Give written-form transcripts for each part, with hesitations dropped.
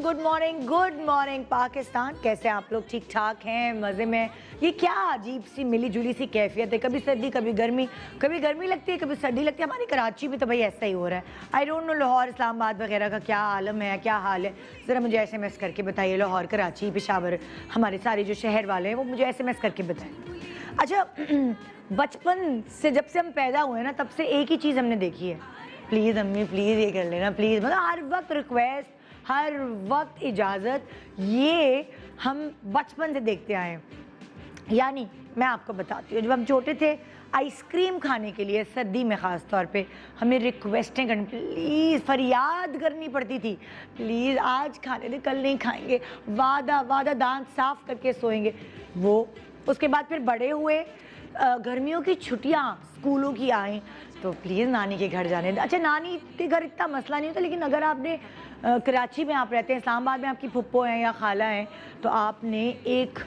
Good morning Pakistan. कैसे आप लोग? ठीक ठाक हैं, मज़े में? ये क्या अजीब सी मिली जुली सी कैफियत है, कभी सर्दी कभी गर्मी लगती है, कभी सर्दी लगती है। हमारी कराची में तो भाई ऐसा ही हो रहा है। I don't know Lahore Islamabad वगैरह का क्या आलम है, क्या हाल है, ज़रा मुझे SMS करके बताइए। लाहौर, कराची, पेशावर, हमारे सारे जो शहर वाले हैं वो मुझे SMS करके बताएं। अच्छा, बचपन से जब से हम पैदा हुए ना तब से एक ही चीज़ हमने देखी है, प्लीज़ अम्मी प्लीज़ ये कर लेना प्लीज़, मतलब हर वक्त रिक्वेस्ट, हर वक्त इजाज़त, ये हम बचपन से देखते आए हैं। यानी मैं आपको बताती हूँ, जब हम छोटे थे आइसक्रीम खाने के लिए सर्दी में ख़ास तौर पे हमें रिक्वेस्टें करनी, प्लीज़ फरियाद करनी पड़ती थी, प्लीज़ आज खाने दे, कल नहीं खाएंगे, वादा दांत साफ़ करके सोएंगे वो। उसके बाद फिर बड़े हुए, गर्मियों की छुट्टियाँ स्कूलों की आई तो प्लीज़ नानी के घर जाने दें। अच्छा, नानी के घर इतना मसला नहीं होता, लेकिन अगर आपने कराची में आप रहते हैं, इस्लामाबाद में आपकी फुप्पो हैं या खाला हैं, तो आपने एक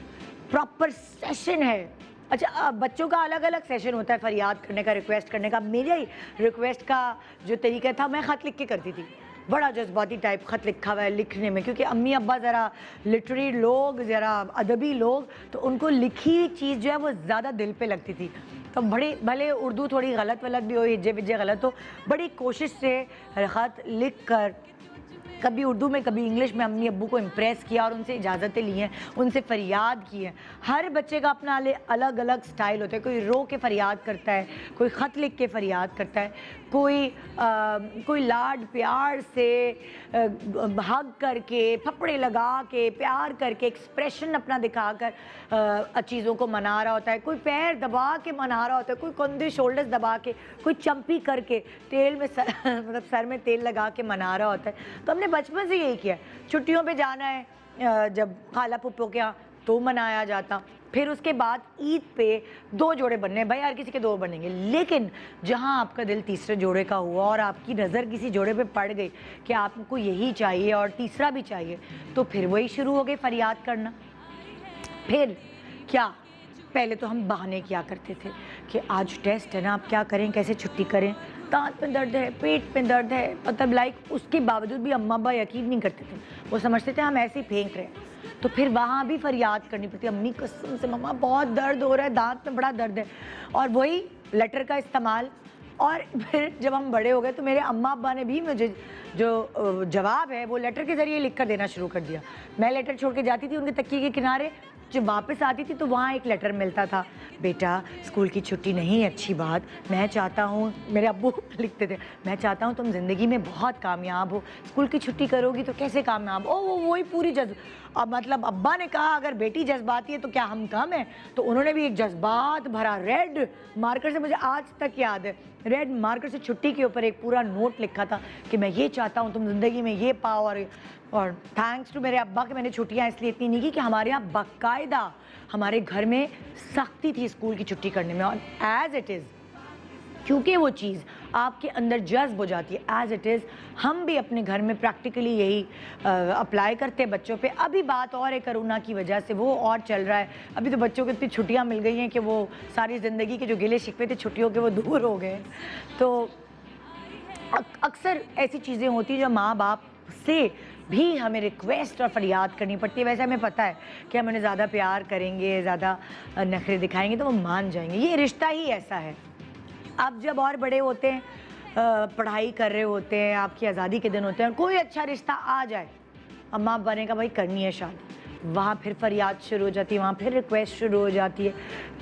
प्रॉपर सेशन है। अच्छा, बच्चों का अलग अलग सेशन होता है फरियाद करने का, रिक्वेस्ट करने का। मेरे रिक्वेस्ट का जो तरीका था, मैं ख़त लिख के करती थी, बड़ा जज्बाती टाइप ख़त लिखा हुआ है लिखने में, क्योंकि अम्मी अब्बा ज़रा लिटरेरी लोग, ज़रा अदबी लोग, तो उनको लिखी हुई चीज़ जो है वो ज़्यादा दिल पे लगती थी। तो बड़ी, भले उर्दू थोड़ी गलत वलत भी हो, हिज्जे विज्जे गलत हो, बड़ी कोशिश से ख़त लिख कर कभी उर्दू में कभी इंग्लिश में अम्मी अब्बू को इम्प्रेस किया और उनसे इजाज़तें ली हैं, उनसे फ़रियाद की है। हर बच्चे का अपना अलग अलग स्टाइल होता है, कोई रो के फ़रियाद करता है, कोई ख़त लिख के फ़रियाद करता है, कोई लाड प्यार से हग करके, फपड़े लगा के, प्यार करके, एक्सप्रेशन अपना दिखा कर चीज़ों को मना रहा होता है, कोई पैर दबा के मना रहा होता है, कोई कंधे शोल्डर्स दबा के, कोई चंपी करके, तेल में मतलब सर में तेल लगा के मना रहा होता है। तो हमने बचपन से यही किया। छुट्टियों पे जाना है जब खाला पुप्पो के यहाँ तो मनाया जाता, फिर उसके बाद ईद पे 2 जोड़े बनने, भाई हर किसी के 2 बनेंगे, लेकिन जहाँ आपका दिल तीसरे जोड़े का हुआ और आपकी नज़र किसी जोड़े पे पड़ गई कि आपको यही चाहिए और तीसरा भी चाहिए, तो फिर वही शुरू हो गई फरियाद करना। फिर क्या, पहले तो हम बहाने किया करते थे कि आज टेस्ट है ना, आप क्या करें, कैसे छुट्टी करें, दांत में दर्द है, पेट में दर्द है, मतलब लाइक उसके बावजूद भी अम्मा अब्बा यकीन नहीं करते थे, वो समझते थे हम ऐसे ही फेंक रहे हैं। तो फिर वहाँ भी फरियाद करनी पड़ती, अम्मी कसम से मम्मा बहुत दर्द हो रहा है, दांत में बड़ा दर्द है, और वही लेटर का इस्तेमाल। और फिर जब हम बड़े हो गए तो मेरे अम्मा अब्बा ने भी मुझे जो जवाब है वो लेटर के ज़रिए लिख कर देना शुरू कर दिया। मैं लेटर छोड़ के जाती थी उनके तकिए के किनारे, जब वापस आती थी तो वहाँ एक लेटर मिलता था, बेटा स्कूल की छुट्टी नहीं, अच्छी बात, मैं चाहता हूँ, मेरे अब्बू लिखते थे, मैं चाहता हूँ तुम ज़िंदगी में बहुत कामयाब हो, स्कूल की छुट्टी करोगी तो कैसे कामयाब? ओ वो वही पूरी अब मतलब अब्बा ने कहा अगर बेटी जज्बाती है तो क्या हम कम हैं? तो उन्होंने भी एक जज्बात भरा रेड मार्कर से, मुझे आज तक याद है, रेड मार्कर से छुट्टी के ऊपर एक पूरा नोट लिखा था कि मैं ये चाहता हूँ तुम ज़िंदगी में ये पाओ। और थैंक्स टू मेरे अब्बा कि मैंने छुट्टियाँ इसलिए इतनी नहीं की कि हमारे यहाँ बाकायदा हमारे घर में सख्ती थी स्कूल की छुट्टी करने में। और एज़ इट इज़, क्योंकि वो चीज़ आपके अंदर जज्ब हो जाती है, एज़ इट इज़ हम भी अपने घर में प्रैक्टिकली यही अप्लाई करते हैं बच्चों पे। अभी बात और है, कोरोना की वजह से वो और चल रहा है, अभी तो बच्चों को इतनी छुट्टियाँ मिल गई हैं कि वो सारी ज़िंदगी के जो गिले शिकवे थे छुट्टियों के वो दूर हो गए। तो अक्सर ऐसी चीज़ें होती हैं जो माँ बाप से भी हमें रिक्वेस्ट और फरियाद करनी पड़ती है। वैसे हमें पता है कि हम उन्हें ज़्यादा प्यार करेंगे, ज़्यादा नखरे दिखाएंगे तो वो मान जाएंगे, ये रिश्ता ही ऐसा है। आप जब और बड़े होते हैं, पढ़ाई कर रहे होते हैं, आपकी आज़ादी के दिन होते हैं, कोई अच्छा रिश्ता आ जाए, अम्मा अब्बा ने कहा भाई करनी है शादी, वहाँ फिर फरियाद शुरू हो जाती है, वहाँ फिर रिक्वेस्ट शुरू हो जाती है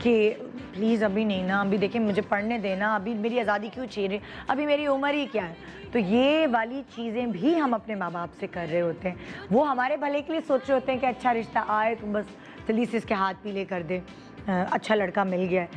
कि प्लीज़ अभी नहीं ना, अभी देखिए मुझे पढ़ने देना, अभी मेरी आज़ादी क्यों छीन रही, अभी मेरी उम्र ही क्या है। तो ये वाली चीज़ें भी हम अपने माँ बाप से कर रहे होते हैं, वो हमारे भले के लिए सोच रहे होते हैं कि अच्छा रिश्ता आए तो बस जल्दी से इसके हाथ पीले कर दे, अच्छा लड़का मिल गया है।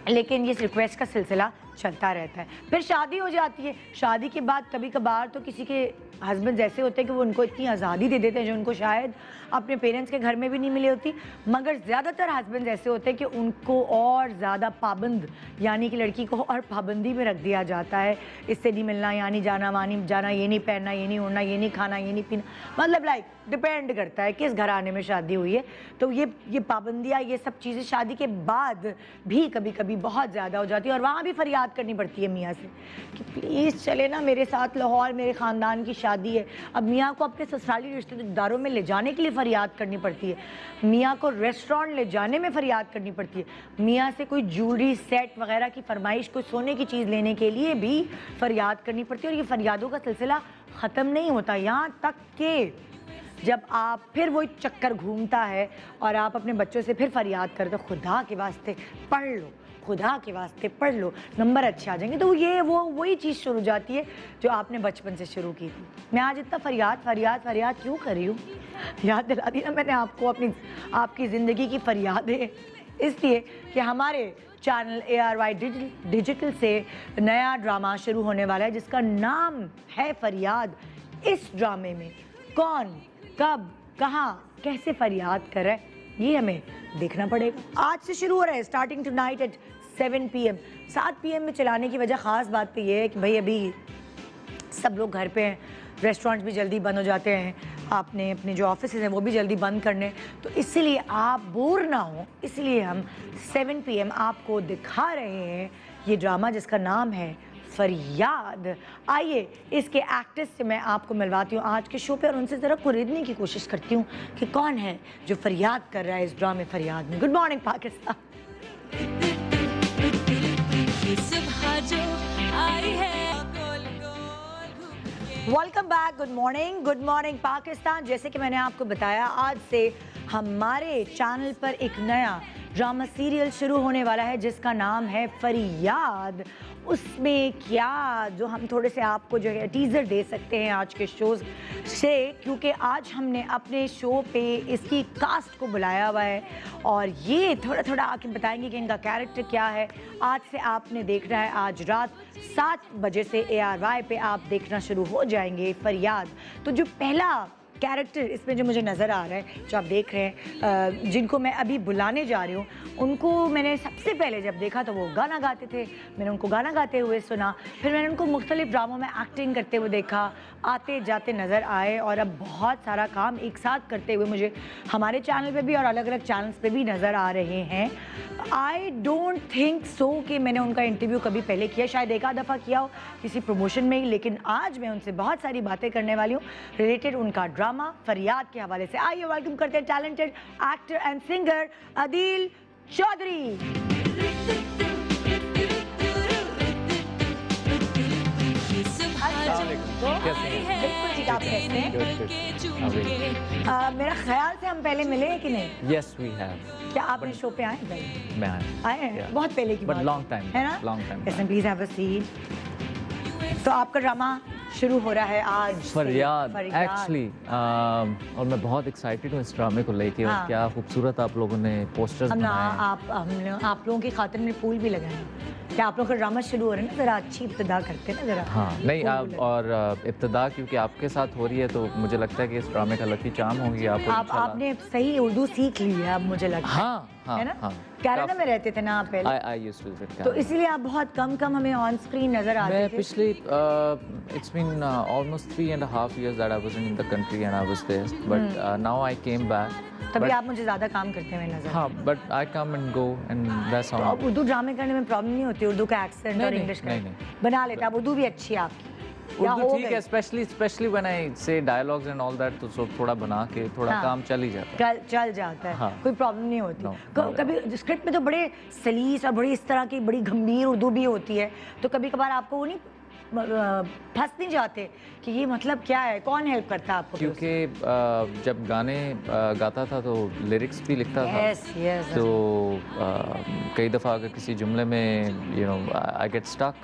लेकिन ये रिक्वेस्ट का सिलसिला चलता रहता है। फिर शादी हो जाती है, शादी के बाद कभी कभार तो किसी के हस्बैंड ऐसे होते हैं कि वो उनको इतनी आज़ादी दे देते हैं जो उनको शायद अपने पेरेंट्स के घर में भी नहीं मिली होती, मगर ज़्यादातर हस्बैंड ऐसे होते हैं कि उनको और ज़्यादा पाबंद, यानी कि लड़की को और पाबंदी में रख दिया जाता है, इससे नहीं मिलना, यहाँ नहीं जाना, वहाँ नहीं जाना, ये नहीं पहनना, ये नहीं उड़ना, ये नहीं खाना, ये नहीं पीना, मतलब लाइक डिपेंड करता है किस घराने में शादी हुई है। तो ये पाबंदियाँ, ये सब चीज़ें शादी के बाद भी कभी कभी बहुत ज़्यादा हो जाती है, और वहाँ भी फरियाद करनी पड़ती है मियाँ से कि प्लीज़ चले ना मेरे साथ लाहौर, मेरे ख़ानदान की शादी शादी है, अब मियाँ को अपने ससुराली रिश्तेदारों में ले जाने के लिए फरियाद करनी पड़ती है, मियाँ को रेस्टोरेंट ले जाने में फरियाद करनी पड़ती है, मियाँ से कोई ज्वेलरी सेट वगैरह की फरमाइश, कोई सोने की चीज़ लेने के लिए भी फरियाद करनी पड़ती है। और ये फरियादों का सिलसिला ख़त्म नहीं होता, यहाँ तक कि जब आप फिर वही चक्कर घूमता है और आप अपने बच्चों से फिर फरियाद करते हो, खुदा के वास्ते पढ़ लो, खुदा के वास्ते पढ़ लो, नंबर अच्छे आ जाएंगे। तो ये वही चीज़ शुरू हो जाती है जो आपने बचपन से शुरू की थी। मैं आज इतना फरियाद क्यों कर रही हूँ? याद दिला दी ना मैंने आपको आपकी ज़िंदगी की फरियादें, इसलिए कि हमारे चैनल ARY डिजिटल से नया ड्रामा शुरू होने वाला है जिसका नाम है फरियाद। इस ड्रामे में कौन, कब, कहाँ, कैसे फरियाद कर रहा है ये हमें देखना पड़ेगा। आज से शुरू हो रहा है, starting tonight eight 7 PM। 7 PM में चलाने की वजह ख़ास बात तो ये है कि भाई अभी सब लोग घर पे हैं, रेस्टोरेंट्स भी जल्दी बंद हो जाते हैं, आपने अपने जो ऑफिसेज हैं वो भी जल्दी बंद करने, तो इसीलिए आप बोर ना हो, इसलिए हम 7 PM आपको दिखा रहे हैं ये ड्रामा जिसका नाम है फरियाद। आइए इसके एक्टर्स से मैं आपको मिलवाती हूँ आज के शो पे और उनसे ज़रा कुरेदने की कोशिश करती हूँ कि कौन है जो फरियाद कर रहा है इस ड्रामे फरियाद में। Good morning Pakistan. Welcome back, good morning Pakistan. जैसे कि मैंने आपको बताया, आज से हमारे चैनल पर एक नया ड्रामा सीरियल शुरू होने वाला है जिसका नाम है फरियाद। उसमें क्या जो हम थोड़े से आपको जो है टीज़र दे सकते हैं आज के शोज़ से, क्योंकि आज हमने अपने शो पे इसकी कास्ट को बुलाया हुआ है और ये थोड़ा आके बताएंगे कि इनका कैरेक्टर क्या है। आज से आपने देखना है, आज रात 7 बजे से ARY पे आप देखना शुरू हो जाएंगे फरियाद। तो जो पहला कैरेक्टर इसमें जो मुझे नज़र आ रहा है, जो आप देख रहे हैं, जिनको मैं अभी बुलाने जा रही हूँ, उनको मैंने सबसे पहले जब देखा तो वो गाना गाते थे, मैंने उनको गाना गाते हुए सुना, फिर मैंने उनको मुख्तलिफ ड्रामों में एक्टिंग करते हुए देखा, आते जाते नज़र आए और अब बहुत सारा काम एक साथ करते हुए मुझे हमारे चैनल पे भी और अलग अलग चैनल्स पे भी नज़र आ रहे हैं। आई डोंट थिंक सो कि मैंने उनका इंटरव्यू कभी पहले किया, शायद एक आध दफ़ा किया हो किसी प्रमोशन में ही, लेकिन आज मैं उनसे बहुत सारी बातें करने वाली हूँ रिलेटेड उनका ड्रामा फरियाद के हवाले से। आइए वेलकम करते हैं talented actor and singer Adil Chaudhary. बिल्कुल ठीक, आप कैसे हैं? मेरा ख्याल से हम पहले मिले हैं कि नहीं? Yes, we have. क्या आपने शो पे आए हैं? मैं आए हैं, बहुत पहले की बात But long time, है ना? long time. Listen, please have a seat। तो आपका ड्रामा शुरू हो रहा है आज से, फरियाद एक्चुअली, और मैं बहुत एक्साइटेड हूँ इस ड्रामे को लेके। हाँ। और क्या खूबसूरत आप लोगों ने पोस्टर्स बनाए हैं। आप लोगों की खातिर में फूल भी लगाए हैं। क्या आप लोग का ड्रामा शुरू हो रहा है ना, ज़रा अच्छी इब्तिदा करते हैं ना ज़रा। हाँ नहीं, आप और इब्तिदा क्योंकि आपके साथ हो रही है तो मुझे लगता है कि इस ड्रामे का लकी चार्म होगी आपने सही उर्दू सीख ली है अब मुझे लगता है। हाँ, है ना? हाँ, कनाडा में रहते थे ना आप पहले? I used to live in तो Canada. इसीलिए आप बहुत कम हमें ऑन स्क्रीन नजर आते मैं थे। पिछले it's been almost 3.5 years that I wasn't in the country and I was there, but now I came back. तभी But- आप मुझे ज्यादा काम करते हुए नजर। हाँ, but I come and go and that's तो how. अब उर्दू ड्रामे करने में प्रॉब्लम नहीं होती? उर्दू का एक्सेंट और नहीं, इंग्लिश का नहीं। बना लेते आप? उर्दू भी अच्छी है आपकी? या उर्दू हो ठीक गई? है, स्पेशली व्हेन आई से डायलॉग्स एंड ऑल दैट, तो सो थोड़ा बना के थोड़ा हाँ। काम चल ही जाता है। चल जाता है, हाँ। कोई प्रॉब्लम नहीं होती। No, कभी स्क्रिप्ट में तो बड़े सलीस और बड़ी इस तरह की बड़ी गंभीर उर्दू भी होती है, तो कभी कभार आपको वो नहीं फंस नहीं जाते कि ये मतलब क्या है? कौन हेल्प करता है आपको? क्योंकि जब गाने गाता था तो लिरिक्स भी लिखता था। यस तो कई दफ़ा अगर किसी जुमले में आई गेट स्टक,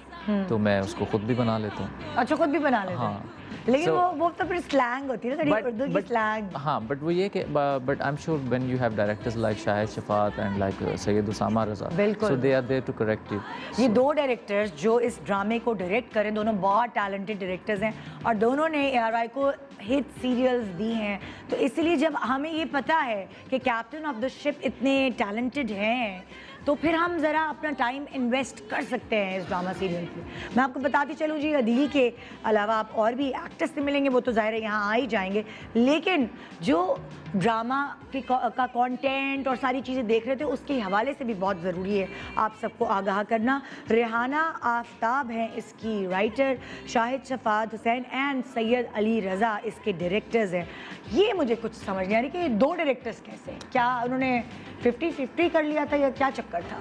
तो मैं उसको खुद भी बना लेता हूँ। अच्छा, खुद भी बना लेते हैं? हाँ। लेकिन So- वो तो फिर स्लैंग होती है ना, थोड़ी उर्दू की स्लैंग। हाँ, बट वो ये कि but I am sure when you have directors like Shahid Shafat and like Syed Usama Raza, बिल्कुल। So they are there to correct you. ये दो डायरेक्टर्स जो इस ड्रामे को डायरेक्ट करें, दोनों बहुत टैलेंटेड डायरेक्टर्स हैं और दोनों ने ARY को हिट सीरियल्स दी हैं। तो इसलिए जब हमें ये पता है कि कैप्टन ऑफ द शिप इतने टैलेंटेड हैं, तो फिर हम ज़रा अपना टाइम इन्वेस्ट कर सकते हैं इस ड्रामा सीरियल पे। मैं आपको बताती चलूँ जी, अदील के अलावा आप और भी एक्टर्स से मिलेंगे, वो तो ज़ाहिर है यहाँ आ ही जाएंगे, लेकिन जो ड्रामा का कंटेंट और सारी चीज़ें देख रहे थे उसके हवाले से भी बहुत ज़रूरी है आप सबको आगाह करना। रेहाना आफ्ताब हैं इसकी राइटर, शाहिद शफात हुसैन एंड सैयद अली रज़ा इसके डायरेक्टर्स हैं। ये मुझे कुछ समझ नहीं आ रही कि ये दो डायरेक्टर्स कैसे, क्या उन्होंने 50-50 कर लिया था या क्या चक्कर था?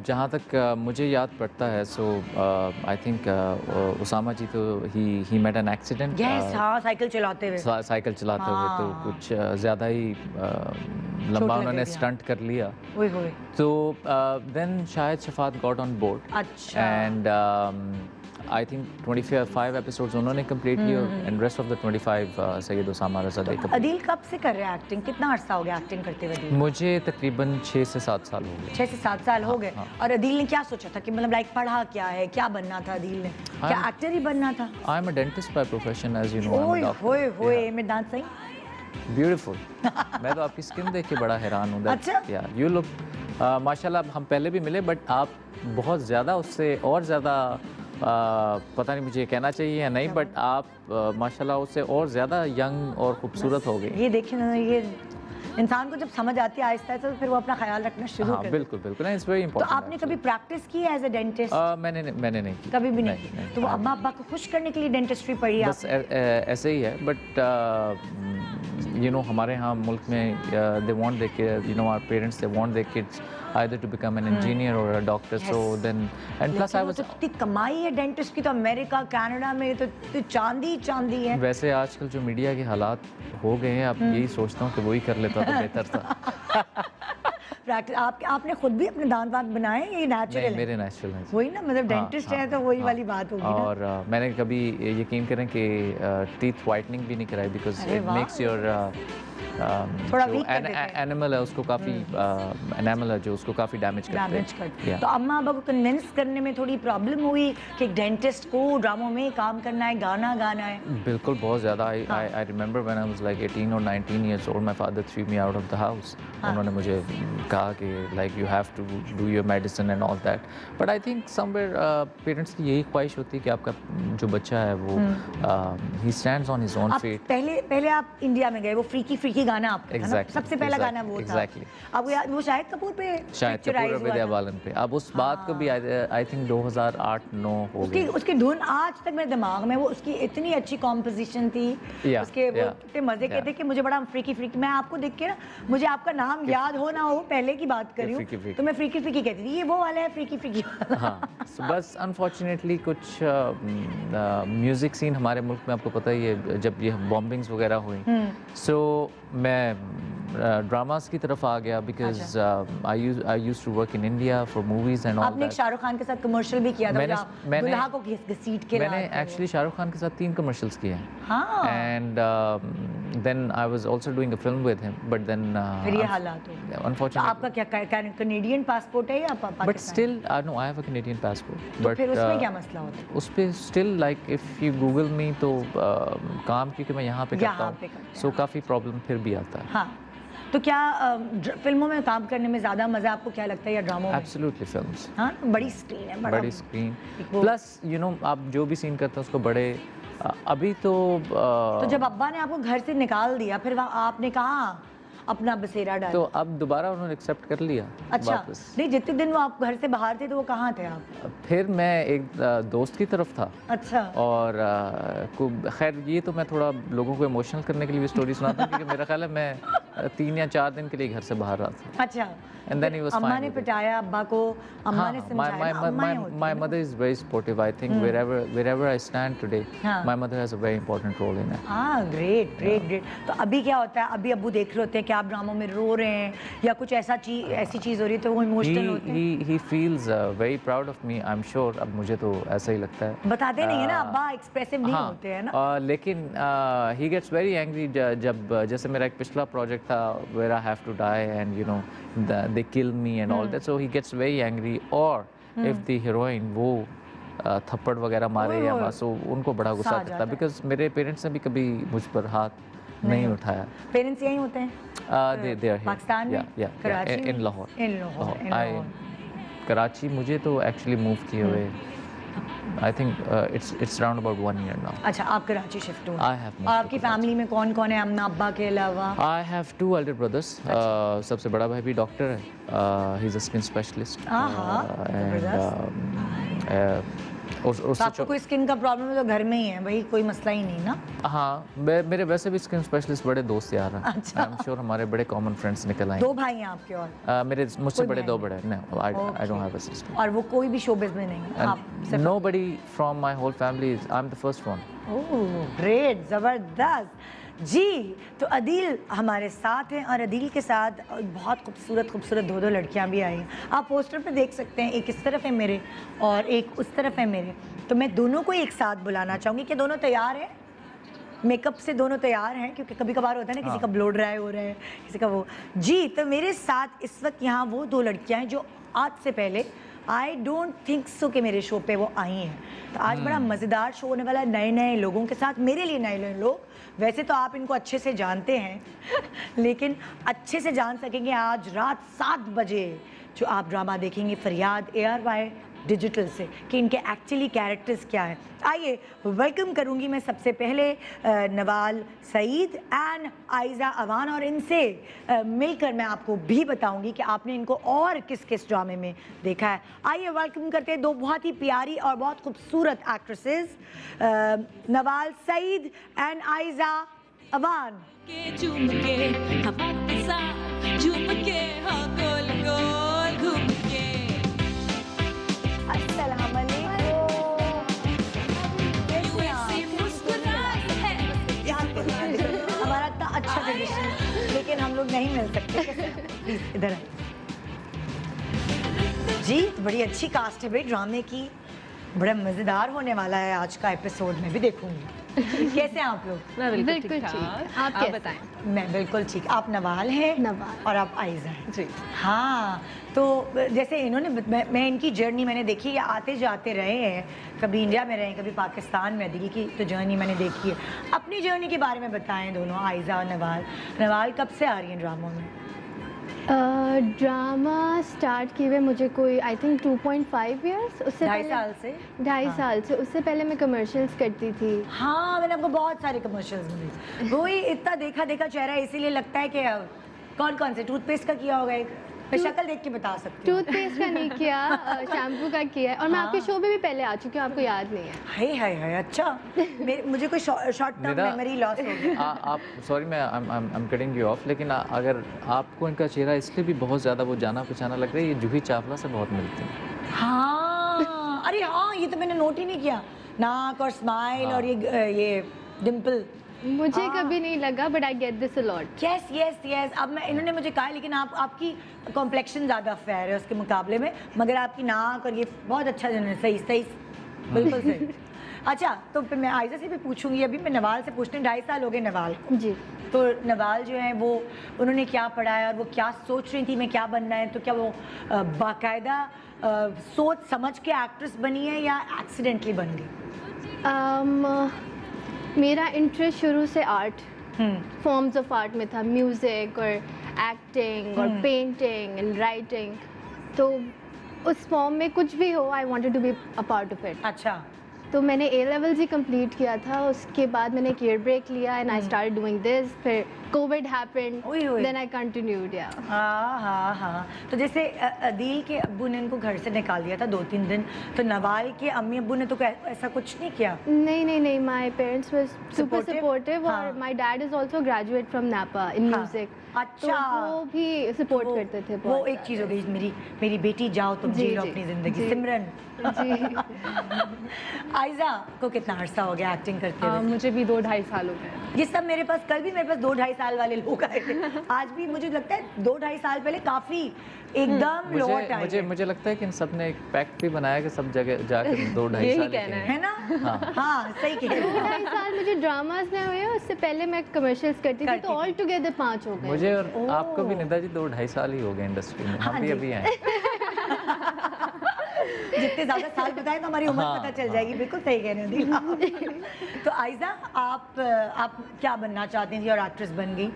जहाँ तक मुझे याद पड़ता है, सो आई थिंक उसामा जी तो he made an accident. Yes, हाँ, साइकिल चलाते हुए। साइकिल चलाते हुए तो हाँ। कुछ ज़्यादा ही लंबा लग उन्होंने गया। स्टंट कर लिया। ओए होए। तो then Shahid Shafat got on board अच्छा। एंड आई थिंक 25 एपिसोड्स उन्होंने कंप्लीट किए and rest of the 25 Syed Usama Raza they complete. Adeel कब से कर रहे हैं एक्टिंग? कितना अरसा हो गया एक्टिंग करते हुए अदील? मुझे तकरीबन 6 से 7 साल हो गए। 6 से 7 साल हो गए। हाँ। और अदील ने क्या सोचा था कि मतलब लाइक पढ़ा क्या है, क्या बनना था अदील ने? क्या हाँ। एक्टर ही बनना था? I am a dentist by profession, as you know. ओए होए होए, मैं दांत सही। ब्यूटीफुल। मैं तो आपकी स्किन देख के बड़ा हैरान हूँ। अच्छा? यार यू लुक माशाल्लाह। हम पहले भी मिले बट आप बहुत ज़्यादा उससे और ज़्यादा पता नहीं मुझे कहना चाहिए या नहीं, बट आप माशाल्लाह उससे और ज़्यादा यंग और खूबसूरत हो गए। ये देखिए ना, ये इंसान को जब समझ आती है आहिस्ता आहिस्ता तो फिर वो अपना ख्याल रखना शुरू हाँ कर बिल्कुल बिल्कुल, इट्स वेरी तो इंपॉर्टेंट। आपने कभी प्रैक्टिस की एज अ डेंटिस्ट? मैंने नहीं की। कभी भी नहीं की। तो वो अम्मा अब्बा को खुश करने के लिए डेंटिस्ट्री पढ़ी बस ऐसे ही है। बट यू नो हमारे यहाँ मुल्क में they want their kids, you know our parents, they want their kids either to become an engineer or a doctor. So then, and plus I was तो इतनी कमाई है डेंटिस्ट की तो अमेरिका कनाडा में तो चांदी चांदी है। वैसे आजकल जो मीडिया के हालात हो गए हैं, अब यही सोचता हूँ कि वही कर लेता तो बेहतर था। प्रैक्टिस आपने खुद भी अपने दांत वांत बनाए, ये नेचुरल है? मेरे नेचुरल हैं। वही ना, मतलब डेंटिस्ट है तो वही वाली बात होगी ना। और मैंने कभी यकीन करें कि टीथ वाइटनिंग भी नहीं कराई, बिकॉज अरे इट वाह। मेक्स योर थोड़ा weak कर देते हैं। एनिमल है उसको काफ़ी एनिमल है जो उसको काफ़ी डैमेज डैमेज करते करते हैं। हैं। तो अम्मा अब्बा को कन्विंस करने में थोड़ी प्रॉब्लम हुई कि एक डेंटिस्ट को ड्रामों में काम करना है, गाना गाना है? बिल्कुल, बहुत ज़्यादा। हाँ। I remember when I was like 18 और 19 years old, my father threw me out of the house. उन्होंने मुझे कहा कि like you have to do your medicine and all that. But I think somewhere parents की यही ख्वाहिश होती है कि आपका जो बच्चा है वो he stands on his own आप फीट। पहले आप इंडिया में गए, वो फ्रीकी फ्रीकी गाना आपका था ना? Exactly, सबसे पहला गाना वो था। exactly. अब वो शाहिद कपूर पे शायद picturize कपूर और हुआ विद्या था। बालन पे। अब उस बात को भी आई थिंक 2008-9 हो उसकी गई। उसकी धुन आज तक मेरे दिमाग में, वो उसकी इतनी अच्छी कॉम्पोजिशन थी। Yeah, उसके वो yeah, इतने मजे के yeah. थे कि मुझे बड़ा फ्रीकी फ्रीकी, मैं आपको देख के ना, मुझे आपका नाम याद हो ना हो, पहले की बात कर रही फ्रीकी हूँ, फ्रीकी। तो मैं फ्रीकी फ्रीकी कहती थी, ये वो वाला है फ्रीकी फ्रीकी वाला। हाँ, so बस अनफॉर्चुनेटली कुछ म्यूज़िक सीन हमारे मुल्क में आपको पता ही है, जब ये बॉम्बिंग्स वगैरह हुई, सो मैं ड्रामास की तरफ आ गया, because I used to work in India for movies and all आपने एक दैट। शाहरुख खान के साथ कमर्शियल भी किया था, मैंने- जहाँ मैंने- दुल्हा को घसीट के मैंने लाते हैं। एक्चुअली शाहरुख खान के साथ 3 कमर्शियल्स किए हैं। हाँ, and then I was also doing a film with him, but then फिर ये हालात हो गए। तो अनफॉर्चुनेटली, आपका क्या कनेडियन पासपोर्ट है या Pakistan? But still no, I have a Canadian passport. तो फिर उसमें क्या मसला होता है? उस पे still like if you Google me तो काम क्योंकि मैं यहाँ पे करता यहाँ पे हूँ, करते हैं, सो काफ़ी प्रॉब्लम फिर भी आता है। हाँ, तो क्या फिल्मों में काम करने में ज़्यादा मज़ा आपको क्या लगता है या ड्रामों में? एब्सोल्युटली फिल्म्स, हाँ, बड़ी स्क्रीन है, बड़ी स्क्रीन, एक वो- प्लस यू नो आप जो भी सीन करते हैं उसको बड़े अभी तो तो जब अब्बा ने आपको घर से निकाल दिया, फिर आपने कहा अपना बसेरा डाला? तो अब दोबारा उन्होंने एक्सेप्ट कर लिया अच्छा, वापस। नहीं, जितने दिन वो आप घर से बाहर थे तो वो कहाँ थे आप? फिर मैं एक दोस्त की तरफ था, अच्छा, और खैर ये तो मैं थोड़ा लोगों को इमोशनल करने के लिए भी स्टोरी सुनाता हूँ, क्योंकि मेरा ख्याल है मैं 3 या 4 दिन के लिए घर से बाहर रहा था। अच्छा, And then he was अम्मा fine ने with it. पिटाया अब्बा को, अम्मा ने समझाया ना, अम्माएं होती my हैं ना। mother is very supportive. I think wherever I stand today, हाँ। my mother has a very important role in it. हाँ, ग्रेट ग्रेट ग्रेट। तो अभी क्या होता है, अभी अब्बू देख रहे होते हैं कि आप ड्रामों में रो रहे हैं या कुछ ऐसी चीज़ हो रही है तो वो इमोशनल होते हैं? He feels very proud of me. I'm sure. अब मुझे तो ऐसा ही लगता है। बताते नहीं है ना, अब्बा एक्सप्रेसिव नहीं होते हैं ना। लेकिन he gets very angry जब जैसे मेरा एक पिछला प्रोजेक्ट था where I have to die and you know they kill me and all that, so he gets very angry. Or if the heroine वो थप्पड़ वगैरह मारे या मासो, उनको बड़ा गुस्सा गुस्सा आ करता जाता है, है। बिकॉज मेरे पेरेंट्स ने भी कभी मुझ पर हाथ नहीं उठाया। पेरेंट्स यहीं होते हैं they are here. पाकिस्तान में? कराची में? in Lahore. In Lahore, in Lahore. Karachi मुझे तो एक्चुअली मूव किए हुए I think it's around about 1 year now. अच्छा, आप कराची शिफ्ट हुए। I have moved और to आपकी Karachi. फैमिली में कौन कौन है अम्मा अब्बा के अलावा? I have 2 elder brothers. सबसे बड़ा भाई भी डॉक्टर है, he's a skin specialist. तो आपको कोई स्किन का प्रॉब्लम है तो घर में ही है भाई, कोई मसला ही नहीं ना? हाँ, मेरे वैसे भी स्किन स्पेशलिस्ट बड़े दोस्त यार हैं। अच्छा। I'm sure हमारे बड़े कॉमन फ्रेंड्स निकल आए। 2 भाई हैं आपके और? मेरे मुझसे कोई बड़े बहन 2 नहीं? बड़े हैं। No, I don't have a sister. और वो कोई भी शोबिज़ में नहीं है? आप सिर्फ Nobody from my whole family is. I'm the first one. Oh great, ज़बरदस्त जी। तो अदील हमारे साथ हैं और अदील के साथ बहुत खूबसूरत 2 लड़कियां भी आई हैं। आप पोस्टर पे देख सकते हैं, एक इस तरफ है मेरे और एक उस तरफ है मेरे। तो मैं दोनों को एक साथ बुलाना चाहूँगी कि दोनों तैयार हैं, मेकअप से दोनों तैयार हैं, क्योंकि कभी कभार होता है ना किसी का ब्लो ड्राई हो रहा है, किसी का वो। जी, तो मेरे साथ इस वक्त यहाँ वो 2 लड़कियाँ हैं जो आज से पहले आई डोंट थिंक सो कि मेरे शो पे वो आई हैं। तो आज बड़ा मज़ेदार शो होने वाला है, नए लोगों के साथ, मेरे लिए नए लोग। वैसे तो आप इनको अच्छे से जानते हैं लेकिन अच्छे से जान सकेंगे आज रात 7 बजे जो आप ड्रामा देखेंगे फरियाद ARY डिजिटल से, कि इनके एक्चुअली कैरेक्टर्स क्या है। आइए वेलकम करूंगी मैं सबसे पहले नवाल सईद एंड आयज़ा अवान, और इनसे मिलकर मैं आपको भी बताऊंगी कि आपने इनको और किस ड्रामे में देखा है। आइए वेलकम करते हैं 2 बहुत ही प्यारी और बहुत खूबसूरत एक्ट्रेसेस, नवाल सईद एंड आयज़ा अवान। हमारा इतना अच्छा ट्रेडिशन, लेकिन हम लोग नहीं मिल सकते। प्लीज इधर आइए जी। तो बड़ी अच्छी कास्ट है भाई ड्रामे की, बड़ा मज़ेदार होने वाला है आज का एपिसोड, मैं भी देखूंगी। कैसे हैं आप लोग? मैं बिल्कुल ठीक। आप बताएं। मैं बिल्कुल ठीक। आप नवाल हैं? नवाल। और आप आयज़ा हैं? जी। हाँ, तो जैसे इन्होंने मैं इनकी जर्नी मैंने देखी है, आते जाते रहे हैं, कभी इंडिया में रहे, कभी पाकिस्तान में। दिल्ली की तो जर्नी मैंने देखी है। अपनी जर्नी के बारे में बताएं दोनों, आयज़ा और नवाल। नवाल कब से आ रही हैं ड्रामों में? ड्रामा स्टार्ट किए हुए मुझे कोई आई थिंक 2.5 ईयर्स, उससे 2.5 साल से। 2.5 साल से। उससे पहले मैं कमर्शियल्स करती थी। हाँ, मैंने आपको बहुत सारे कमर्शियल्स में देखे। वही इतना देखा चेहरा, इसीलिए लगता है कि कौन से टूथपेस्ट का किया होगा एक, मैं शक्ल देख के बता सकती हूँ। टूथपेस्ट का नहीं किया, शैम्पू का किया है। और मैं आपके शो में भी पहले आ चुकी हूँ, आपको याद नहीं है? हाय अच्छा। मुझे कोई शॉर्ट टर्म मेमोरी लॉस हो गया। आप सॉरी, मैं I am cutting you of, लेकिन अगर आपको इनका चेहरा इसलिए भी बहुत ज़्यादा वो जाना पहचाना लग रहा है, ये जूही चावला से बहुत मिलती है। हाँ, अरे हाँ, ये तो मैंने नोट ही नहीं किया। नाक और स्माइल और ये डिम्पल मुझे कभी नहीं लगा, but I get this a lot. Yes. अब मैं इन्होंने मुझे कहा, लेकिन आपकी कॉम्प्लेक्शन ज़्यादा फेयर है उसके मुकाबले में, मगर आपकी नाक और ये बहुत अच्छा सही बिल्कुल सही। अच्छा, तो फिर मैं आयज़ा से भी पूछूंगी। अभी मैं नवाल से पूछने 2.5 साल हो गए नवाल को। जी। तो नवाल जो है वो उन्होंने क्या पढ़ा है और वो क्या सोच रही थी मैं क्या बनना है, तो क्या वो बाकायदा सोच समझ के एक्ट्रेस बनी है या एक्सीडेंटली बन गई? मेरा इंटरेस्ट शुरू से आर्ट, फॉर्म्स ऑफ आर्ट में था, म्यूज़िक और एक्टिंग और पेंटिंग एंड राइटिंग। तो उस फॉर्म में कुछ भी हो, I wanted to be a part of it. अच्छा। तो मैंने A levels ही कंप्लीट किया था, उसके बाद मैंने एक ईयर ब्रेक लिया and I started doing this. फिर COVID happened, then I continued. या हाँ। तो जैसे अदील के अब्बू ने इनको घर से निकाल दिया था 2-3 दिन, तो नवाल के अम्मी अब्बू ने तो ऐसा कुछ नहीं किया? नहीं, my parents were super Supportive? Supportive. हाँ। और my dad is also graduate from नापा इन म्यूजिक। अच्छा। तो वो भी सपोर्ट करते थे। वो एक चीज़ हो गई, मेरी बेटी जाओ तुम जी लो अपनी ज़िंदगी। सिमरन जी। आयज़ा को कितना अरसा हो गया एक्टिंग करते हुए? मुझे भी 2-2.5 साल हो गए। ये सब मेरे पास, कल भी मेरे पास 2-2.5 साल वाले लोग आए थे। आज भी मुझे लगता है 2-2.5 साल पहले काफ़ी एकदम लौट आए। मुझे लगता है कि इन सब ने एक पैक्ट भी बनाया कि सब जगह जाकर 2-2.5 साल कहना है ना? हाँ, सही कह रहे हो। 2-2.5 साल मुझे ड्रामास में हुए, उससे पहले मैं कमर्शियल्स करती थी, तो ऑल टुगेदर 5 हो गए मुझे। और आपको भी निदा जी 2-2.5 साल ही हो गए इंडस्ट्री में। हम भी अभी हैं। जितने ज्यादा साल बताएं तो हमारी उम्र हाँ, पता चल जाएगी। बिल्कुल सही कह रहे हैं दिल। तो आयजा, आप क्या बनना चाहती थी और एक्ट्रेस बन गई?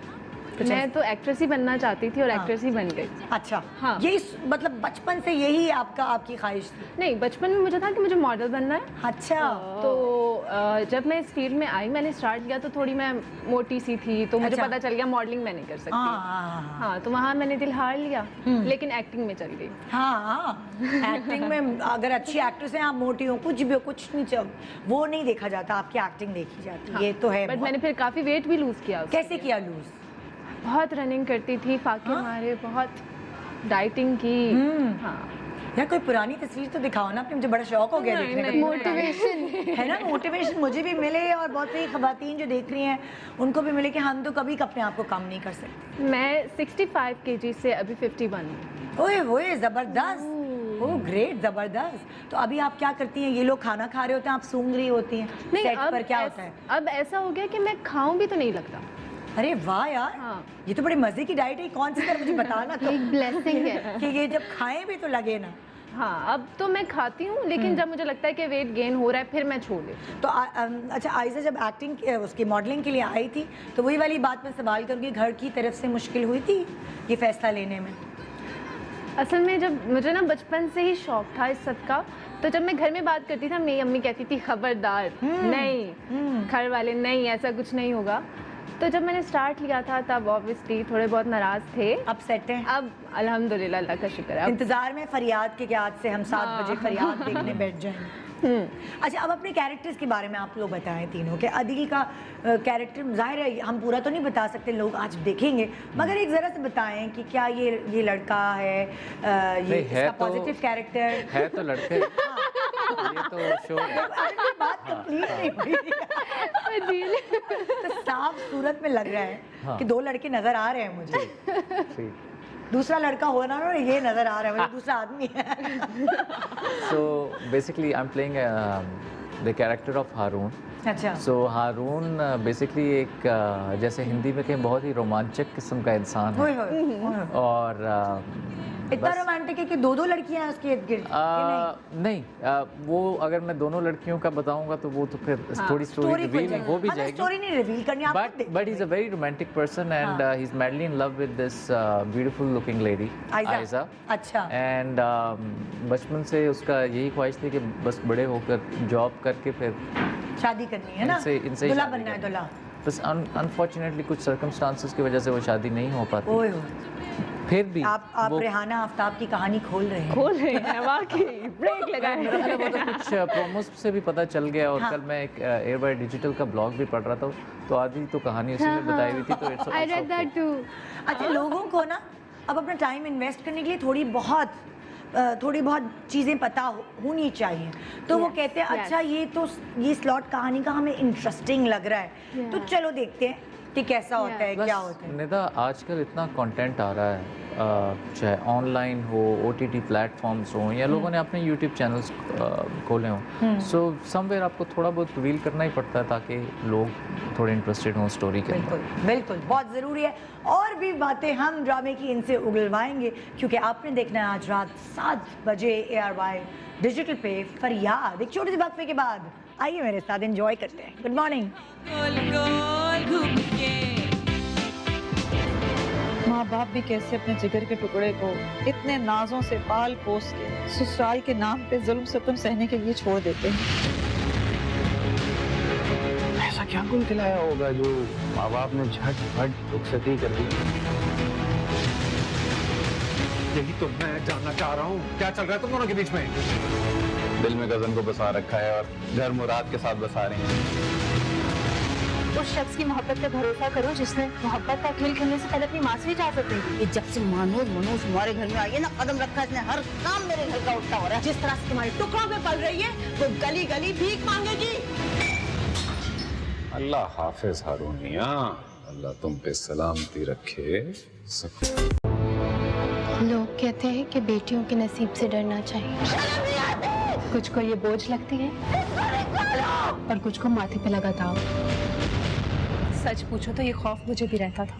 मैं तो एक्ट्रेस ही बनना चाहती थी और हाँ। एक्ट्रेस ही बन गई। अच्छा, हाँ। यही मतलब बचपन से यही आपकी ख्वाहिश थी? नहीं, बचपन में मुझे था कि मुझे मॉडल बनना है। अच्छा। तो जब मैं इस फील्ड में आई, मैंने स्टार्ट किया तो थोड़ी मैं मोटी सी थी, तो मुझे अच्छा। पता चल गया मॉडलिंग मैं नहीं कर सकती। हाँ हाँ, तो वहाँ मैंने दिल हार लिया, लेकिन एक्टिंग में चल गई। हाँ, एक्टिंग में अगर अच्छी एक्ट्रेस हैं, आप मोटी हो, कुछ भी हो, कुछ नहीं वो नहीं देखा जाता, आपकी एक्टिंग देखी जाती है। ये तो है। बट मैंने फिर काफ़ी वेट भी लूज़ किया उसके कैसे लिए। किया लूज? बहुत रनिंग करती थी, फाके मारे, बहुत डाइटिंग की। हाँ, यार कोई पुरानी तस्वीर तो दिखाओ ना अपनी, मुझे बड़ा शौक हो गया देखने का। मोटिवेशन है ना, मोटिवेशन मुझे भी मिले और बहुत सी खवातीन जो देख रही हैं उनको भी मिले कि हम तो कभी अपने आप को कम नहीं कर सकते। मैं 65 kg से अभी 51 हूँ। ओए ओए, जबरदस्त। ओह ग्रेट, जबरदस्त। तो अभी आप क्या करती हैं? ये लोग खाना खा रहे होते हैं, आप सूंघ रही होती हैं सेट पर, क्या होता है? अब ऐसा हो गया कि मैं खाऊं भी तो नहीं लगता। अरे वाह यार, हाँ। ये तो बड़े मजे की डाइट है। कौन सी तरह मुझे बताना तो एक ब्लेसिंग है। कि ये जब खाएं भी तो लगे ना। हाँ, अब तो मैं खाती हूँ, लेकिन जब मुझे लगता है कि वेट गेन हो रहा है फिर मैं छोड़ देती हूँ। तो अच्छा, आयजा जब एक्टिंग उसकी मॉडलिंग के लिए आई थी तो वही वाली बात मैं सवाल करूँगी, घर की तरफ से मुश्किल हुई थी ये फैसला लेने में? असल में जब मुझे ना बचपन से ही शौक था इस सब का, तो जब मैं घर में बात करती थी, मेरी अम्मी कहती थी खबरदार, नहीं, घर वाले नहीं, ऐसा कुछ नहीं होगा। तो जब मैंने स्टार्ट लिया था तब ऑब्वियसली थोड़े बहुत नाराज थे। अब सेट है? अब अल्हम्दुलिल्लाह, अल्लाह का शुक्र है। इंतजार में फरियाद के कि आज से हम 7 बजे फरियाद देखने बैठ जाएंगे। अच्छा, अब अपने कैरेक्टर्स के बारे में आप लोग बताएं तीनों के। अदील का कैरेक्टर जाहिर है हम पूरा तो नहीं बता सकते, लोग आज देखेंगे, मगर एक जरा से बताएं कि क्या ये लड़का है, ये इसका पॉजिटिव कैरेक्टर है तो लड़के। ये तो शो है। बात कंप्लीट नहीं हुई। तो साफ सूरत में लग रहा है कि 2 लड़के नजर आ रहे हैं मुझे। ठीक। दूसरा लड़का हो ना, ये नजर आ रहा है मुझे, दूसरा आदमी है। So basically I'm playing the character of Haroon. अच्छा। So Haroon basically एक जैसे हिंदी में कहें बहुत ही रोमांचक किस्म का इंसान होए है। होए। और इतना बस- रोमांटिक है कि 2 लड़कियां हैं उसके इर्द गिर्द? नहीं, वो अगर मैं दोनों लड़कियों का बताऊंगा तो वो तो फिर थोड़ी स्टोरी रिवील हो भी जाएगी। स्टोरी नहीं रिवील करनी आप खुद But he's a very romantic person and he's madly in love with this beautiful looking lady, Aiza. अच्छा। And बचपन से उसका यही ख्वाहिश थी कि बस बड़े होकर जॉब करके फिर शादी करनी है ना, इनसे दूल्हा शादी बनना है, करनी। दूल्हा। बस अनफॉर्चुनेटली कुछ सर्कमस्टांसेस की वजह से वो शादी नहीं हो पाती। ओए हो, फिर भी आप वो रेहाना आफ्ताब की कहानी खोल रहे हैं। खोल रहे हैं वाकई, ब्रेक लगाए। मेरा मतलब वो तो कुछ प्रोमोस से भी पता चल गया। और हाँ। कल मैं एक एयर बाय डिजिटल का ब्लॉग भी पढ़ रहा था, तो आधी तो कहानी उसी में बताई हुई थी। तो it's I read that to. अच्छा, लोगों को ना अब अपना टाइम इन्वेस्ट करने के लिए थोड़ी बहुत चीज़ें पता होनी चाहिए। तो वो कहते हैं अच्छा ये स्लॉट कहानी का हमें इंटरेस्टिंग लग रहा है, तो चलो देखते हैं कि कैसा होता है, क्या होता है। निदा आजकल इतना कंटेंट आ रहा है, चाहे ऑनलाइन हो, OTT प्लेटफॉर्म्स हो, या लोगों ने अपने यूट्यूब चैनल्स खोले हों। सो समवेयर आपको थोड़ा बहुत रिवील करना ही पड़ता है ताकि लोग थोड़े इंटरेस्टेड हों स्टोरी के अंदर। बिल्कुल बिल्कुल, बहुत ज़रूरी है। और भी बातें हम ड्रामे की इनसे उगलवाएंगे, क्योंकि आपने देखना है आज रात 7 बजे ARY डिजिटल पे फरियाद। एक छोटी सी वक्फे के बाद आइए मेरे साथ एंजॉय करते हैं। Good morning. माँ बाप भी कैसे अपने जिगर के टुकड़े को इतने नाजों से पाल पोस के ससुराल के नाम पे जुल्म सितम सहने के लिए छोड़ देते हैं। ऐसा क्या गुल खिलाया होगा जो माँ बाप ने झटपट रुखसती कर दी? यही तो मैं जानना चाह रहा हूँ, क्या चल रहा है तुम दोनों के बीच में? दिल में गजन को बसा रखा है और घर मुराद के साथ बसा रही हैं। उस शख्स की मोहब्बत पे भरोसा करो जिसने मोहब्बत का खेल खेलने से पहले अपनी माँ से इजाजत दी। ये जब से मनोज हमारे घर में आई है ना, कदम रखा इसने, हर काम मेरे घर का उल्टा हो रहा है। जिस तरह से तुम्हारे टुकड़ों पे पल रही है वो गली गली भीख मांगेगी। अल्लाह हाफिज हारून मियां, अल्लाह तुम पे सलामती रखे। लोग कहते हैं कि बेटियों के नसीब से डरना चाहिए। कुछ को ये बोझ लगती है और कुछ को माथे पे लगा दाव। सच पूछो तो ये खौफ मुझे भी रहता था,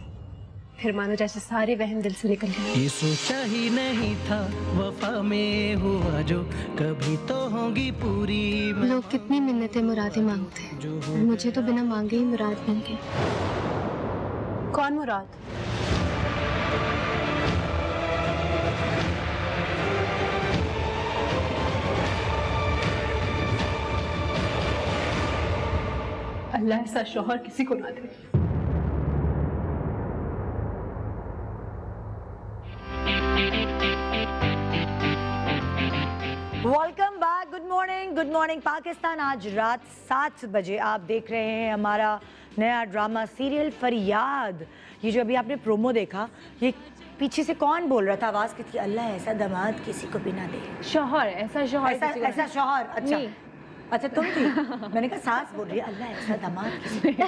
फिर मानो जैसे सारे वहम दिल से निकल गए। ये सोचा ही नहीं था वफा में हुआ जो कभी तो होगी पूरी। लोग कितनी मिन्नतें मुरादें मांगते हैं, मुझे तो बिना मांगे ही मुराद मिल गई। कौन मुराद? अल्लाह ऐसा शौहर किसी को ना दे। Welcome back, good morning Pakistan. आज रात 7 बजे आप देख रहे हैं हमारा नया ड्रामा सीरियल फरियाद। ये जो अभी आपने प्रोमो देखा, ये पीछे से कौन बोल रहा था, आवाज़ किसकी? अल्लाह ऐसा दामाद किसी को भी ना दे। शौहर, ऐसा शौहर किसी को ऐसा शौहर। अच्छा नहीं। अच्छा तुम थी। मैंने कहा सास बोल रही है, अल्लाह ऐसा दामाद किसी को।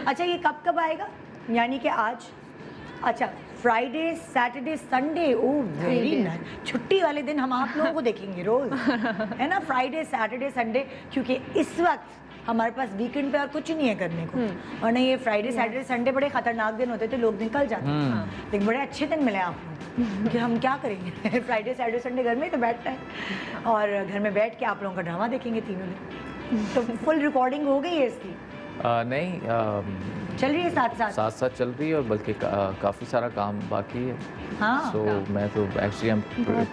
अच्छा ये कब आएगा? यानी कि आज, अच्छा Friday Saturday Sunday, oh very nice. छुट्टी वाले दिन हम आप लोगों को देखेंगे रोज, है ना? फ्राइडे सैटरडे संडे, क्योंकि इस वक्त हमारे पास वीकेंड पे और कुछ नहीं है करने को। और नहीं, ये फ्राइडे सैटरडे संडे बड़े खतरनाक दिन होते थे, लोग निकल जाते हैं। लेकिन बड़े अच्छे दिन मिले आपको कि हम क्या करेंगे। फ्राइडे सैटरडे संडे घर में तो बैठना है और घर में बैठ के आप लोगों का ड्रामा देखेंगे तीनों दिन। तो फुल रिकॉर्डिंग हो गई है इसकी? नहीं, चल रही है साथ साथ चल रही है और बल्कि काफ़ी सारा काम बाकी है। हाँ। सो मैं तो actually I am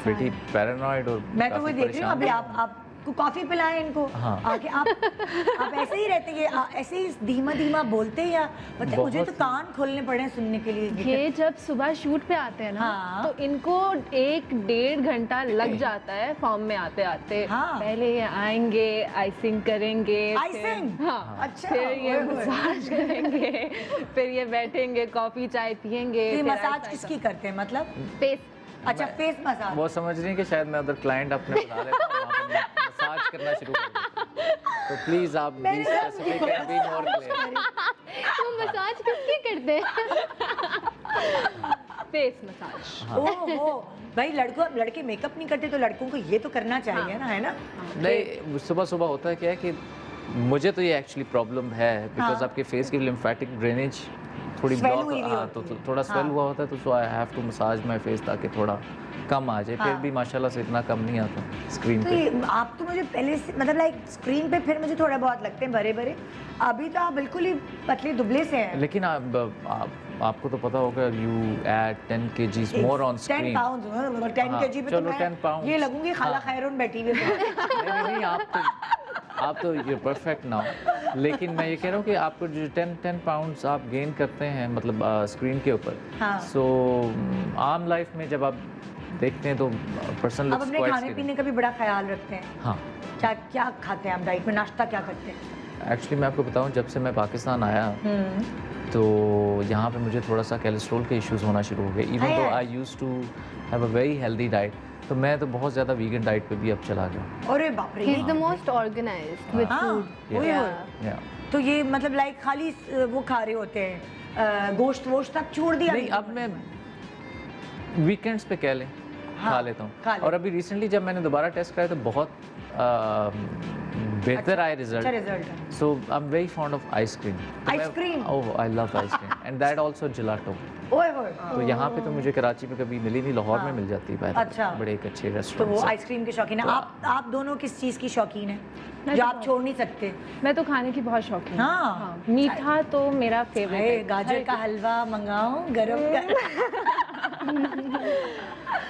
pretty paranoid और मैं तो वही देख रही हूँ अभी। आप कॉफी पिलाएं इनको। हाँ। आके आप ऐसे ही रहते हैं, ऐसे ही धीमा बोलते हैं, या पता है मुझे तो कान खोलने पड़े हैं सुनने के लिए। ये जब सुबह शूट पे आते हैं ना, हाँ। तो इनको 1-1.5 घंटा लग जाता है फॉर्म में आते आते। हाँ। पहले ये आएंगे, आइसिंग करेंगे, आइसिंग? हाँ। अच्छा, फिर ये ओए, ओए। मसाज करेंगे, फिर ये बैठेंगे, कॉफी चाय पियेंगे। ये फिर मसाज ऐसा- किसकी करते हैं मतलब? फेस। अच्छा फेस मसाज। वो समझ रही हैं कि शायद मैं उधर क्लाइंट अपने बुला लेता हूँ, वहाँ पे मसाज करना शुरू कर देता हूँ। तो प्लीज़ आप be specific and be more clear. तो मसाज किसकी करते हैं? Face massage. ओहो भाई, लड़के मेकअप नहीं करते तो लड़कों को ये तो करना चाहिए ना, है ना? नहीं, सुबह होता है क्या है कि मुझे तो ये एक्चुअली प्रॉब्लम है बिकॉज हाँ। आपके फेस की लिम्फेटिक ड्रेनेज थोड़ी Swell ब्लॉक, हुई हुई हाँ, होती तो है। थोड़ा स्वेल हाँ। हुआ होता है, तो so I have to massage my face ताकि थोड़ा कम आ जाए। फिर हाँ। भी माशाल्लाह से इतना कम नहीं आता स्क्रीन तो पे। ये आप तो मुझे पहले से मतलब लाइक स्क्रीन पे फिर मुझे थोड़ा बहुत लगते हैं भरे, अभी तो आप बिल्कुल ही पतले दुबले से हैं। लेकिन आपको तो पता होगा you add 10 kgs more on 10 screen. Pound 10 हाँ, kg पे तो चलो, 10 मैं pounds। ये लगूंगी खाला हाँ। खैरून बैठी हुई है। नहीं, आप तो ये परफेक्ट नाउ। लेकिन मैं ये कह रहा हूँ कि आपको जो 10 पाउंड्स आप गेन करते हैं मतलब स्क्रीन के ऊपर, हाँ। सो आम लाइफ में जब आप देखते हैं तो पर्सनल अब अपने खाने पीने का भी बड़ा ख्याल रखते हैं। हाँ, क्या खाते हैं आप डाइट में? नाश्ता क्या करते हैं? एक्चुअली मैं आपको बताऊँ, जब से मैं पाकिस्तान आया तो यहाँ पे मुझे थोड़ा सा कोलेस्ट्रॉल के इश्यूज होना शुरू हो गए। Even though I used to have a very healthy diet, तो मैं तो बहुत ज़्यादा वीगन डाइट पे भी अब चला गया। अरे बाप रे। He is the most organized with हाँ, food. वही Yeah. वही। या तो ये मतलब लाइक खाली वो खा रहे होते हैं, गोश्त वोश्त तक छोड़ दिया? नहीं, अब मैं वीकेंड्स पे कह लें हाँ, खा लेता खा हूँ। ले। और अभी रिसेंटली जब मैंने दोबारा टेस्ट कराया तो बहुत बेहतर आए अच्छा रिजल्ट। रिजल्ट है। So I am very fond of ice cream. Ice cream? Oh, I love ice cream and that also gelato. ओए होए। तो यहाँ पे तो मुझे कराची में कभी मिली नहीं, लाहौर में मिल जाती है। अच्छा। बड़े एक अच्छे तो रेस्टोरेंट वो से। आइसक्रीम के शौकीन है। आप दोनों किस चीज़ की शौकीन है जो तो आप छोड़ नहीं सकते? मैं तो खाने की बहुत शौकीन हूँ। हाँ। मीठा तो मेरा अरे, फेवरेट है। गाजर का हलवा मंगाओ गरम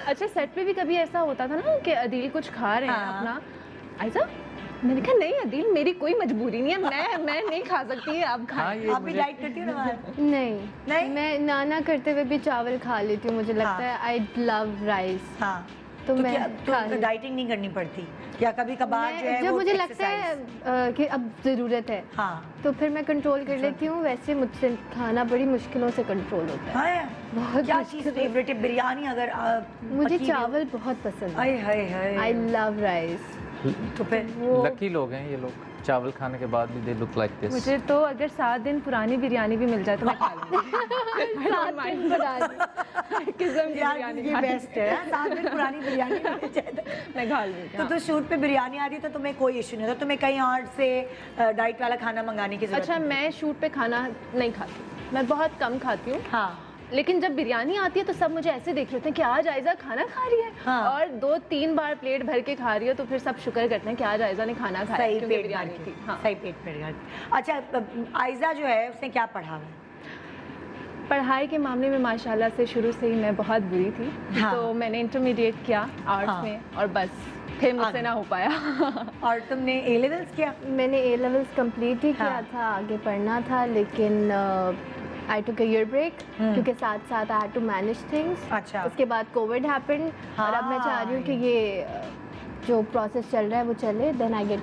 अच्छा, सेट पे भी कभी ऐसा होता था ना कि अदील कुछ खा रहे हैं हाँ। अपना, ऐसा मैंने कहा नहीं अदील, मेरी कोई मजबूरी नहीं है, मैं नहीं खा सकती है, आप हाँ, खाएं। ये आप भी मुझे डाइट करती हो ना बाहर? नहीं नहीं? मैं नाना करते हुए भी चावल खा लेती हूँ, मुझे लगता हाँ। है आई लव राइस। हाँ। तो मैं क्या खा तो लेती- डाइटिंग नहीं करनी पड़ती या कभी कभार जो है जब वो मुझे लगता है exercise? कि अब ज़रूरत है हाँ तो फिर मैं कंट्रोल कर लेती हूँ। वैसे मुझसे खाना बड़ी मुश्किलों से कंट्रोल होता है। हाँ, बहुत क्या मुश्किल चीज़ फेवरेट है? बिरयानी अगर मुझे पकी हो- चावल बहुत पसंद है। हाय हाय हाय। I love rice. तो फिर लकी लोग हैं ये लोग, चावल खाने के बाद भी दे लुक लाइक दिस। मुझे तो अगर 7 दिन पुरानी बिरयानी भी मिल जाए तो मैं खा लूँगी। साथ में बना दी। हर किस्म की यार बिरयानी ये खा बेस्ट है। 7 दिन पुरानी बिरयानी मिल जाए तो। मैं खा लूँगी। तो शूट पे बिरयानी आ रही तो तुम्हें कोई इशू नहीं होता? तुम्हें कहीं और से डाइट वाला खाना मंगाने की जरूरत अच्छा, नहीं? मैं शूट पे खाना नहीं खाती। मैं बहुत कम खाती हूँ। हाँ लेकिन जब बिरयानी आती है तो सब मुझे ऐसे देख रहे होते हैं कि आज आयजा खाना खा रही है। हाँ। और 2-3 बार प्लेट भर के खा रही है तो फिर सब शुक्र करते हैं कि आज आयजा ने खाना खाया सही क्योंकि पेट बिरयानी भर थी। के, हाँ। सही पेट भर के। अच्छा आयजा जो है उसने क्या पढ़ा है? पढ़ाई के मामले में माशाल्लाह से शुरू से ही मैं बहुत बुरी थी। हाँ। तो मैंने इंटरमीडिएट किया आर्ट्स हाँ। में और बस फिर मुझसे ना हो पाया। और तुमने ए लेवल्स किया? मैंने ए लेवल्स कंप्लीट ही किया हाँ। था, आगे पढ़ना था, लेकिन आई टुक अ ईयर ब्रेक क्योंकि साथ साथ I had to manage things. अच्छा। उसके बाद कोविड हैपेंड और अब मैं चाह रही हूँ कि ये जो प्रोसेस चल रहा है वो चले, then I get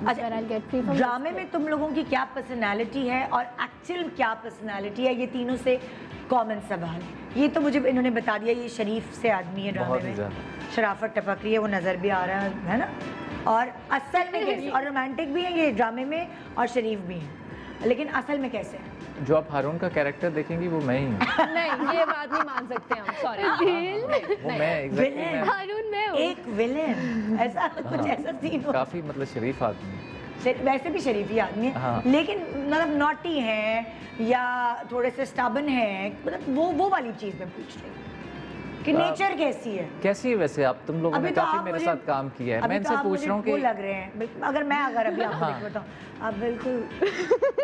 free from. ड्रामे में तुम लोगों की क्या पर्सनालिटी है और एक्चुअल क्या पर्सनालिटी है, ये तीनों से कॉमन सवाल। ये तो मुझे इन्होंने बता दिया, ये शरीफ से आदमी है ड्रामे बहुत ही में, ज़्यादा। शराफत टपक रही है, वो नज़र भी आ रहा है ना। और असल में कैसे, और रोमांटिक भी है ये ड्रामे में और शरीफ भी है, लेकिन असल में कैसे है? जो आप हारून का कैरेक्टर देखेंगी वो मैं ही हूँ। नहीं ये बात नहीं मान सकते हम, सॉरी। वो मैं exactly विलेन। मैं हारून में हूँ। एक विलेन, ऐसा कुछ ऐसा सीन हो। काफ़ी मतलब शरीफ आदमी है। वैसे भी शरीफ ही आदमी है, हाँ। लेकिन मतलब नॉटी है या थोड़े से स्टबन है, मतलब वो वाली चीज़ मैं पूछ रही हूँ कि नेचर कैसी है। कैसी है वैसे आप? तुम लोगों ने अभी तो काफ़ी आप मेरे मुझे- साथ काम किया है। अभी मैं तो इनसे आप पूछ मुझे रहा हूँ वो कि लग रहे हैं बिल्कुल, अगर अभी आपको हाँ। देख बताऊँ, आप बिल्कुल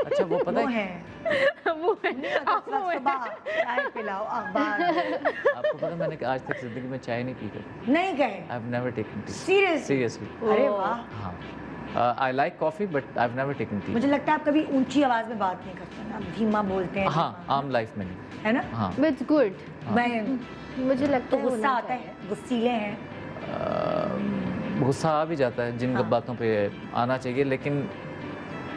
अच्छा वो पता वो है हैं। वो है। सुबह चाय पिलाओ, अखबार आपको पता है मैंने आज तक जिंदगी में चाय नहीं पी कभी। नहीं कहे। I have never taken T. Serious? Seriously. अरे वाह। हाँ I like coffee but I have never taken T. मुझे लगता है आप कभी ऊंची आवाज में बात नहीं करते ना, आप धीमा बोलते हैं। हाँ धीमा, आम लाइफ में नहीं। है ना। हाँ इट्स गुड। मैं मुझे लगता तो है गुस्सा होना आता चाहिए। है, गुस्सीले हैं। गुस्सा आ भी जाता है, जिन हाँ। बातों पे आना चाहिए, लेकिन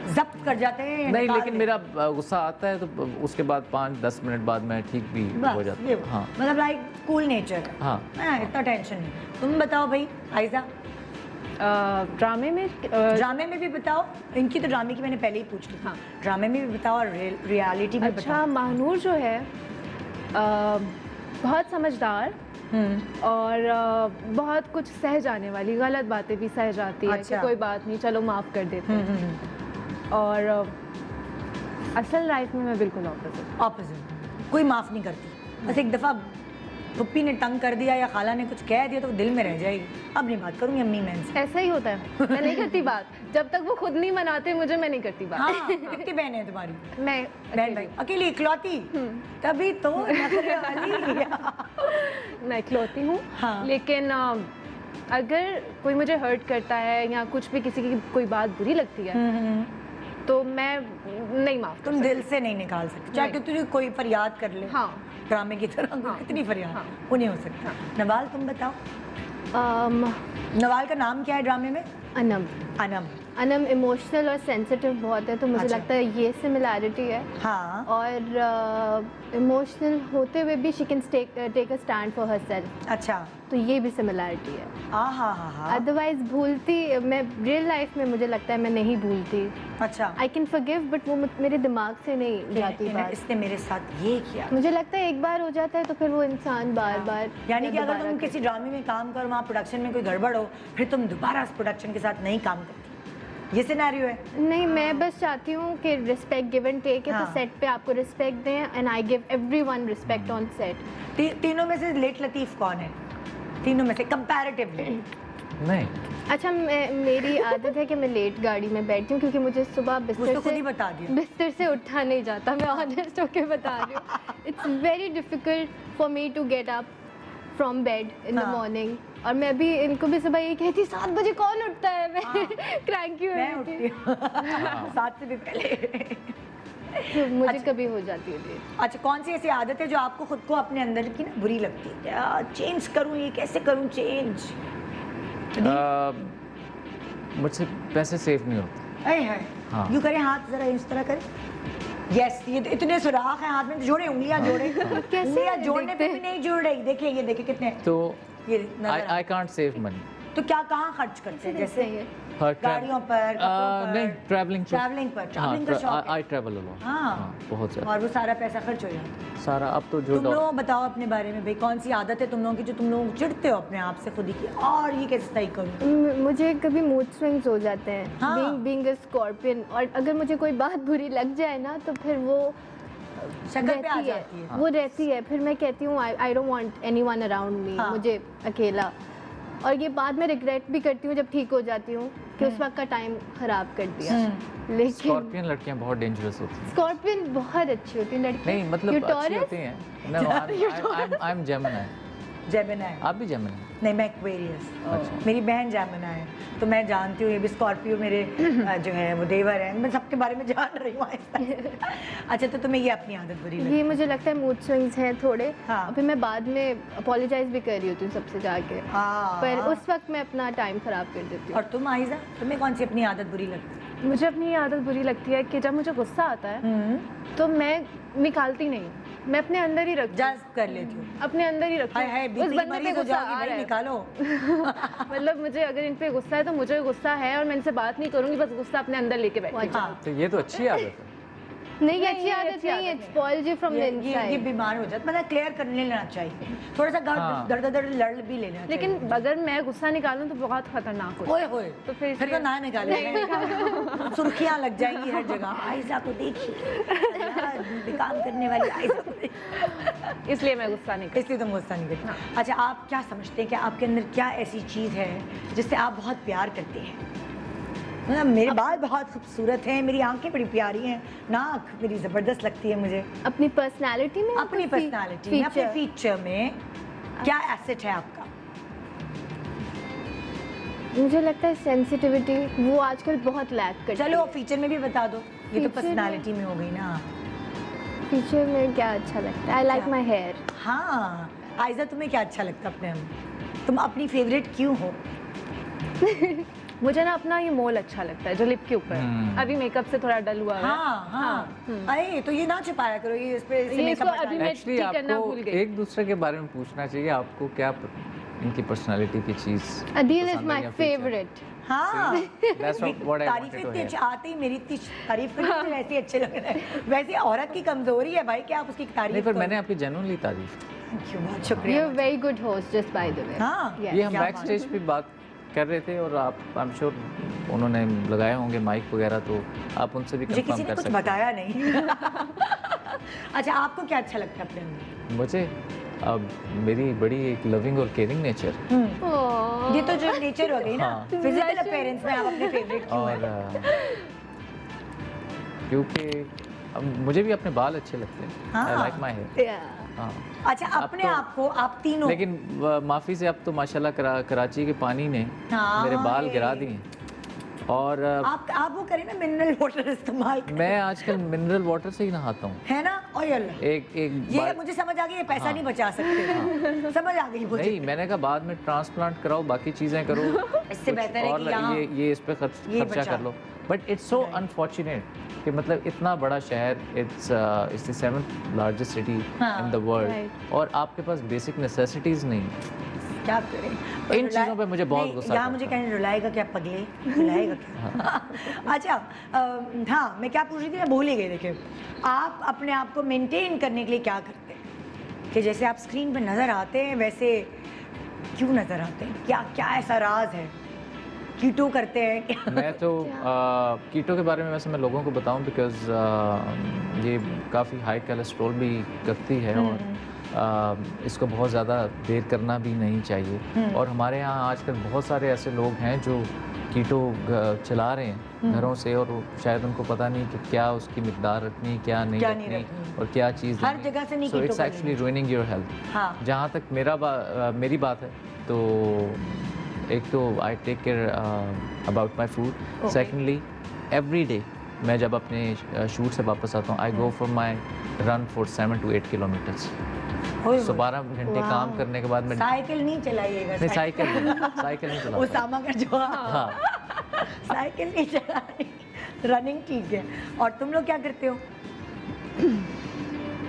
जब्त कर जाते हैं या नहीं, निकाल लेकिन देते मेरा गुस्सा आता है तो उसके बाद 5-10 मिनट बाद मैं ठीक भी हैं? हो बस, जाता ये हूँ। हाँ मतलब लाइक कूल नेचर है। हाँ हाँ, इतना टेंशन नहीं। तुम बताओ भाई आयजा, ड्रामे में ड्रामे में भी बताओ। इनकी तो ड्रामे की मैंने पहले ही पूछ ली। हाँ। ड्रामे में भी बताओ और रियलिटी में अच्छा बताओ। महानूर जो है बहुत समझदार और बहुत कुछ सह जाने वाली, गलत बातें भी सह जाती है अच्छा। कि कोई बात नहीं चलो माफ़ कर देते हैं। और असल लाइफ में मैं बिल्कुल ऑपोजिट। ऑपोजिट, कोई माफ नहीं करती। बस एक दफा पप्पी ने तंग कर दिया या खाला ने कुछ कह दिया तो वो दिल में रह जाएगी। अब नहीं बात करूंगी अम्मी मैं इनसे। ऐसा ही होता है, मैं नहीं करती बात जब तक वो खुद नहीं मनाते मुझे, मैं नहीं करती बात। हाँ, कितनी बहन है तुम्हारी? मैं बहन भाई अकेली इकलौती? तभी तो नखरे वाली। मैं इकलौती हूँ। हाँ। लेकिन अगर कोई मुझे हर्ट करता है या कुछ भी किसी की कोई बात बुरी लगती है तो मैं नहीं माफ तुम दिल से नहीं निकाल सकते, चाहे कि तुझे कोई फरियाद कर ले। हाँ। ड्रामे की तरह हाँ। कितनी फरियाद, हाँ। वो नहीं हो सकता। नवाल तुम बताओ, Um, नवाल का नाम क्या है ड्रामे में? अनम। अनम। अनम इमोशनल और सेंसिटिव बहुत है, तो मुझे अच्छा। लगता है ये सिमिलैरिटी है। हाँ। और इमोशनल होते हुए भी she can take a stand for herself, अच्छा। तो ये भी सिमिलैरिटी है। हाँ। अदरवाइज भूलती मैं रियल लाइफ में, मुझे लगता है मैं नहीं भूलती। अच्छा। आई कैन फॉरगिव बट वो मेरे दिमाग से नहीं जाती बात। इसने मेरे साथ ये किया। मुझे लगता है एक बार हो जाता है तो फिर वो इंसान बार बार यानी कि अगर दोबारा तुम किसी ड्रामे में काम करो, वहाँ प्रोडक्शन में कोई गड़बड़ हो, फिर तुम दोबारा उस प्रोडक्शन के साथ नहीं काम करती, ये सिनेरियो है। नहीं, मैं बस चाहती हूँ कि रिस्पेक्ट गिव एंड टेक है, हाँ। तो सेट पे आपको रिस्पेक्ट दें and I give everyone respect on set. तीनों में से लेट लतीफ़ कौन है? तीनों में से कंपैरेटिवली? नहीं अच्छा, मेरी आदत है कि मैं लेट गाड़ी में बैठती हूँ क्योंकि मुझे सुबह मुझे तो खुद ही बता दिया। बिस्तर से उठा नहीं जाता। मैं ऑनेस्ट होके बता रही हूँ, it's very difficult for me to get up from bed in the हाँ। मॉर्निंग। और मैं भी इनको भी सुबह यही कहती, 7 बजे कौन उठता है? मैं क्रैंकी मैं हो उठती हूँ 7 से भी पहले। तो मुझे अच्छा। कभी हो जाती है देर। अच्छा, कौन सी ऐसी आदत है जो आपको खुद को अपने अंदर की ना बुरी लगती है? क्या चेंज करूँ, ये कैसे करूँ चेंज? मुझसे पैसे सेव नहीं होते। अरे है। हाँ। यूँ करें हाथ जरा इस तरह करें। यस, ये तो इतने सुराख हैं हाथ में, जोड़े उंगलियां जोड़े। कैसे उंगलियां जोड़ने पे देखते भी नहीं जुड़ रही। देखिए ये देखिए कितने तो ये नजर आई कांट सेव मनी। तो क्या कहाँ खर्च करते हैं? जैसे सही है। गाड़ियों पर, कपड़ों पर? नहीं, ट्रैवलिंग ट्रैवलिंग पर, ट्रैवलिंग का शौक है। I travel a lot. हाँ। बहुत ज़्यादा। और वो सारा पैसा खर्च हो जाता है। सारा अब तो जो तुम लोग बताओ अपने बारे में भाई, कौन सी आदत है तुम लोगों की जो तुम लोग चिढ़ते हो अपने आप से खुद ही की, और ये कैसे सही करूँ? मुझे कभी मूड स्विंग्स हो जाते हैं, हाँ। Being a scorpion. और अगर मुझे कोई बात बुरी लग जाए ना तो फिर वो शक्ल पे आ रहती जाती है। है, वो रहती है। फिर मैं कहती हूँ I don't want anyone around me, हाँ। मुझे अकेला। और ये बाद में रिग्रेट भी करती हूँ जब ठीक हो जाती हूँ कि उस वक्त का टाइम खराब कर दिया। लेकिन स्कॉर्पियन लड़कियां बहुत डेंजरस होती हैं। स्कॉर्पियन बहुत अच्छी होती है लड़की। नहीं मतलब अच्छी होती हैं। No, I'm Gemini। जेमिनी। आप भी जेमिनी? नहीं, मैं एक्वेरियस। अच्छा। मेरी बहन जामिना है, तो मैं जानती हूँ। ये भी स्कॉर्पियो मेरे जो है वो देवर है। मैं सबके बारे में जान रही हूँ आहिस्ता आहिस्ता। अच्छा, तो तुम्हें ये अपनी आदत बुरी लगती ये मुझे लगता है मूड स्विंग्स हैं थोड़े। हाँ। और फिर मैं बाद में अपोलोजाइज भी कर रही होती हूँ सबसे जाके, हाँ। पर उस वक्त मैं अपना टाइम खराब कर देती हूँ। और तुम आइजा, तुम्हें कौन सी अपनी आदत बुरी लगती है? मुझे अपनी ये आदत बुरी लगती है कि जब मुझे गुस्सा आता है तो मैं निकालती नहीं, मैं अपने अंदर ही रखती हूँ। जस्ट कर लेती हूँ। अपने अंदर ही रखती हाय हाय, हूँ। बीपी उस की बंदे पे मरीज हो गुस्सा जाओगी आ भाई, रहा है। निकालो। मतलब मुझे अगर इन पे गुस्सा है तो मुझे गुस्सा है और मैं इनसे बात नहीं करूंगी, बस गुस्सा अपने अंदर लेके बैठी। हाँ। तो ये तो अच्छी आदत है। नहीं, नहीं, अच्छी ये आदत अच्छी नहीं है, आदत इट्स पॉइल यू फ्रॉम द ये इनसाइड। बीमार हो जाता, मतलब क्लियर कर लेना चाहिए। थोड़ा सा हाँ। दर्द लड़ भी लेना चाहिए। लेकिन अगर मैं गुस्सा निकालूं तो बहुत खतरनाक होता है। ओए होए, तो फिर तो ना निकाले। सुर्खियां लग जाएंगी हर जगह। आयशा को देखिए, काम करने वाली आयशा को देखिए। इसलिए मैं गुस्सा नहीं करती। इसलिए तुम गुस्सा नहीं करती। अच्छा, आप क्या समझते हैं कि आपके अंदर क्या ऐसी चीज़ है जिससे आप बहुत प्यार करते हैं? मतलब मेरे बाल बहुत खूबसूरत हैं, मेरी आंखें बड़ी प्यारी हैं, नाक मेरी ज़बरदस्त लगती है मुझे। अपनी पर्सनालिटी में, अपनी पर्सनालिटी में, अपने फीचर में क्या एसेट है आपका? मुझे लगता है सेंसिटिविटी, वो आजकल बहुत लैक करती है। चलो फीचर में भी बता दो। ये तो Feature पर्सनालिटी में हो गई ना। फीचर में क्या अच्छा लगता है? I like my hair. हाँ, आयजा तुम्हें क्या अच्छा लगता है अपने में? तुम अपनी फेवरेट क्यों हो? मुझे ना अपना ये मोल अच्छा लगता है जो लिप के ऊपर है। अभी मेकअप से थोड़ा डल हुआ है। हाँ हाँ। अरे तो ये ना छुपाया करो, ये इस पे ये makeup इसको हटा अभी लो। मैं एक्चुअली ठीक करना आपको भूल गई। एक दूसरे के बारे में पूछना चाहिए। आपको क्या इनकी पर्सनालिटी की चीज अदील इज पसंद है माई या feature? फेवरेट। हाँ, That's what I तारीफ wanted to इतनी hear. आती मेरी इतनी तारीफ करनी मुझे वैसे ही अच्छे लग रहे हैं। वैसे औरत की कमजोरी है भाई कि आप उसकी नहीं, तारीफ पर करो। मैंने आपकी जेन्युइनली तारीफ। क्यों, बहुत यू शुक्रिया। Are very good host just by the way. हाँ, ये हम क्या बैक स्टेज पे बात कर रहे थे और आप आई एम श्योर उन्होंने लगाए होंगे माइक वगैरह, तो आप उनसे भी मुझे कंफर्म किसी ने कर कुछ सकते हैं। बताया नहीं। अच्छा, आपको क्या अच्छा लगता है अपने अंदर? मुझे अब मेरी बड़ी एक लविंग और केयरिंग नेचर ये तो जो नेचर हो गई ना, हाँ। फिजिकल अपीयरेंस में आप अपने फेवरेट क्यों और हैं? क्योंकि अब मुझे भी अपने बाल अच्छे लगते हैं। हाँ। I like my hair. हाँ। अच्छा, अपने तो- आप को आप तीनों लेकिन माफ़ी से अब तो माशाल्लाह कराची के पानी ने हाँ, मेरे बाल ये। गिरा दिए और आप वो करें ना, मिनरल वाटर इस्तेमाल करें। मैं आजकल मिनरल वाटर से ही नहाता हूँ। है ना? और ये एक बार मुझे समझ आ गई, ये पैसा हाँ। नहीं बचा सकते। समझ आ गई मुझे। नहीं, मैंने कहा बाद में ट्रांसप्लांट कराओ, बाकी चीज़ें करो। इससे कुछ बेहतर है और कि यहाँ ये इस पे ये खर्चा बचा। कर लो। बट इट्स सो अनफॉर्चुनेट कि मतलब इतना बड़ा शहर, it's the 7th largest city हाँ, इन द वर्ल्ड, और आपके पास बेसिक नेसेसिटीज़ नहीं। क्या करें? इन रुला- चीज़ों पे मुझे बहुत नहीं, गुस्सा यहाँ आता मुझे है। कहने रुलाएगा क्या पगले? रुलाएगा क्या? अच्छा, हाँ, मैं क्या पूछ रही थी, मैं भूल ही गई। देखिए, आप अपने आप को मेंटेन करने के लिए क्या करते हैं? कि जैसे आप स्क्रीन पे नज़र आते हैं वैसे क्यों नज़र आते हैं? क्या क्या ऐसा राज है? कीटो करते हैं क्या? मैं तो कीटो के बारे में वैसे मैं लोगों को बताऊं बिकॉज ये काफ़ी हाई कोलेस्ट्रॉल भी करती है और इसको बहुत ज़्यादा देर करना भी नहीं चाहिए। और हमारे यहाँ आजकल बहुत सारे ऐसे लोग हैं जो कीटो चला रहे हैं घरों से, और शायद उनको पता नहीं कि क्या उसकी मिकदार रखनी, क्या नहीं क्या नहीं रखनी रखनी। और क्या चीज़ हर जगह से नहीं सो keto इट्स कर एक्चुअली लेंगे। Ruining your health. हाँ। जहाँ तक मेरी बात है तो एक तो I take care about my food. Okay. Secondly every day मैं जब अपने शूट से वापस आता हूँ I go for my run for 7 to 8 kilometres. होए सो होए। 12 घंटे काम करने के बाद मैं साइकिल नहीं चलाइएगा। नहीं साइकिल नहीं चलाता। ओसामा का जवाब। हाँ, साइकिल नहीं चलानी, रनिंग ठीक है। और तुम लोग क्या करते हो?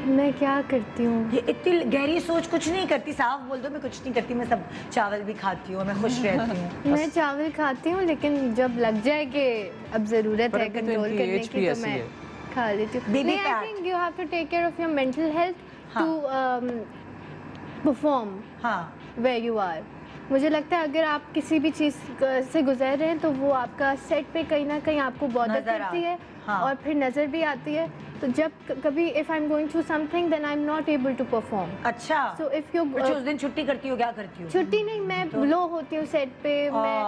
मैं क्या करती हूँ? ये इतनी गहरी सोच कुछ नहीं करती, साफ बोल दो मैं कुछ नहीं करती, मैं सब चावल भी खाती हूँ, मैं खुश रहती हूँ। मैं चावल खाती हूँ, लेकिन जब लग जाए कि अब ज़रूरत पर है अभी तो कंट्रोल इनकी करने age की भी तो ऐसी मैं है। खा लेती हूँ। Baby नहीं, I fat. Think you have to take care of your mental health हाँ। टू परफॉर्म हाँ, वेयर यू आर। मुझे लगता है अगर आप किसी भी चीज़ से गुजर रहे हैं तो वो आपका सेट पे कहीं ना कहीं आपको बॉदर नजर आ- करती है हाँ। और फिर नज़र भी आती है। तो जब कभी if I am going through something then I am not able to perform. अच्छा, सो इफ़ यू अच्छा उस दिन छुट्टी करती हो, क्या करती हो? छुट्टी नहीं, मैं लो होती हूँ सेट पे। मैं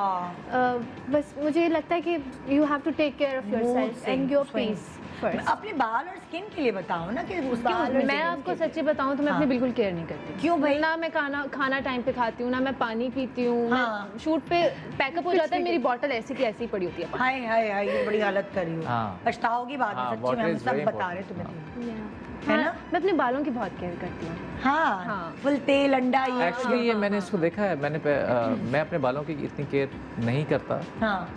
बस मुझे लगता है कि you have to take care of yourself and your peace first. अपने बाल और स्किन के लिए बताओ ना कि उसके मैं आपको सच्ची बताऊं तो मैं अपनी बिल्कुल केयर नहीं करती। क्यों भाई? ना मैं खाना टाइम पे खाती हूँ, ना मैं पानी पीती हूँ। हाँ। शूट पे पैकअप हो जाता है, मेरी बॉटल ऐसी की ऐसी पड़ी होती है। हाय हाय हाय, ये बड़ी हालत करी हो। हाँ। पछताओगी बाद में, हाँ, सच्ची में हम water is सब very बता रहे important. तुम्हें, हाँ, है ना? मैं अपने बालों की बहुत केयर करती हूँ। हाँ, हाँ। फुल तेल अंडा ये एक्चुअली ये मैंने इसको देखा है, मैं अपने बालों की इतनी केयर नहीं करता, हाँ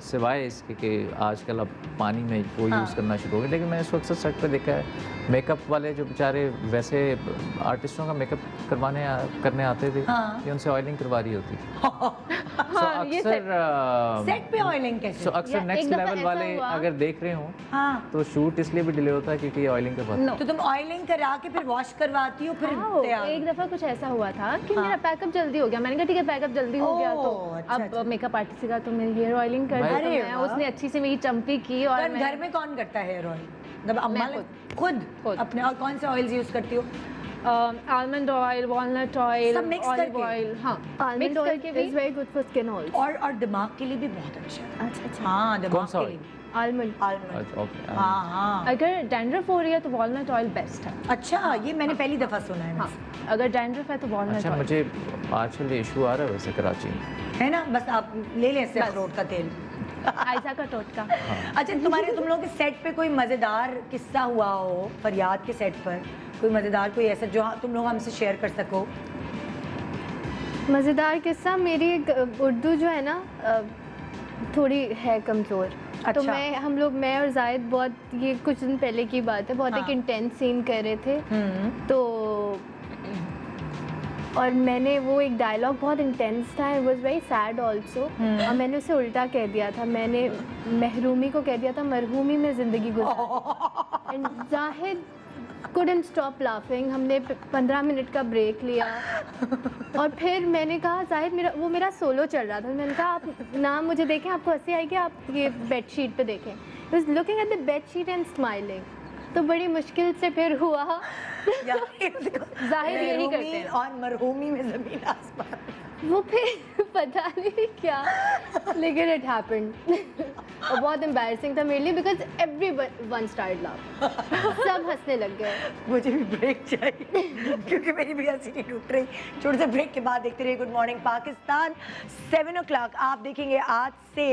सिवाय इसके कि आजकल अब पानी में वो यूज़ करना शुरू हो गया। लेकिन मैंने इसको अक्सर सेट पे देखा है, मेकअप वाले जो बेचारे वैसे आर्टिस्टों का मेकअप करने आते थे, हाँ। ये उनसे ऑयलिंग करवा रही होती थी। हाँ, ये सेट पे ऑयलिंग कैसे? अक्सर एक नेक्स्ट दफा लेवल ऐसा वाले हुआ। अगर देख रहे हो हाँ, तो शूट इसलिए भी डिले होता है क्योंकि ये ऑयलिंग करवाते हैं। तो तुम ऑयलिंग करा के फिर वॉश करवाती हो फिर हाँ, तैयार? एक दफा कुछ ऐसा हुआ था कि मेरा पैकअप जल्दी हो गया। मैंने कहा ठीक है पैकअप जल्दी हो गया तो ओह, अच्छा, अच्छा। अब मेकअप आर्टिस्ट का तो मेरी हेयर ऑयलिंग कर दी। भाई- तो अरे मैं वाह। उसने अच्छी से मेरी चंपी की और तो मैं घर में कौन करता है हेयर ऑयल? जब अम्मा मैं खुद खुद। अपने, और कौन से ऑयल्स यूज करती हो? आलमंड ऑयल, वॉलनट ऑयल, सब mix ऑलिव करके? ऑयल, हाँ आलमंड मिक्स ऑयल करके भी। Is very good for skin also. और दिमाग के लिए भी बहुत अच्छा है। अच्छा अच्छा, हाँ, दिमाग कौन सा के oil? लिए भी। आलमंड। आलमंड। अच्छा, ओके। हाँ हाँ, अगर डैंड्रफ हो रही है तो वॉलनट ऑयल बेस्ट है। अच्छा ये मैंने पहली दफा सुना है। हाँ, अगर डैंड्रफ है तो वॉलनट अच्छा, ऑयल। मुझे आजकल इशू आ रहा है वैसे कराची में। है ना, बस आप ले लें इससे बस। अखरोट का तेल। आयशा का टोटका। अच्छा, तुम लोगों के सेट पे कोई मजेदार किस्सा हुआ हो, फरियाद के सेट पर कोई मजेदार कोई ऐसा जो तुम लोग हमसे शेयर कर सको? मज़ेदार किस्सा, मेरी एक उर्दू जो है ना थोड़ी है कमज़ोर। तो अच्छा। मैं और जायद बहुत, ये कुछ दिन पहले की बात है, बहुत हाँ। एक इंटेंस सीन कर रहे थे। तो और मैंने वो एक डायलॉग बहुत इंटेंस था, it was very sad also, और मैंने उसे उल्टा कह दिया था। मैंने महरूमी को कह दिया था मरहूमी में ज़िंदगी गुजारी। And Zahid couldn't stop laughing। हमने 15 मिनट का ब्रेक लिया और फिर मैंने कहा जाहिद मेरा सोलो चल रहा था, मैंने कहा आप ना मुझे देखें, आपको हंसी आएगी, आप ये बेडशीट पे देखें। He was looking at the bedsheet and smiling। तो बड़ी मुश्किल से फिर हुआ। जाहिर यही करते हैं। और मरहूमी में जमीन आसमान। वो फिर पता नहीं क्या, लेकिन इट हैपेंड। और बहुत एम्बैरसिंग था मेरे लिए, बिकॉज एवरीवन स्टार्टेड लाफ, सब हंसने लग गए। मुझे भी ब्रेक चाहिए क्योंकि मेरी भी हंसी नहीं टूट रही। छोटे से ब्रेक के बाद देखते रहिए गुड मॉर्निंग पाकिस्तान। 7 o'clock आप देखेंगे आज से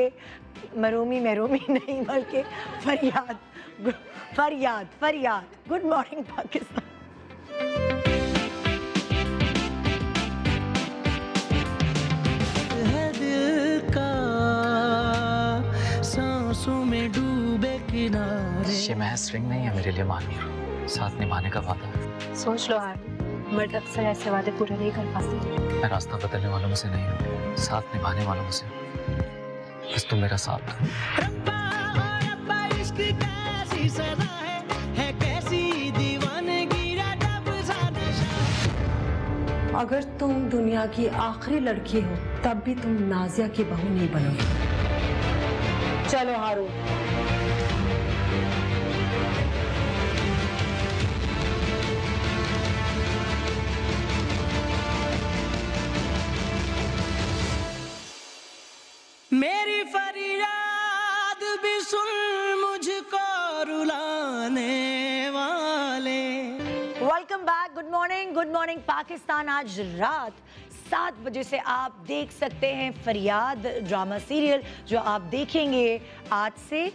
मरूमी नहीं बल्कि फरियाद फरियाद फरियाद। Good morning Pakistan. है दिल का सांसों में डूबे किनारे। ये महज रिंग नहीं है मेरे लिए मानिए, साथ निभाने का वादा है। सोच लो यार, मर्द अक्सर ऐसे वादे पूरे नहीं कर पाते। मैं रास्ता बदलने वालों में से नहीं हूँ, साथ निभाने वालों में से हूँ। बस तुम मेरा साथ दो। रब्बा ओ रब्बा इश्क कैसी सदा है कैसी दीवानगी रब सा नशा। अगर तुम दुनिया की आखिरी लड़की हो तब भी तुम नाजिया की बहू नहीं बनोगी। चलो हारून। मेरी फरियाद भी सुन मुझको रुलाने वाले। Welcome back, good morning Pakistan. आज रात 7 बजे से आप देख सकते हैं फरियाद ड्रामा सीरियल, जो आप देखेंगे आज से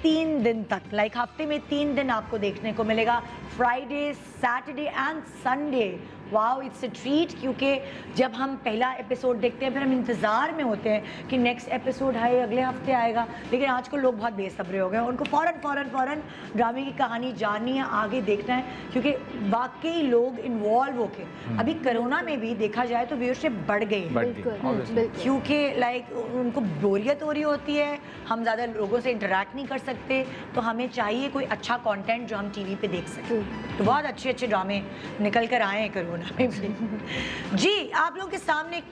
3 दिन तक। लाइक हफ्ते में 3 दिन आपको देखने को मिलेगा, Friday, Saturday and Sunday. Wow, it's a treat, क्योंकि जब हम पहला एपिसोड देखते हैं फिर हम इंतज़ार में होते हैं कि नेक्स्ट एपिसोड है अगले हफ्ते आएगा। लेकिन आजकल लोग बहुत बेसब्रे हो गए, उनको फ़ौरन ड्रामे की कहानी जाननी है, आगे देखना है, क्योंकि वाकई लोग इन्वॉल्व होके अभी कोरोना में भी देखा जाए तो व्यूअरशिप बढ़ गई है, बिल्कुल। क्योंकि लाइक उनको बोरियत हो रही होती है, हम ज़्यादा लोगों से इंटरेक्ट नहीं कर सकते, तो हमें चाहिए कोई अच्छा कंटेंट जो हम टीवी पे देख सकें। तो बहुत अच्छे ड्रामे निकल कर आए हैं कोरोना में भी। जी, आप लोगों के सामने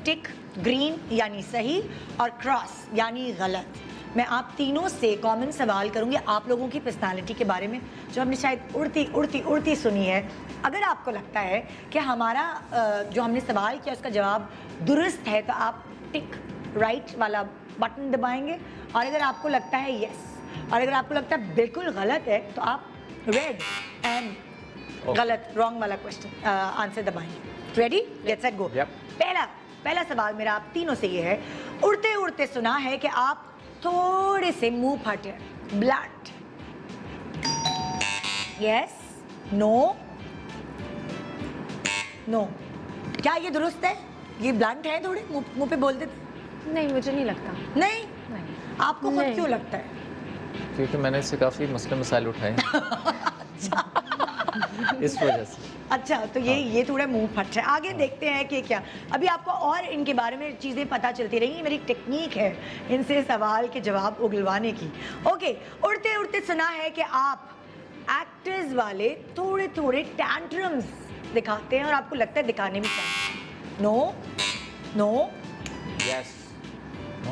टिक, ग्रीन यानी सही और क्रॉस यानी गलत। मैं आप तीनों से कॉमन सवाल करूंगी आप लोगों की पर्सनालिटी के बारे में, जो हमने शायद उड़ती सुनी है। अगर आपको लगता है कि हमारा जो हमने सवाल किया उसका जवाब दुरुस्त है तो आप टिक राइट वाला बटन दबाएंगे, और अगर आपको लगता है यस, और अगर आपको लगता है बिल्कुल गलत है तो आप रेड एंड गलत रॉन्ग वाला क्वेश्चन आंसर दबाएंगे। रेडी? Let's set go. पहला सवाल मेरा आप तीनों से ये है, उड़ते उड़ते सुना है कि आप थोड़े से मुंह फटे, ब्लंट, यस, नो, नो, क्या ये दुरुस्त है? ये ब्लंट है, थोड़े मुंह पे बोल देते? नहीं, मुझे नहीं लगता। नहीं, आपको खुद नहीं। क्यों लगता है? क्योंकि मैंने इससे काफ़ी मसले मसाइल उठाए इस वजह से। अच्छा, तो ये थोड़ा मुंह फट है। आगे देखते हैं कि क्या अभी आपको और इनके बारे में चीज़ें पता चलती रहेंगी। मेरी टेक्निक है इनसे सवाल के जवाब उगलवाने की। ओके, उड़ते उड़ते सुना है कि आप एक्टर्स वाले थोड़े थोड़े टैंट्रम्स दिखाते हैं और आपको लगता है दिखाने भी चाहिए। नो, नो, यस,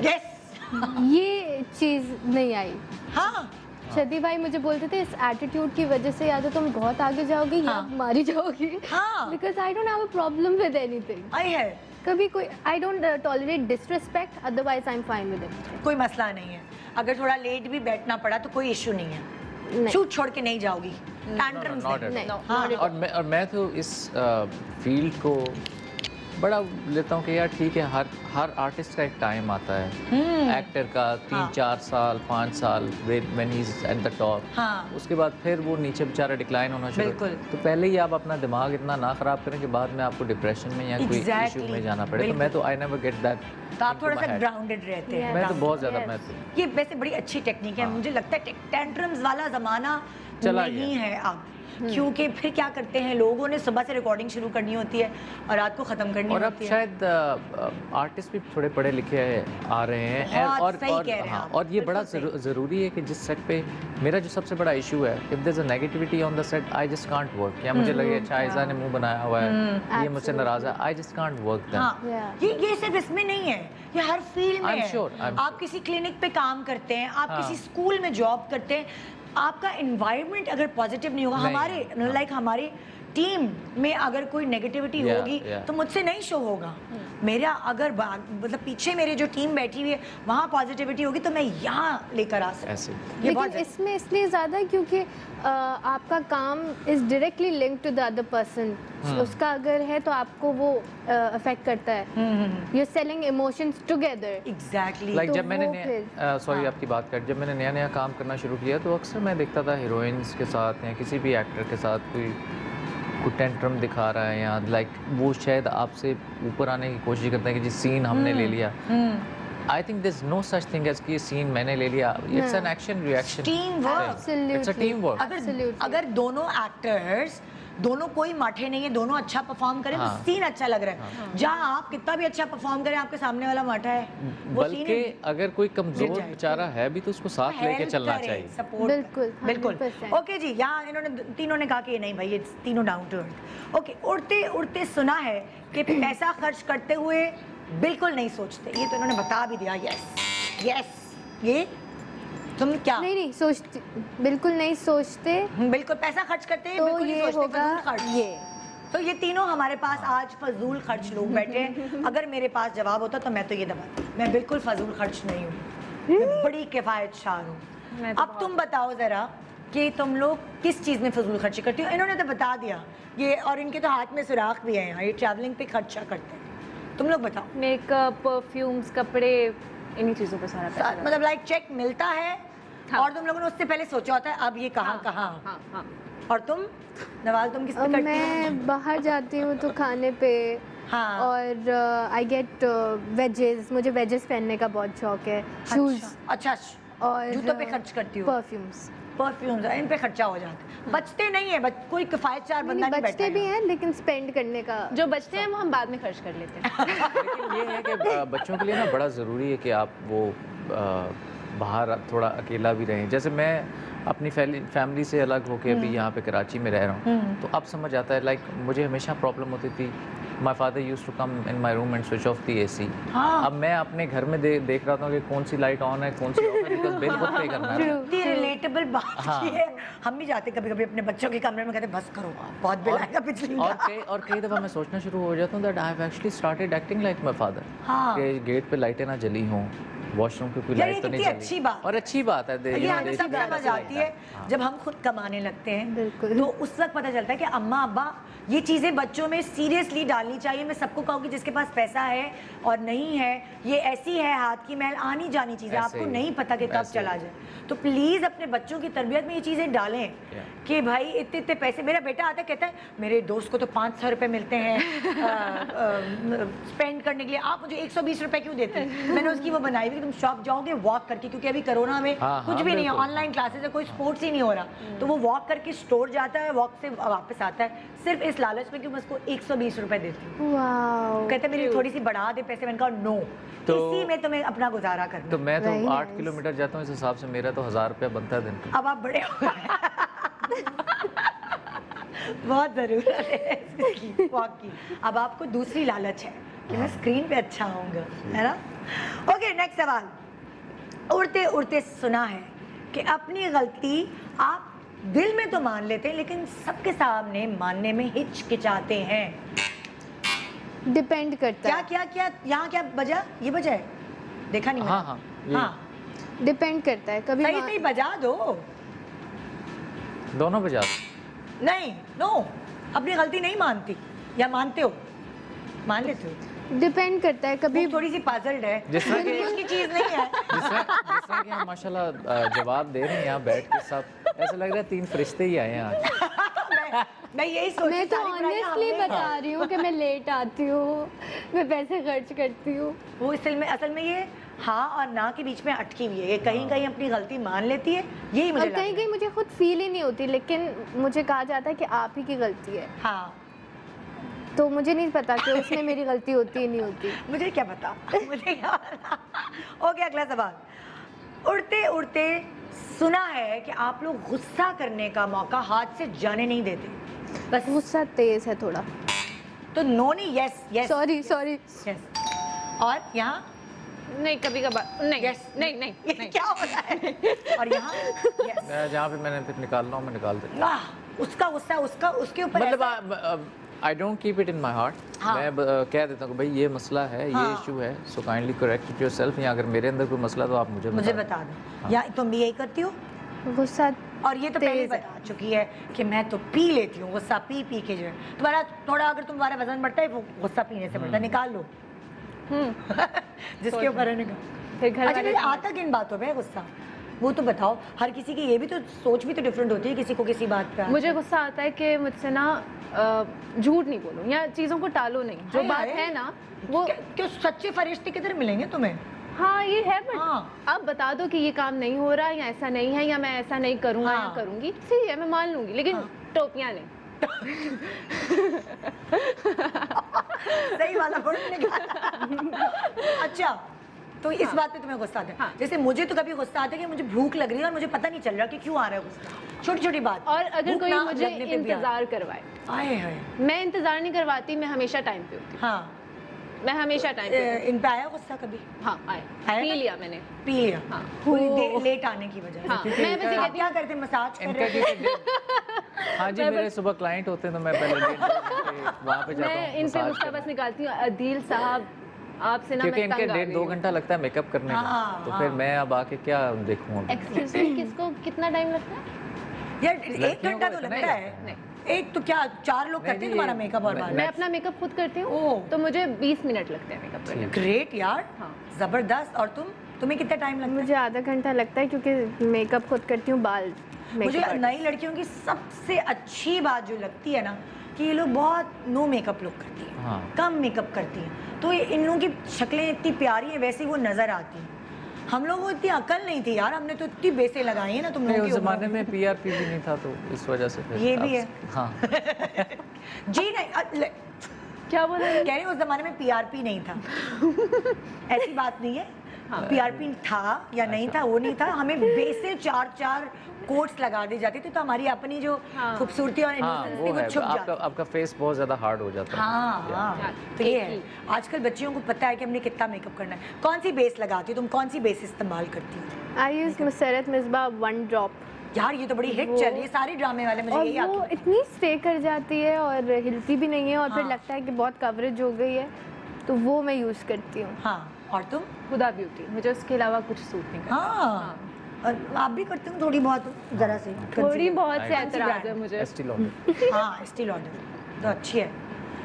यस, ये चीज़ नहीं आई। हाँ, शदी भाई मुझे बोलते थे इस एटीट्यूड की वजह से या तो तुम बहुत आगे जाओगी या हाँ। मारी जाओगी। हाँ। Because I don't have a problem with anything. I है, कभी कोई I don't tolerate disrespect, otherwise I am fine with it. कोई मसला नहीं है। अगर थोड़ा लेट भी बैठना पड़ा तो कोई इशू नहीं है। नहीं। छूट छोड़ के नहीं जाओगी टैंट्रम्स not में। at all. हाँ, और मैं तो इस फील्ड को बड़ा लेता हूँ कि यार ठीक है, हर आर्टिस्ट का एक टाइम आता है। एक्टर का 3-4 साल 5 साल when he is at the top, हाँ। उसके बाद फिर वो नीचे बेचारा डिक्लाइन होना शुरू। बिल्कुल। तो पहले ही आप अपना दिमाग इतना ना खराब करें कि बाद में आपको डिप्रेशन में या कोई Exactly. इशू में जाना पड़े। तो मैं तो आई नेवर गेट दैट। तो आप थोड़ा सा ग्राउंडेड रहते हैं। मैं तो बहुत ज़्यादा मैं ये वैसे बड़ी अच्छी टेक्निक है। मुझे लगता है टेंट्रम्स वाला ज़माना चला नहीं है अब, क्योंकि फिर क्या करते हैं लोगों ने सुबह से रिकॉर्डिंग शुरू करनी होती है और रात को ख़त्म करनी और अब होती है। शायद आर्टिस्ट भी थोड़े पढ़े लिखे आ रहे हैं। बहुत और सही कह रहे हैं हाँ, आप, और ये बड़ा बिल्कुल सही। ज़रूरी है कि जिस सेट पे मेरा जो सबसे बड़ा इशू है, if there is a negativity on the set I just can't work. या मुझे लगे अच्छा आयज़ा ने मुंह बनाया हुआ है, ये मुझसे नाराज़ है, I just can't work then. हाँ, ये सिर्फ इसमें नहीं है, ये हर फील्ड में I'm है। sure, I'm आप किसी क्लिनिक पे काम करते हैं, आप हाँ। किसी स्कूल में जॉब करते हैं, आपका एनवायरनमेंट अगर पॉजिटिव नहीं होगा, नहीं, हमारे लाइक हमारी टीम में अगर कोई नेगेटिविटी Yeah, होगी yeah. तो मुझसे नहीं शो होगा। मेरा अगर मतलब पीछे मेरे जो टीम बैठी हुई है वहाँ पॉजिटिविटी होगी तो मैं यहाँ लेकर आ सकती ऐसे। हूँ। ये लेकिन बहुत इसमें इसलिए ज़्यादा है क्योंकि आपका काम is directly linked to the other person. उसका अगर है तो आपको वो अफेक्ट करता है। You are selling emotions together. Exactly. Like तो जब मैंने वो सॉरी आपकी बात कर, जब मैंने नया काम करना शुरू किया तो अक्सर मैं देखता था हीरोइंस के साथ या किसी भी एक्टर के साथ कोई टेंट्रम दिखा रहा है या लाइक वो शायद आपसे ऊपर आने की कोशिश करते हैं कि जिस सीन हमने ले लिया। I think there is no such thing as कि सीन मैंने ले लिया। It's an action reaction, team work. It's a team work. अगर दोनों एक्टर्स दोनों कोई माठे नहीं है, दोनों अच्छा परफॉर्म करें हाँ। तो सीन अच्छा लग रहा है। जहाँ आप कितना भी अच्छा परफॉर्म करें आपके सामने वाला माठा है, वो सीन बल्कि अगर कोई कमजोर गिर जाए। बेचारा है भी तो उसको साथ लेके चलना चाहिए। सपोर्ट बिल्कुल, बिल्कुल। 100%। ओके जी, यहाँ इन्होंने तीनों ने कहा कि नहीं भाई ये तीनों डाउन टू अर्थ। ओके, उड़ते उड़ते सुना है कि पैसा खर्च करते हुए बिल्कुल नहीं सोचते। ये तो इन्होंने बता भी दिया। यस यस, ये तुम क्या नहीं सोचते, बिल्कुल नहीं सोचते। बिल्कुल पैसा खर्च करते हैं, तो बिल्कुल नहीं ये सोचते होगा फजूल खर्च। ये। तो ये तीनों हमारे पास आज फजूल खर्च लोग बैठे हैं। अगर मेरे पास जवाब होता तो मैं तो ये दबाती, मैं बिल्कुल फजूल खर्च नहीं हूँ, मैं बड़ी किफ़ायतशार हूँ। अब तुम बताओ ज़रा कि तुम लोग किस चीज़ में फजूल खर्ची करती हो। इन्होंने तो बता दिया ये, और इनके तो हाथ में सुराख भी है यहाँ, ये ट्रैवलिंग पे खर्चा करते हैं। तुम लोग बताओ। मेकअप, परफ्यूम्स, कपड़े, इन्हीं चीज़ों पे सारा पैसा जाता है। मतलब लाइक चेक मिलता है और तुम लोगों ने उससे पहले सोचा होता है अब ये कहाँ कहाँ। हाँ। और तुम नवाल, तुम किस पे करती हो? मैं बाहर जाती हूँ तो खाने पे। हाँ। और आई गेट वेजेस, मुझे वेजेस पहनने का बहुत शौक है। शूज़ अच्छा, और जूतों पे खर्च करती हो? परफ्यूम्स। परफ्यूम्स इन पे खर्चा हो जाता है। बचते नहीं है, कोई किफायतदार बंदा नहीं बैठा बचते भी हैं लेकिन स्पेंड करने का जो बचते हैं वो हम बाद में खर्च कर लेते हैं। लेकिन ये है कि बच्चों के लिए ना बड़ा ज़रूरी है कि आप वो बाहर थोड़ा अकेला भी रहें। जैसे मैं अपनी फैमिली से अलग होकर अभी यहाँ पे कराची में रह रहा हूँ तो अब समझ आता है। लाइक मुझे हमेशा प्रॉब्लम होती थी My father used to come in my room and switch off the AC. हाँ। अब मैं अपने घर में देख रहा था कि कौन सी लाइट ऑन है, कौन सी ऑफ है, बिकॉज़ बिल खुद पे करना है। इतनी रिलेटेबल बात हाँ। ये है। हम भी जाते कभी-कभी अपने बच्चों के कमरे में, कहते बस करो बहुत बिल आएगा बिजली का। और कई दफ़ा मैं सोचना शुरू हो जाता हूँ that I have actually started acting like my father. हाँ। कि गेट पे लाइटें ना जली हों, वॉशरूम पे कोई यार ये लाइट तो नहीं कितनी जली। अच्छी बात और अच्छी बात है। ये हमें सब समझ आती है जब हम खुद कमाने लगते हैं। बिल्कुल। तो उस वक्त पता चलता है कि अम्मा अब्बा ये चीज़ें बच्चों में सीरियसली डालनी चाहिए। मैं सबको कहूँगी जिसके पास पैसा है और नहीं है, ये ऐसी है हाथ की मैल आनी जानी चीज़ है, ऐसे आपको ही, नहीं पता कि कब ऐसे चला जाए। तो प्लीज़ अपने बच्चों की तरबियत में ये चीज़ें डालें कि भाई इतने इतने पैसे। मेरा बेटा आता है कहता है मेरे दोस्त को तो 500 रुपये मिलते हैं स्पेंड करने के लिए, आप मुझे 120 रुपये क्यों देते हैं? मैंने उसकी वो बनाई हुई कि तुम शॉप जाओगे वॉक करके, क्योंकि अभी कोरोना में हाँ, कुछ हाँ, भी नहीं है, बिल्कुल। ऑनलाइन क्लासेस है, कोई स्पोर्ट्स ही नहीं हो रहा, तो वो वॉक करके स्टोर जाता है, वॉक से वापस आता है, सिर्फ इस लालच में कि मैं उसको 120 रुपये देती हूँ। वाओ। कहते हैं मेरी थोड़ी सी बढ़ा दे पैसे, मैंने कहा नो, तो- इसी में तुम्हें अपना गुजारा करना। तो मैं तो Very 8 nice. किलोमीटर जाता हूँ, इस हिसाब से मेरा तो 1000 रुपया बनता है दिन का। अब आप बड़े हो गए। बहुत ज़रूरत है इसकी वॉक की। अब आपको दूसरी लालच है कि मैं स्क्रीन पे अच्छा होऊंगा, है ना? ओके, नेक्स्ट सवाल। उड़ते उड़ते सुना है कि अपनी गलती आप दिल में तो मान लेते हैं लेकिन सबके सामने मानने में हिचकिचाते हैं। डिपेंड करता क्या है। क्या क्या यहाँ क्या बजा? ये बजा है? देखा नहीं हाँ, मैंने। हाँ, ये- हाँ, डिपेंड करता है। कभी सही सही बजा दो। दोनों बजा दो। नहीं, नो, अपनी गलती नहीं मानती या मानते हो? मान लेते हो? डिपेंड करता है। कभी वो थोड़ी सी पजल्ड है, जिस तरह की- उसकी चीज नहीं है। जिस तरह कि हम माशाल्लाह जवाब दे रहे हैं यहाँ बैठ के, सब ऐसा लग रहा है 3 फरिश्ते ही आए हैं आज। मैं यही सोच मैं तो ऑनेस्टली बता रही हूँ कि मैं लेट आती हूँ, मैं पैसे खर्च करती हूँ। वो असल में ये हाँ और ना के बीच में अटकी हुई है, ये कहीं कहीं अपनी गलती मान लेती है, यही मुझे और कहीं कहीं मुझे खुद फील ही नहीं होती, लेकिन मुझे कहा जाता है कि आप ही की गलती है, हाँ, तो मुझे नहीं पता कि उसमें मेरी गलती होती ही नहीं होती। मुझे क्या पता, मुझे क्या पता। ओके, अगला सवाल। उड़ते उड़ते सुना है कि आप लोग गुस्सा करने का मौका हाथ से जाने नहीं देते, बस गुस्सा तेज है थोड़ा। तो नो नहीं, yes yes sorry sorry. Yes. और यहाँ नहीं, कभी कभार नहीं, Yes. नहीं नहीं ये नहीं। क्या हो रहा है? और यहाँ यस, जहाँ पे मैंने फिर निकालना हो मैं निकाल देता हूँ। उसका गुस्सा उसका उसके ऊपर मतलब I don't keep it in my heart. हाँ। मैं कह देता हूँ कि भाई ये मसला है, ये हाँ। इशू है, so kindly correct it yourself, या अगर मेरे अंदर कोई मसला तो आप मुझे बता दो। या तुम भी यही करती हो? गुस्सा और ये तो पहले तेज है। बता चुकी है कि मैं तो पी लेती हूँ, गुस्सा पी पी के जो है तुम्हारा थोड़ा, अगर तुम्हारा वजन बढ़ता है वो गुस्सा पीने से बढ़ता है, निकाल लो। जिसके ऊपर है निकाल। फिर घर अच्छा, वाले मुझे आता किन बातों पे है गुस्सा, वो तो बताओ। हर किसी की ये भी तो सोच भी तो डिफरेंट होती है, किसी को किसी बात पे मुझे गुस्सा आता है कि मुझसे ना झूठ नहीं बोलूं या चीज़ों को टालो नहीं, जो हाय बात हाय। है ना वो। क्यों सच्चे फरिश्ते किधर मिलेंगे तुम्हें? हाँ ये है, बट हाँ। आप बता दो कि ये काम नहीं हो रहा या ऐसा नहीं है या मैं ऐसा नहीं करूँगा हाँ। या करूँगी, ठीक है मैं मान लूँगी, लेकिन हाँ। टोपियाँ नहीं। सही वाला वर्ड निकाला। अच्छा, तो इस बात पे तुम्हें गुस्सा आता है? हाँ। जैसे मुझे तो कभी गुस्सा आता है कि मुझे भूख लग रही है और मुझे पता नहीं चल रहा कि क्यों आ रहा है गुस्सा, छोटी छोटी बात। और अगर भूख कोई ना मुझे लगने पे भी आ- इंतज़ार करवाए, आए हाय, मैं इंतज़ार नहीं करवाती, मैं हमेशा टाइम पे होती हूँ, हाँ। मैं हमेशा टाइम पे होती इन पे आया गुस्सा कभी? हूँ। हाँ आए, आया पी ना? लिया मैंने। पी लिया? हाँ। पूरी लेट आने की वजह से। हाँ, मैं बस ये आप कहती क्या करते हैं, मसाज कर इनका रहे क्योंकि हाँ जी, मेरे सुबह क्लाइंट होते हैं तो मैं पहले वहाँ पे जाता मैं हूँ इन पे मसाज गुस्सा करने। बस निकालती हूँ, अदील साहब आपसे ना क्योंकि मैं इनके तंग आ 1.5-2 गई हूँ। घंटा लगता है मेकअप करने हाँ, का, तो फिर हाँ। मैं अब आके क्या देखूँ अब? एक्सक्यूज मी, किसको कितना टाइम लगता है? यार 1 लड़कियों घंटा को तो इतना ही लगता लगता है। नहीं। एक तो क्या 4 लोग नहीं, करते हैं नहीं, तुम्हारा मेकअप और बाल? मैं अपना मेकअप खुद करती ओह। हूँ, तो मुझे 20 मिनट लगते हैं मेकअप करने में। ग्रेट यार, हाँ। जबरदस्त। और तुम्हें कितना टाइम लगता है? मुझे आधा घंटा लगता है क्योंकि मेकअप खुद करती हूँ, बाल मुझे makeup नई लड़कियों की सबसे अच्छी बात जो लगती है ना कि ये लोग बहुत नो मेकअप लुक करती हैं, हाँ। कम मेकअप करती हैं, तो इन लोगों की शक्लें इतनी प्यारी हैं, वैसे ही वो नजर आती हैं। हम लोगों को इतनी अकल नहीं थी यार, हमने तो इतनी बेसें लगाई हैं ना तुम नहीं, लोगों उस की जमाने उम्र में पीआरपी भी नहीं था, तो इस वजह से फिर ये भी अब- है। हाँ। जी नहीं, क्या बोला? कह रहे हैं उस जमाने में पीआरपी नहीं था। ऐसी बात नहीं है, पीआरपी था या नहीं था वो नहीं था, हमें बेसिक 4 कोट्स लगा दी जाती थी तो हमारी अपनी जो खूबसूरती और हाँ innocence वो थी वो है, छुप जाती। आपका फेस बहुत ज़्यादा हार्ड हो जाता है। हाँ तो ये है, आजकल बच्चियों को पता है कि हमने कितना मेकअप करना है। कौन सी बेस लगाती हो तुम, कौन सी बेस इस्तेमाल करती हो? आई यूज मुसरत मिसबा 1 ड्रॉप, यार ये तो बड़ी हिट चल रही है, सारे ड्रामे वाले मुझे और यही वो आती है। इतनी स्टे कर जाती है और हिलती भी नहीं है, और फिर लगता है कि बहुत कवरेज हो गई है, तो वो मैं यूज़ करती हूँ। हाँ और तुम? हुदा ब्यूटी, मुझे उसके अलावा कुछ सूट नहीं करता। हाँ और आप भी करते हो थोड़ी बहुत, जरा सी थोड़ी बहुत से कौन सी एतराज है मुझे। Estee Lauder। हाँ स्टील ऑर्डर तो अच्छी है,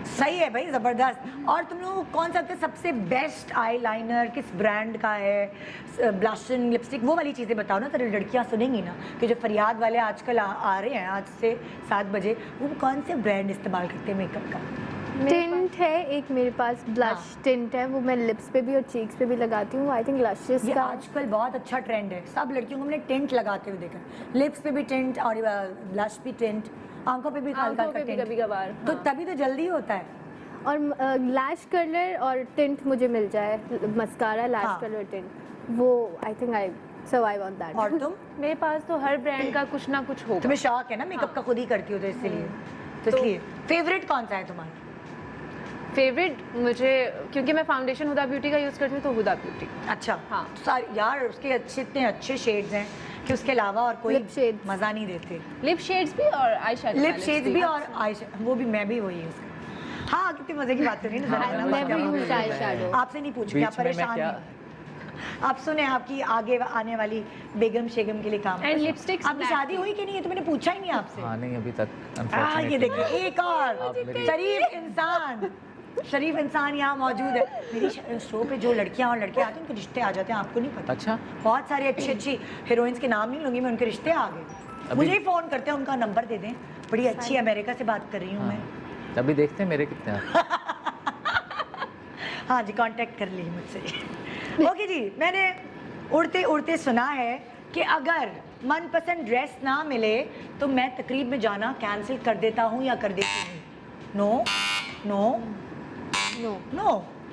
सही है भाई, ज़बरदस्त। और तुम लोगों को कौन सा लगता है सबसे बेस्ट आई लाइनर किस ब्रांड का है, ब्लशिंग लिपस्टिक वो वाली चीज़ें बताओ ना, तेरी लड़कियाँ सुनेंगी ना कि जो फरियाद वाले आजकल आ रहे हैं आज से 7 बजे, वो कौन से ब्रांड इस्तेमाल करते हैं मेकअप का? टिंट है एक मेरे पास, ब्लश टिंट है, वो मैं लिप्स पे भी और चीक्स पे भी लगाती हूँ। आई थिंक लशेस ये का आजकल बहुत अच्छा ट्रेंड है, सब लड़कियों को हमने टिंट लगाते हुए देखा, लिप्स पे भी टिंट और ब्लश भी टिंट, आंखों पे भी हल्का आंखों पे भी कभी-कभार, तो तभी तो जल्दी होता है। और लैश कलर और टिंट मुझे मिल जाए, मस्कारा लैश हाँ। कलर टिंट, वो I think I survive on that. और तुम? मेरे पास तो हर ब्रांड का कुछ ना कुछ होगा। तुम्हें शौक है ना मेकअप का, खुद ही करती हो तो इसलिए, तो इसलिए फेवरेट कौन सा है तुम्हारा? फेवरेट मुझे, क्योंकि मैं फाउंडेशन हुदा ब्यूटी का यूज़ करती हूँ, तो हुदा ब्यूटी। अच्छा हाँ। यार उसके इतने अच्छे शेड्स हैं कि उसके अलावा और कोई Lip shades। मज़ा नहीं देते। लिप शेड्स भी और आई शेडो लिप शेड्स भी और आई, वो भी मैं भी वही यूज़ करती। हाँ कितने मज़े की बात हो रही है ना, हाँ, ज़रा मैं ज़रा नेवर बात यूज्ड आई शैडो। आपसे नहीं पूछूंगी, आप बीच में मैं परेशान क्या नहीं। आप सुने आपकी आगे आने वाली बेगम शेगम के लिए काम And lipsticks आपकी black शादी हुई कि नहीं है तो मैंने पूछा ही नहीं आपसे। हाँ नहीं अभी तक ये अनफॉर्चुनेटली। देखिए एक और आप मेरी- शरीफ इंसान यहाँ मौजूद है। मेरी शो पे जो लड़कियाँ और लड़के आते हैं उनके रिश्ते आ जाते हैं, आपको नहीं पता। अच्छा। बहुत सारी अच्छी अच्छी हीरोइंस के नाम नहीं लूंगी मैं, उनके रिश्ते आ गए, मुझे ही फ़ोन करते हैं, उनका नंबर दे दें, बड़ी अच्छी अमेरिका से बात कर रही हूँ मैं। अभी देखते हैं मेरे कितने आते हैं। हाँ जी कांटेक्ट कर ली मुझसे। ओके जी, मैंने उड़ते उड़ते सुना है कि अगर मनपसंद ड्रेस ना मिले तो मैं तकरीब में जाना कैंसिल कर देता हूँ या कर देती हूँ। No no no no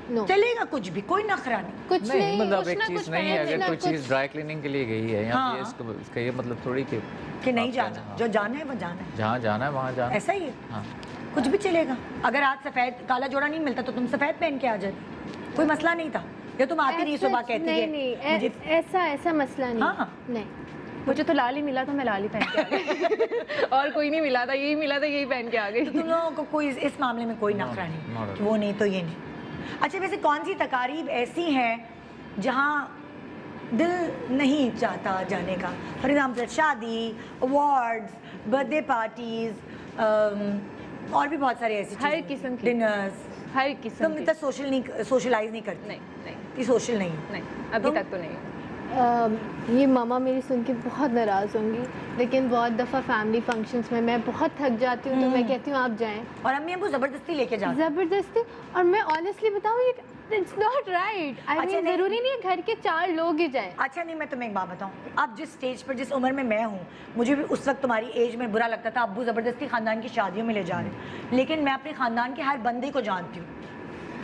no, चलेगा कुछ भी, कोई नखरा नहीं। कुछ नहीं नहीं, मतलब कुछ एक ना चीज़ कुछ नहीं है, पहन अगर कोई लेना, चीज़ ड्राई क्लीनिंग के लिए गई है या हाँ। इसका ये मतलब थोड़ी कि नहीं आप जाना, कहना, जो जाना है वो जाना है, जहाँ जाना है वहाँ जाना। ऐसा ही है, हाँ कुछ भी चलेगा। अगर आज सफ़ेद काला जोड़ा नहीं मिलता तो तुम सफ़ेद पहन के आ जाते, कोई मसला नहीं था। ये तुम आती नहीं ऐसा- सुबह कहती नहीं है नहीं मुझे ऐसा मसला नहीं। हाँ। नहीं, मुझे तो लाल ही मिला था, मैं लाल ही पहन के आ गई। और कोई नहीं मिला था, यही मिला था, यही पहन के आ गई। तो तुम लोगों को कोई इस मामले में कोई नखरा not नहीं at कि वो नहीं तो ये नहीं। अच्छा वैसे कौन सी तकारीब ऐसी हैं जहाँ दिल नहीं चाहता जाने का? फॉर एग्जाम्पल शादी, अवार्ड्स, बर्थडे पार्टीज, और भी बहुत सारी ऐसी हर चीज़ें, किस्म की। डिनर्स। हर किस्म तुम की। इतना सोशलाइज नहीं करती? नहीं नहीं ये सोशल नहीं है। नहीं, अभी तुम? तक तो नहीं। ये मामा मेरी सुन के बहुत नाराज़ होंगी, लेकिन बहुत दफ़ा फैमिली फंक्शंस में मैं बहुत थक जाती हूँ तो मैं कहती हूँ आप जाएं, और अम्मी अबू ज़बरदस्ती लेके जाते हैं। ज़बरदस्ती। और मैं ऑनेस्टली बताऊँ ये इट्स नॉट राइट। आई अच्छा, मीन नहीं। ज़रूरी नहीं है घर के 4 लोग ही जाएं। अच्छा नहीं, मैं तुम्हें एक बात बताऊं, अब जिस स्टेज पर जिस उम्र में मैं हूँ, मुझे भी उस वक्त तुम्हारी एज में बुरा लगता था अब्बू ज़बरदस्ती ख़ानदान की शादियों में ले जा रहे हैं, लेकिन मैं अपने ख़ानदान के हर बंदे को जानती हूँ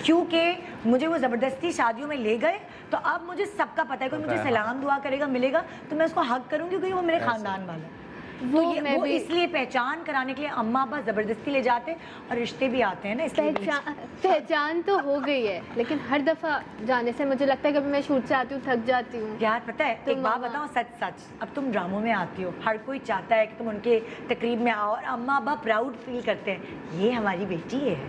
क्योंकि मुझे वो ज़बरदस्ती शादियों में ले गए, तो अब मुझे सबका पता है, कोई मुझे सलाम दुआ करेगा मिलेगा तो मैं उसको हक करूँगी क्योंकि वो मेरे ख़ानदान वाला है। वो मैं वो भी इसलिए पहचान कराने के लिए अम्मा अब्बा ज़बरदस्ती ले जाते हैं और रिश्ते भी आते हैं ना, इसलिए पहचान तो हो गई है, लेकिन हर दफ़ा जाने से मुझे लगता है कभी मैं शूट से आती हूँ थक जाती हूँ। यार पता है तो एक बात मामा- बताओ सच सच, अब तुम ड्रामों में आती हो, हर कोई चाहता है कि तुम उनके तकरीब में आओ और अम्मा अब्बा प्राउड फील करते हैं, ये हमारी बेटी है,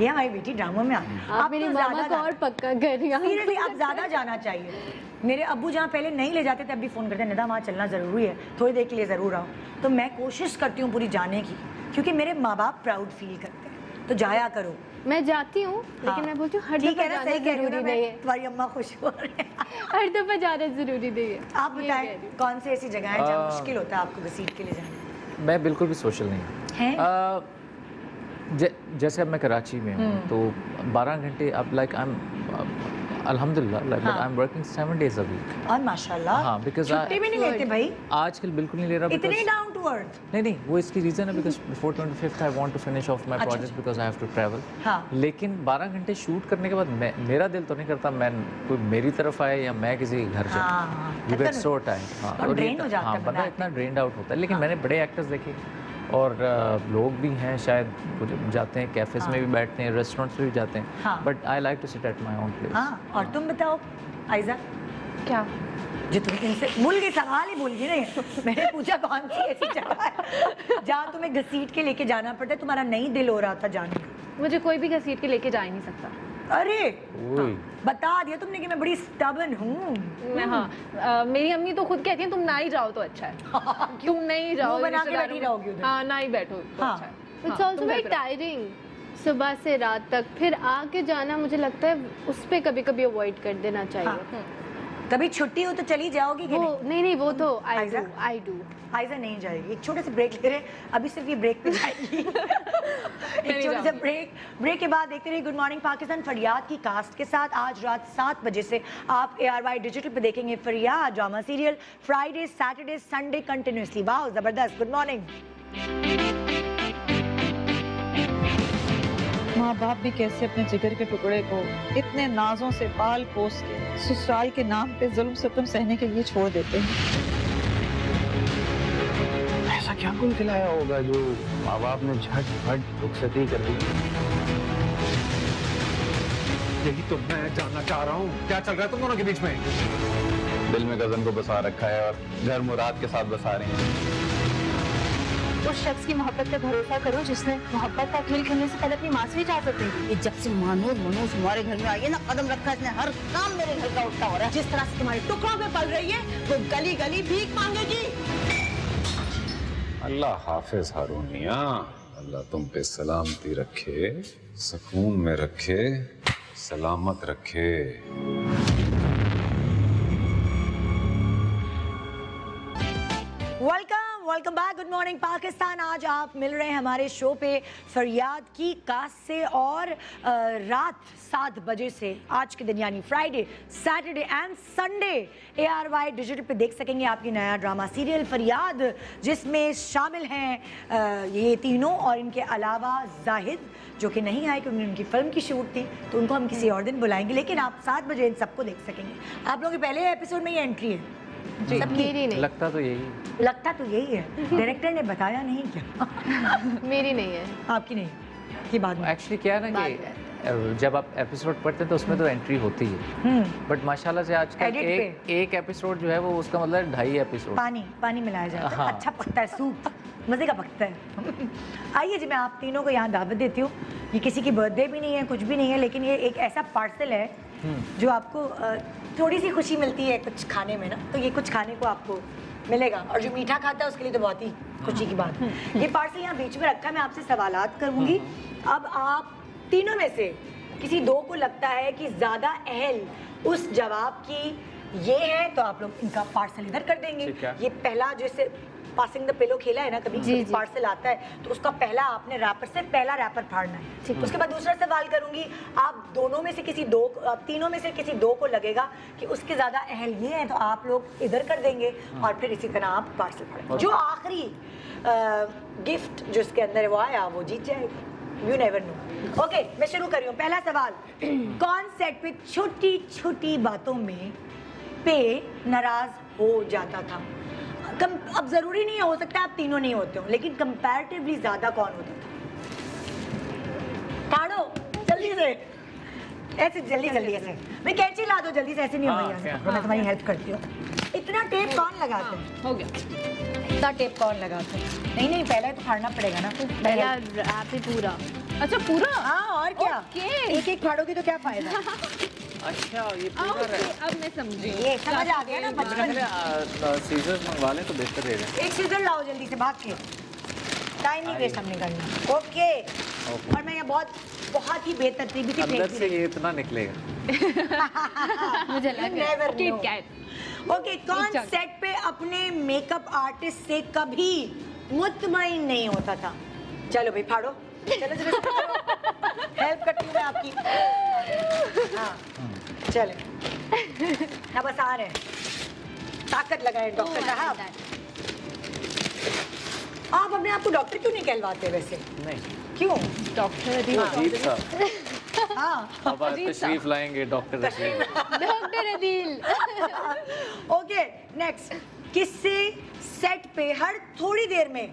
ये हमारी बेटी ड्रामों में आती है। आप मेरी मामा को और पक्का कर रही सीरियसली अब ज़्यादा जाना चाहिए। मेरे अब्बू जहाँ पहले नहीं ले जाते थे अब भी फ़ोन करते हैं, निदा वहाँ चलना ज़रूरी है, थोड़ी देर के लिए ज़रूर आओ। तो मैं कोशिश करती हूँ पूरी जाने की, क्योंकि मेरे माँ बाप प्राउड फील करते हैं, तो जाया करो। मैं जाती हूँ, लेकिन हाँ। मैं बोलती हूँ हर ठीक दफ़ा है ना, जाना सही कह रही हूँ ना ज़रूरी मैं, नहीं है। तुम्हारी अम्मा खुश हो रहे हैं। हर दफ़ा जाना ज़रूरी नहीं है। आप ये बताएं कह रही हूँ। कौन सी ऐसी जगह है जहाँ मुश्किल होता है आपको घसीट के ले जाना? मैं बिल्कुल भी सोशल नहीं हूँ। हैं? जैसे अब मैं कराची में हूँ तो 12 घंटे अब लाइक आई एम अल्हम्दुलिल्लाह like I am working 7 days a week। और माशाल्लाह हाँ, because छुट्टी भी नहीं लेते भाई, आजकल बिल्कुल नहीं ले रहा इतने because डाउन टू वर्थ। नहीं वो इसकी रीज़न है because before 25th I want to finish off my अच्छा, project because I have to travel. हाँ। लेकिन 12 घंटे शूट करने के बाद मेरा दिल तो नहीं करता मैं कोई मेरी तरफ आए या मैं किसी के घर हाँ, जाऊँ। You get so time. और drain हो जाता है बंदा बंदा इतना ड्रेन्ड आउट होता है। लेकिन मैंने बड़े एक्टर्स देखे और लोग भी हैं शायद जाते हैं कैफेज में भी बैठते हैं, रेस्टोरेंट्स में भी जाते हैं, हाँ। But I like to sit at my own place. हाँ, और तुम बताओ आयजा, क्या जो तुम इनसे भूल गई, सवाल ही भूल गई नहीं। मैंने पूछा कौन सी ऐसी जगह है जहाँ तुम्हें घसीट के लेके जाना पड़ता है, तुम्हारा नहीं दिल हो रहा था जाने का? मुझे कोई भी घसीट के लेके जा ही नहीं सकता। अरे ओए बता दिया तुमने कि मैं बड़ी स्टबर्न हूँ। मैं हाँ मेरी अम्मी तो खुद कहती है तुम ना ही जाओ तो अच्छा है। तुम नहीं जाओ, मुंह बना के रिश्तेदारों बैठी में- रहोगी उधर। हाँ ना ही बैठो तो हाँ। अच्छा है। इट्स हाँ, ऑल्सो तुम घर वेरी पे रहो। टायरिंग, सुबह से रात तक फिर आके जाना, मुझे लगता है उस पे कभी कभी अवॉइड कर देना चाहिए। कभी छुट्टी हो तो चली जाओगी कि वो नहीं? नहीं वो तो आई आयजा? डू आयजा नहीं जाएगी। एक छोटे से ब्रेक ले रहे हैं, अभी सिर्फ ये ब्रेक पे जाएगी। एक छोटे से ब्रेक के बाद देखते रहिए गुड मॉर्निंग पाकिस्तान फरियाद की कास्ट के साथ। आज रात 7 बजे से आप ARY डिजिटल पे देखेंगे फरियाद drama serial, Friday Saturday Sunday continuously. वाह जबरदस्त। Good morning. माँ बाप भी कैसे अपने जिगर के टुकड़े को इतने नाजों से पाल पोस के ससुराल के नाम पे जुल्म सितम सहने के लिए छोड़ देते हैं। ऐसा क्या गुल खिलाया होगा जो माँ बाप ने झट-फट रुखसती कर दी? यही तो मैं जानना चाह रहा हूँ, क्या चल रहा है तुम दोनों के बीच में? दिल में गजन को बसा रखा है और घर मुराद के साथ बसा रही हैं। उस शख्स की मोहब्बत पे भरोसा करो जिसने मोहब्बत का खेल खेलने से पहले अपनी माँ से इजाजत दे दी। जब से मानूस हमारे घर में आई है ना, कदम रखा इसने, हर काम मेरे घर का उल्टा हो रहा है। जिस तरह से तुम्हारे टुकड़ों पे पल रही है वो गली गली भीख मांगेगी। अल्लाह हाफिज हारून मियां, अल्लाह तुम पे सलामती रखे, सुकून में रखे, सलामत रखे। Welcome back. Good morning Pakistan. आज आप मिल रहे हैं हमारे शो पे फरियाद की कास्ट से और रात 7 बजे से आज के दिन यानी Friday Saturday and Sunday ARY digital पे देख सकेंगे आपकी नया ड्रामा सीरियल फरियाद, जिसमें शामिल हैं ये तीनों और इनके अलावा जाहिद जो कि नहीं आए क्योंकि उनकी फिल्म की शूट थी, तो उनको हम किसी और दिन बुलाएंगे। लेकिन आप 7 बजे इन सबको देख सकेंगे। आप लोगों के पहले एपिसोड में ये एंट्री है सबकी। मेरी नहीं, लगता तो यही लगता तो यही है, डायरेक्टर ने बताया नहीं क्या? मेरी नहीं है। आपकी नहीं की बात में एक्चुअली क्या है ना कि जब आप एपिसोड पढ़ते हैं तो उसमें तो एंट्री होती है, बट माशाल्लाह से आजकल Edit एक एपिसोड जो है वो उसका मतलब 2.5 एपिसोड पानी मिलाया जाता है। हाँ। अच्छा पकता है, सूप मज़े का पकता है। आइए जी, मैं आप तीनों को यहाँ दावत देती हूँ। ये किसी की बर्थडे भी नहीं है, कुछ भी नहीं है, लेकिन ये एक ऐसा पार्सल है जो आपको थोड़ी सी खुशी मिलती है कुछ खाने में ना, तो ये कुछ खाने को आपको मिलेगा। और जो मीठा खाता है उसके लिए तो बहुत ही खुशी की बात है। ये पार्सल यहाँ बीच में रखा है, मैं आपसे सवालात करूँगी। अब आप तीनों में से किसी दो को लगता है कि ज़्यादा अहल उस जवाब की ये है, तो आप लोग इनका पार्सल इधर कर देंगे। ये पहला जैसे पासिंग द पिलो खेला है ना, कभी पार्सल आता है तो उसका पहला आपने रैपर से पहला रैपर फाड़ना है। उसके बाद दूसरा सवाल करूंगी, आप दोनों में से किसी दो, आप तीनों में से किसी दो को लगेगा कि उसके ज्यादा अहल ये है, तो आप लोग इधर कर देंगे और फिर इसी तरह आप पार्सल फाड़ेंगे। जो आखिरी गिफ्ट जो इसके अंदर है वो आया वो जीत जाएगा। You never know. ओके, मैं शुरू कर रही हूँ। पहला सवाल, कौन सेट पे छोटी छोटी बातों में पे नाराज हो जाता था? अब जरूरी नहीं हो सकता आप तीनों नहीं होते हो, लेकिन कंपैरेटिवली ज्यादा कौन होता था? काढ़ो जल्दी से, ऐसे जल्दी ऐसे। मैं कैंची ला दो जल्दी से, ऐसे नहीं होगा यार। मैं तुम्हारी हेल्प करती हूँ। इतना टेप कौन लगाते हैं? हो गया। इतना टेप कौन लगाते हैं? नहीं पहले तो फाड़ना पड़ेगा ना। पहला रैप ही पूरा। अच्छा पूरा? हाँ, और क्या? एक एक फाड़ोगे तो क्या फायदा? अच्छा ये अब मैं समझी। ये समझ आ गया ना बचपन में। सीजर्स मंगवा लें तो बेहतर रहेगा। एक सीजर लाओ जल्दी से, भाग के, टाइम नहीं वेस्ट हमने करना। ओके, और मैं ये बहुत ही बेतरतीबी से अंदर से ये इतना निकलेगा। मुझे लगा किट कैट। ओके, कौन सेट पे अपने मेकअप आर्टिस्ट से कभी मुतमईन नहीं होता था? चलो भाई फाड़ो, चलो हेल्प करती हूँ मैं आपकी। हाँ चले, अब बस आ रहे हैं, ताकत लगाए डॉक्टर साहब। आप अपने आप को डॉक्टर क्यों नहीं कहलवाते वैसे? नहीं, क्यों? डॉक्टर अजीब सा। हाँ अब आप तशरीफ लाएंगे डॉक्टर अजीब। डॉक्टर अदील। ओके नेक्स्ट, किससे सेट पे हर थोड़ी देर में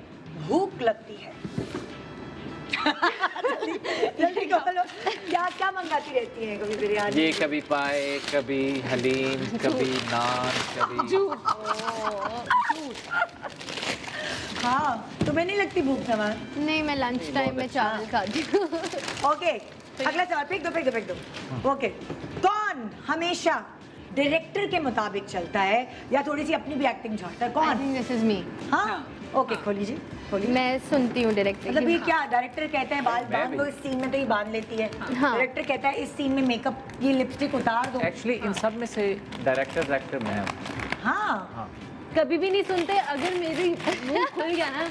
भूख लगती है? जल्दी बोलो, क्या क्या मंगाती रहती है? कभी बिरयानी, ये कभी पाए, कभी हलीम, कभी नान, कभी हाँ तुम्हें नहीं लगती भूख नवाज? नहीं, मैं लंच टाइम में चावल खाती हूँ। ओके अगला सवाल, फेंक दो। ओके, कौन हमेशा डायरेक्टर के मुताबिक चलता है या थोड़ी सी अपनी भी एक्टिंग झाड़ता है? I कौन? think this is me. हाँ ओके, खोलिए। मैं सुनती हूँ डायरेक्टर मतलब ये क्या, डायरेक्टर कहते हैं बाल मैं बांध भी। दो, इस सीन में तो ये बांध लेती है। हाँ। डायरेक्टर कहता है इस सीन में मेकअप, ये लिपस्टिक उतार दो। एक्चुअली इन सब में से डायरेक्टर मैं हूँ। हाँ कभी भी नहीं सुनते। अगर मेरी मुंह खुल गया ना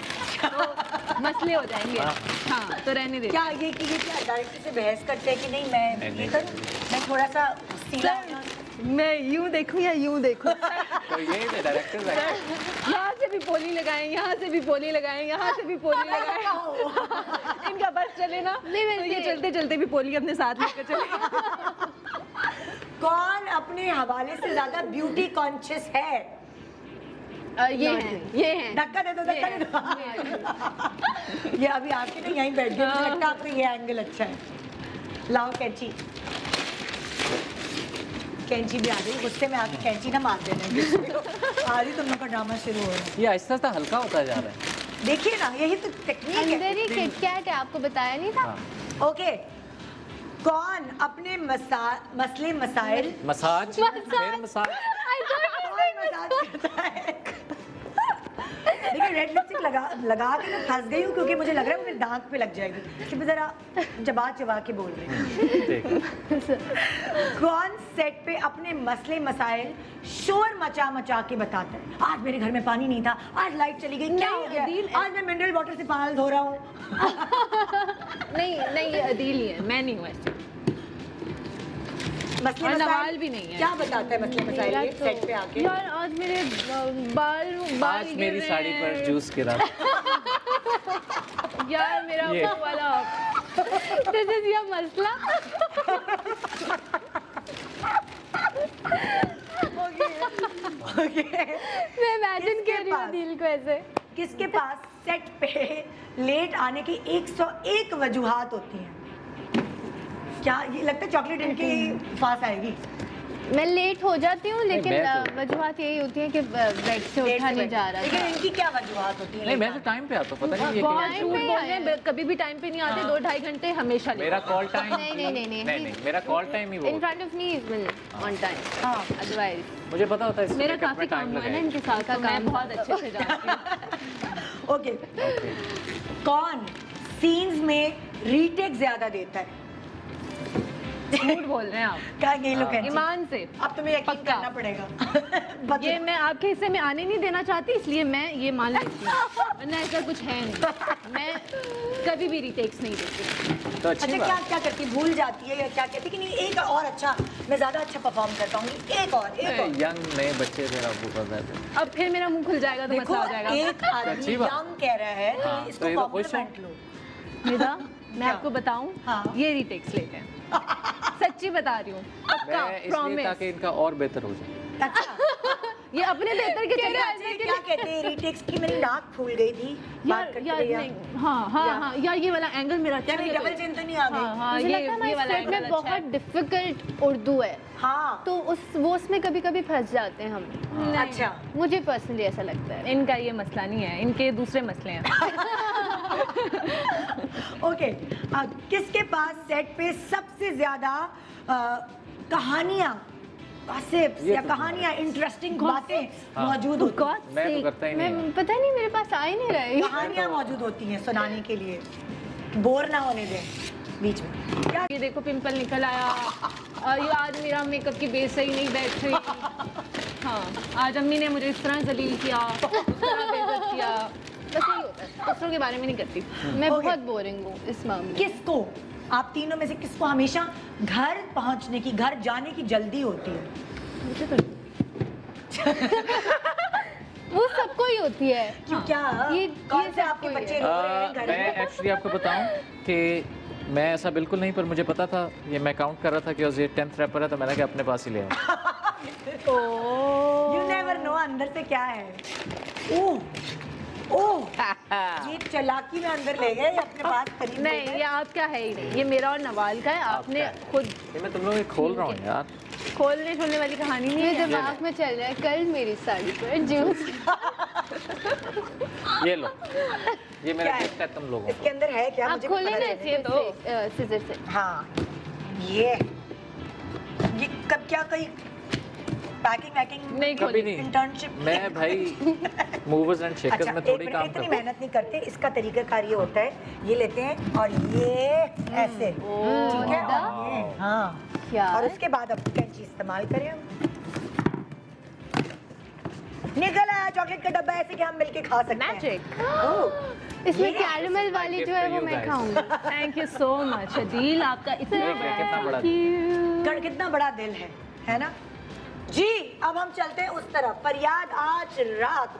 तो मसले हो जाएंगे। हाँ तो रहने दे। क्या ये कि ये क्या डायरेक्टर से बहस करते हैं कि नहीं मैं नहीं, ये करूं, मैं थोड़ा सा सीधा होना? मैं यूं देखूं या यूं देखूं? तो ये डायरेक्टर यहाँ से भी पोली लगाएं, यहाँ से भी पोली लगाएं, यहाँ से भी पोली लगाएं। इनका बस चले ना नहीं, तो ये चलते चलते भी पोली अपने साथ लेकर चले। कौन अपने हवाले से ज्यादा ब्यूटी कॉन्शियस है? ये है। धक्का दे दो। ये अभी आपके तो यहीं बैठ गए, मुझे लगता है आपको ये एंगल अच्छा है। लाओ कैंची भी आ गई, गुस्से में आके कैंची ना मार देना। आज ही तुम लोग का ड्रामा शुरू हो रहा है। ये आहिस्ता आहिस्ता हल्का होता जा रहा है। देखिए ना, यही तो टेक्निक है। अंदर ही किटकैट है, आपको बताया नहीं था? ओके, कौन अपने मसले मसाइल मसाज, फिर मसाज। कौन मसाज करता है? देखिए रेड लिपस्टिक लगा के मैं फंस गई हूँ, क्योंकि मुझे लग रहा है वो मेरे दांत पे लग जाएगी। इसलिए जरा चबा के बोल रही हूँ। कौन सेट पे अपने मसले मसाइल शोर मचा के बताता है? आज मेरे घर में पानी नहीं था, आज लाइट चली गई, क्या हो गया? आज मैं मिनरल वाटर से बाल धो रहा हूँ। नहीं ये अदील ही है, मैं नहीं हूँ ऐसी। मसले और मसाइल नवाल भी नहीं है। क्या बताता है मसले मसाइल ये सेट पे आके? यार आज मेरे बाल आज गिर मेरी रहे साड़ी पर हैं। जूस गिरा। यार मेरा ये। वो वाला दिस इज योर मसला। ओके, मैं इमेजिन कर रही हूँ दिल को ऐसे। किसके पास सेट पे लेट आने की 101 वजूहात होती हैं? क्या ये लगता है चॉकलेट इनके पास आएगी? मैं लेट हो जाती हूँ, लेकिन मैं तो- वजूहत यही होती है कि बेड से उठा नहीं जा रहा लेकिन था। इनकी क्या वजूहात होती है? नहीं, मैं तो टाइम पे आता हूँ, पता नहीं ये बहुत क्या। झूठ बोल रहे हैं, कभी भी टाइम पे नहीं आते। 2-2.5 घंटे हमेशा मेरा कॉल टाइम नहीं, मेरा कॉल टाइम ही वो in front of me is on time. हाँ अदरवाइज मुझे पता होता है। मेरा काफी काम हुआ है ना इनके साथ, तो मैं बहुत अच्छे से जानती हूँ। ओके, कौन सीन्स में रीटेक ज्यादा देता है? झूठ बोल रहे हैं आप क्या ये लोग हैं? ईमान से। अब तुम्हें यकीन पक्का। करना पड़ेगा। ये मैं आपके हिस्से में आने नहीं देना चाहती, इसलिए मैं ये मान लेती हूँ, वरना ऐसा कुछ है नहीं। मैं कभी भी रीटेक्स नहीं देती। तो अच्छी अच्छा, बात। क्या करती है? भूल जाती है या क्या कहती है कि नहीं एक और अच्छा, मैं ज्यादा अच्छा परफॉर्म कर पाऊंगी, एक और यंग नए बच्चे मेरा वो कर रहे थे। अब फिर मेरा मुंह खुल जाएगा तो देखो मसला हो जाएगा। एक आदमी अच्छी बात। यंग कह रहा है तो हाँ, इसको तो ये तो खुश कॉम्प्लीमेंट हो। लो। निदा, मैं क्या? आपको बताऊं, हाँ। ये रीटेक्स लेते हैं। सच्ची बता रही हूँ, पक्का, मैं इसलिए प्रॉमिस। ताकि इनका और बेहतर हो जाए। अच्छा, ये अपने बेहतर के चले अच्छा, क्या कहते हैं रीटेक्स की? मेरी नाक फूल गई थी बात करते यार हुए यार। नहीं, हाँ यार ये वाला एंगल मेरा अच्छा क्या मेरी है डबल चिन तो नहीं आ गई? हाँ मुझे ये लगता है हमारे वाला स्टेट में एंगल अच्छा है। बहुत डिफिकल्ट उर्दू है, हाँ तो वो उसमें कभी कभी फंस जाते हैं हम। अच्छा, मुझे पर्सनली ऐसा लगता है। इनका ये मसला नहीं है, इनके दूसरे मसले हैं। ओके, किसके पास सेट पे सबसे ज्यादा कहानियां, gossips ये या तो कहानियां, इंटरेस्टिंग बातें मौजूद होती हैं? मैं तो करता ही नहीं हूँ। मैं पता नहीं, मेरे पास आ ही नहीं रहा है। कहानियां मौजूद होती हैं सुनाने के लिए, बोर ना होने दें बीच में। क्या ये देखो पिंपल निकल आया, ये आज मेरा मेकअप की बेस सही नहीं बैठ रही। हाँ, आज अम्मी ने मुझे इस तरह जलील किया, उस तरह बेइज्जत किया। बस यही होता है, दूसरों के बारे में नहीं करती। मैं Okay. बहुत बोरिंग हूँ इस मामले में। किसको, आप तीनों में से किसको हमेशा घर पहुंचने की, घर जाने की जल्दी होती है? वो सबको ही होती है। क्यों क्या कौन से आपके बच्चे रो रहे हैं घर मैं में? एक्चुअली आपको बताऊं कि मैं ऐसा बिल्कुल नहीं, पर मुझे पता था, ये मैं काउंट कर रहा था कि ये 10th रैपर है, तो मैंने कहा अपने पास ही ले आओ। यू नेवर नो अंदर से क्या है। ओह ओह ये चालाकी में अंदर ले गए अपने पास करीब ले नहीं, गए। ये आपका है ही नहीं, ये मेरा और नवाल का है। आपने खुद ये मैं तुम लोगों को खोल रहा हूँ यार। खोलने छोड़ने वाली कहानी नहीं मेरे है। दिमाग में चल रहा है कल मेरी साड़ी पर जूस। ये लो, ये मेरा क्या है? गिफ्ट है तुम लोगों को। इसके अंदर है क्या आप मुझे खोले पता ना चले। ये दो। सीजर से। हाँ ये कब क्या कहीं पैकिंग वैकिंग नहीं कभी खोली। नहीं। इंटर्नशिप मैं भाई मूवर्स एंड शेकर्स में थोड़ी काम इतनी करता हूँ। मेहनत नहीं करते। इसका तरीकाकार ये होता है, ये लेते हैं और ये ऐसे ठीक है और ये हाँ क्या और उसके बाद अब कैंची इस्तेमाल करें हम। निकल आया चॉकलेट का डब्बा ऐसे कि हम मिलके खा सकते हैं। मैजिक। इसमें ये कैरमल वाली जो है वो मैं खाऊंगी। Thank you so much Adeel, आपका इतना कितना बड़ा कितना बड़ा दिल है ना जी। अब हम चलते हैं उस तरफ। फरियाद आज रात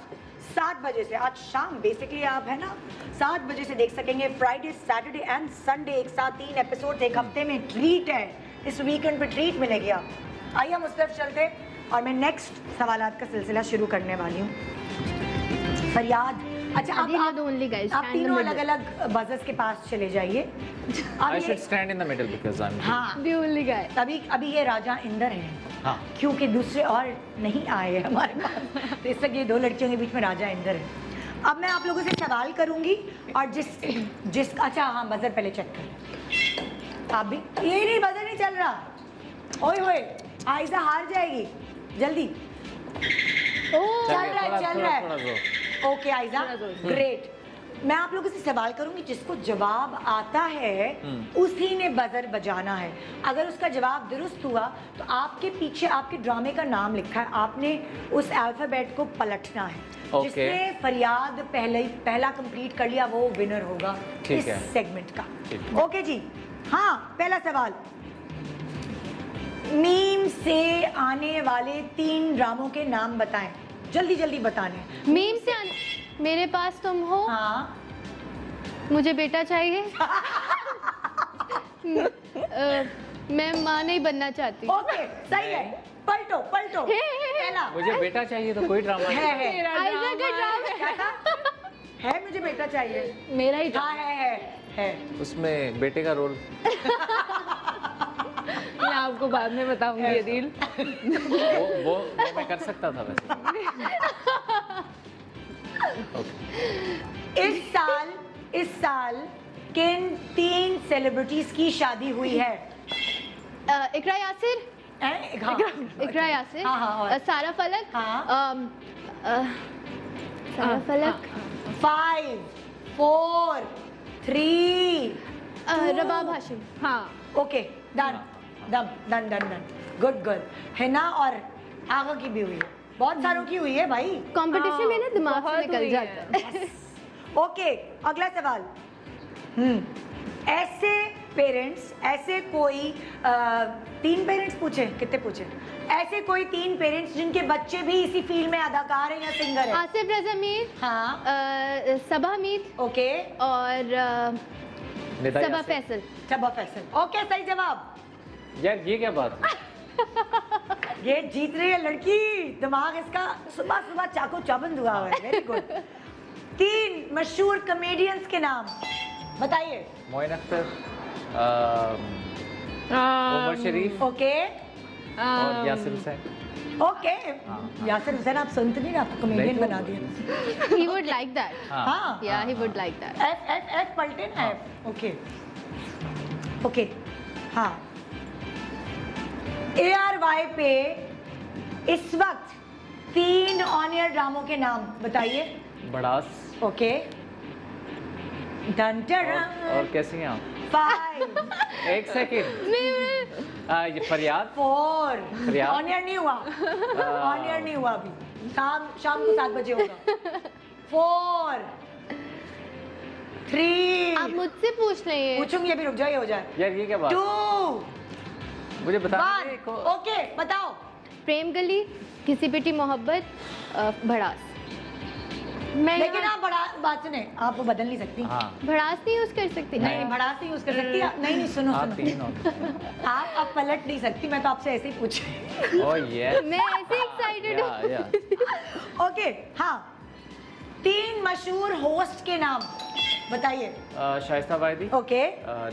7 बजे से, आज शाम बेसिकली आप है ना 7 बजे से देख सकेंगे। फ्राइडे सैटरडे एंड संडे एक साथ 3 एपिसोड एक हफ्ते में ट्रीट है। इस वीकेंड पे ट्रीट मिलेगी आप। आइए हम उस तरफ चलते हैं और मैं नेक्स्ट सवालात का सिलसिला शुरू करने वाली हूँ। फरियाद अच्छा Adil, you're the only guy, आप stand in the तीनों middle. अलग अलग बजर्स के पास चले जाइए। अब I ये- should stand in the middle because I'm हाँ The only guy. अभी ये राजा इंदर हैं हाँ। क्योंकि दूसरे और नहीं आए हैं हमारे पास, तो इस वक्त ये 2 लड़कियों के बीच में राजा इंदर है। अब मैं आप लोगों से सवाल करूंगी और जिस अच्छा हाँ बजर पहले चेक करें आप भी। ये नहीं बजर नहीं चल रहा। ओए होए आयशा हार जाएगी जल्दी। चल रहा है ओके आयशा ग्रेट। मैं आप लोगों से सवाल करूंगी, जिसको जवाब आता है उसी ने बजर बजाना है। अगर उसका जवाब दुरुस्त हुआ तो आपके पीछे आपके ड्रामे का नाम लिखा है, आपने उस अल्फाबेट को पलटना है। Okay. जिसने फरियाद पहला कंप्लीट कर लिया वो विनर होगा ठीक इस है। सेगमेंट का। ठीक ओके जी हाँ पहला सवाल। मीम से आने वाले 3 ड्रामों के नाम बताएं, जल्दी जल्दी बताने। मीम से मेरे पास तुम हो। हाँ मुझे बेटा चाहिए। मैं माँ नहीं बनना चाहती। ओके सही है। पलटो पलटो पहला मुझे बेटा चाहिए तो कोई ड्रामा है आयशा का ड्रामा क्या था? है मुझे बेटा चाहिए। मेरा ही हाँ है उसमें बेटे का रोल। मैं आपको बाद में बताऊंगी अदील। वो मैं कर सकता था वैसे। इस साल किन 3 सेलिब्रिटीज की शादी हुई है? इकरा यासिर। हाँ। इकरा यासिर। हाँ, और? सारा फलक। हाँ। सारा फलक। 5 4 3 रबाब हाशिम। हाँ okay done good girl. Hina और आगा की भी हुई है, बहुत सारों की हुई है भाई। कंपटीशन में ना दिमाग से निकल जाता है। ओके अगला सवाल। ऐसे पेरेंट्स ऐसे कोई 3 पेरेंट्स पूछे, कितने पूछे? ऐसे कोई 3 पेरेंट्स जिनके बच्चे भी इसी फील्ड में अदाकार हैं या सिंगर हैं? आसिफ रज़ा मीर। हाँ सबा मीर। ओके और निदा सबा यासिर। फैसल। सबा फैसल। ओके सही जवाब। यार ये क्या बात है? ये जीत रही है लड़की, दिमाग इसका सुबह सुबह चाको चौबंद हुआ है। Very good. 3 मशहूर कॉमेडियंस के नाम बताइए। मोइन अख्तर, उमर शरीफ ओके और यासिर हुसैन। ओके यासिर हुसैन आप सुनते नहीं ना, आपको कॉमेडियन नहीं, बना दिया। He would like that. हाँ Yeah, he would like that. F पलटे ना एफ। ओके ओके हाँ ARY पे इस वक्त 3 ऑन एयर ड्रामों के नाम बताइए। बड़ास ओके डन और कैसी हैं आप? 5 एक सेकेंड। ये फरियाद 4 फरियाद? ऑन एयर नहीं हुआ, ऑन एयर नहीं हुआ अभी, शाम को 7 बजे होगा। 4 3 आप मुझसे पूछ लेंगे। पूछूंगी अभी, रुक जाइए हो जाए। यार ये क्या बात? 2 मुझे बता 1 ओके बताओ। प्रेम गली, किसी बेटी मोहब्बत, भड़ास। मैं लेकिन यहाँ आप बड़ा बात सुने, आप वो बदल नहीं सकती। हाँ भड़ास नहीं यूज कर सकती। नहीं भड़ास नहीं यूज कर सकती। नहीं नहीं सुनो आप सुनो, तीन हो। आप अब पलट नहीं सकती, मैं तो आपसे ऐसे ही पूछ रही हूँ। ओह यस मैं ऐसे एक्साइटेड हूँ। या ओके हाँ, 3 मशहूर होस्ट के नाम बताइए। Shaista वाहिदी, okay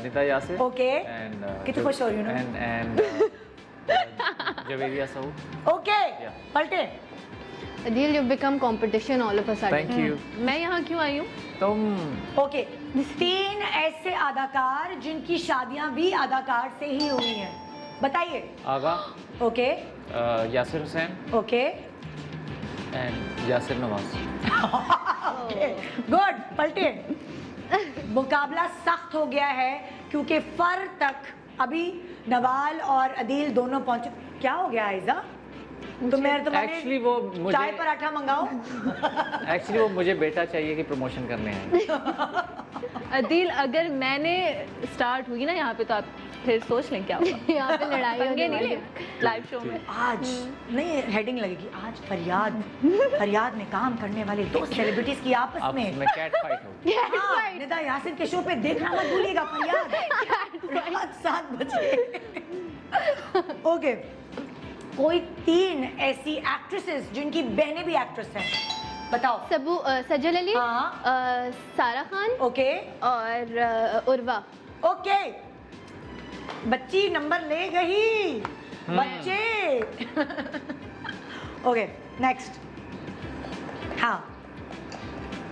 Nida Yasir, okay and कितनी खुश हो रही हूँ ना। एंड जवेरिया सऊद। ओके पलटे। Adeel you become competition all of a sudden. Thank you. मैं यहाँ क्यों आई हूँ? तुम ओके 3 ऐसे अदाकार जिनकी शादियां भी अदाकार से ही हुई हैं, बताइए। Agha, okay Yasir Hussain okay and Yasir Nawaz. Okay good पलटे। मुकाबला सख्त हो गया है क्योंकि फर तक अभी नवाल और अदील दोनों पहुंचे। क्या हो गया आयजा? तो मैं तो एक्चुअली वो मुझे चाय पराठा मंगाओ। एक्चुअली वो मुझे बेटा चाहिए कि प्रमोशन करने हैं। अदील, अगर मैंने स्टार्ट हुई ना यहाँ पे तो आप फिर सोच लें क्या होगा। यहाँ पे लड़ाई पंगे होने नहीं वाली ले है। लाइव शो में। आज नहीं हेडिंग लगेगी, आज फरियाद में काम करने वाले 2 सेलिब्रिटीज की आपस अब में। मैं कैट फाइट हो। हाँ, निदा यासिर के शो पे देखना मत भूलिएगा फरियाद, रात 7 बजे। ओके, कोई 3 ऐसी एक्ट्रेसेस जिनकी बहनें भी एक्ट्रेस हैं, बताओ। सजल अली, हाँ। सारा खान ओके और उर्वा। ओके, बच्ची नंबर ले गई, बच्चे। Okay next. हाँ,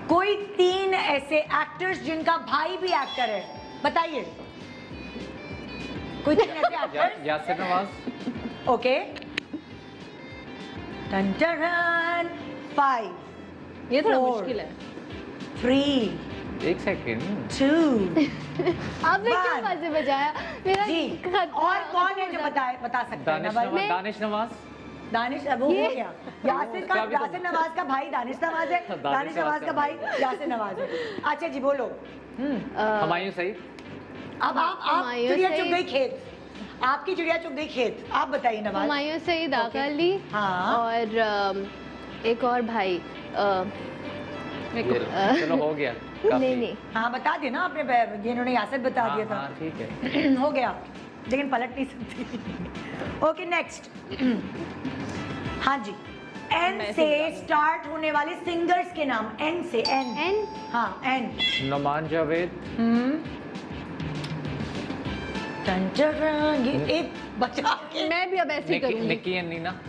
कोई 3 ऐसे एक्टर्स जिनका भाई भी एक्टर है, बताइए। कोई 3 ऐसे एक्टर्स। यासिर नवाज। ओके टन टन 5 ये थोड़ा 4 मुश्किल है। 3 एक सेकंड। 2 आपने क्यों बाजी बजाया? मेरा जी, और कौन है जो बता सकता है? दानिश नवाज। दानिश, अब वो हो गया। यासिर नवाज का भाई दानिश नवाज है, दानिश नवाज का भाई यासिर नवाज है। अच्छा जी बोलो। हुमायूं सईद। अब आप चिड़िया चुग गई खेत, आपकी चिड़िया चुग गई खेत, आप बताइए नवाज। हुमायूं सईद, आगा अली, हाँ। और एक और भाई चलो हो गया। नहीं नहीं, हाँ बता दिया ना आपने, इन्होंने यासिर बता दिया था। हाँ, ठीक है। हो गया, लेकिन पलट नहीं सकती। Okay next. हाँ जी, एन से स्टार्ट होने वाले सिंगर्स के नाम। एन से। एन। हाँ एन। नुमान जावेद। ये एक बचा के। मैं भी अब ऐसे ही करूंगी। Nicki and Nina.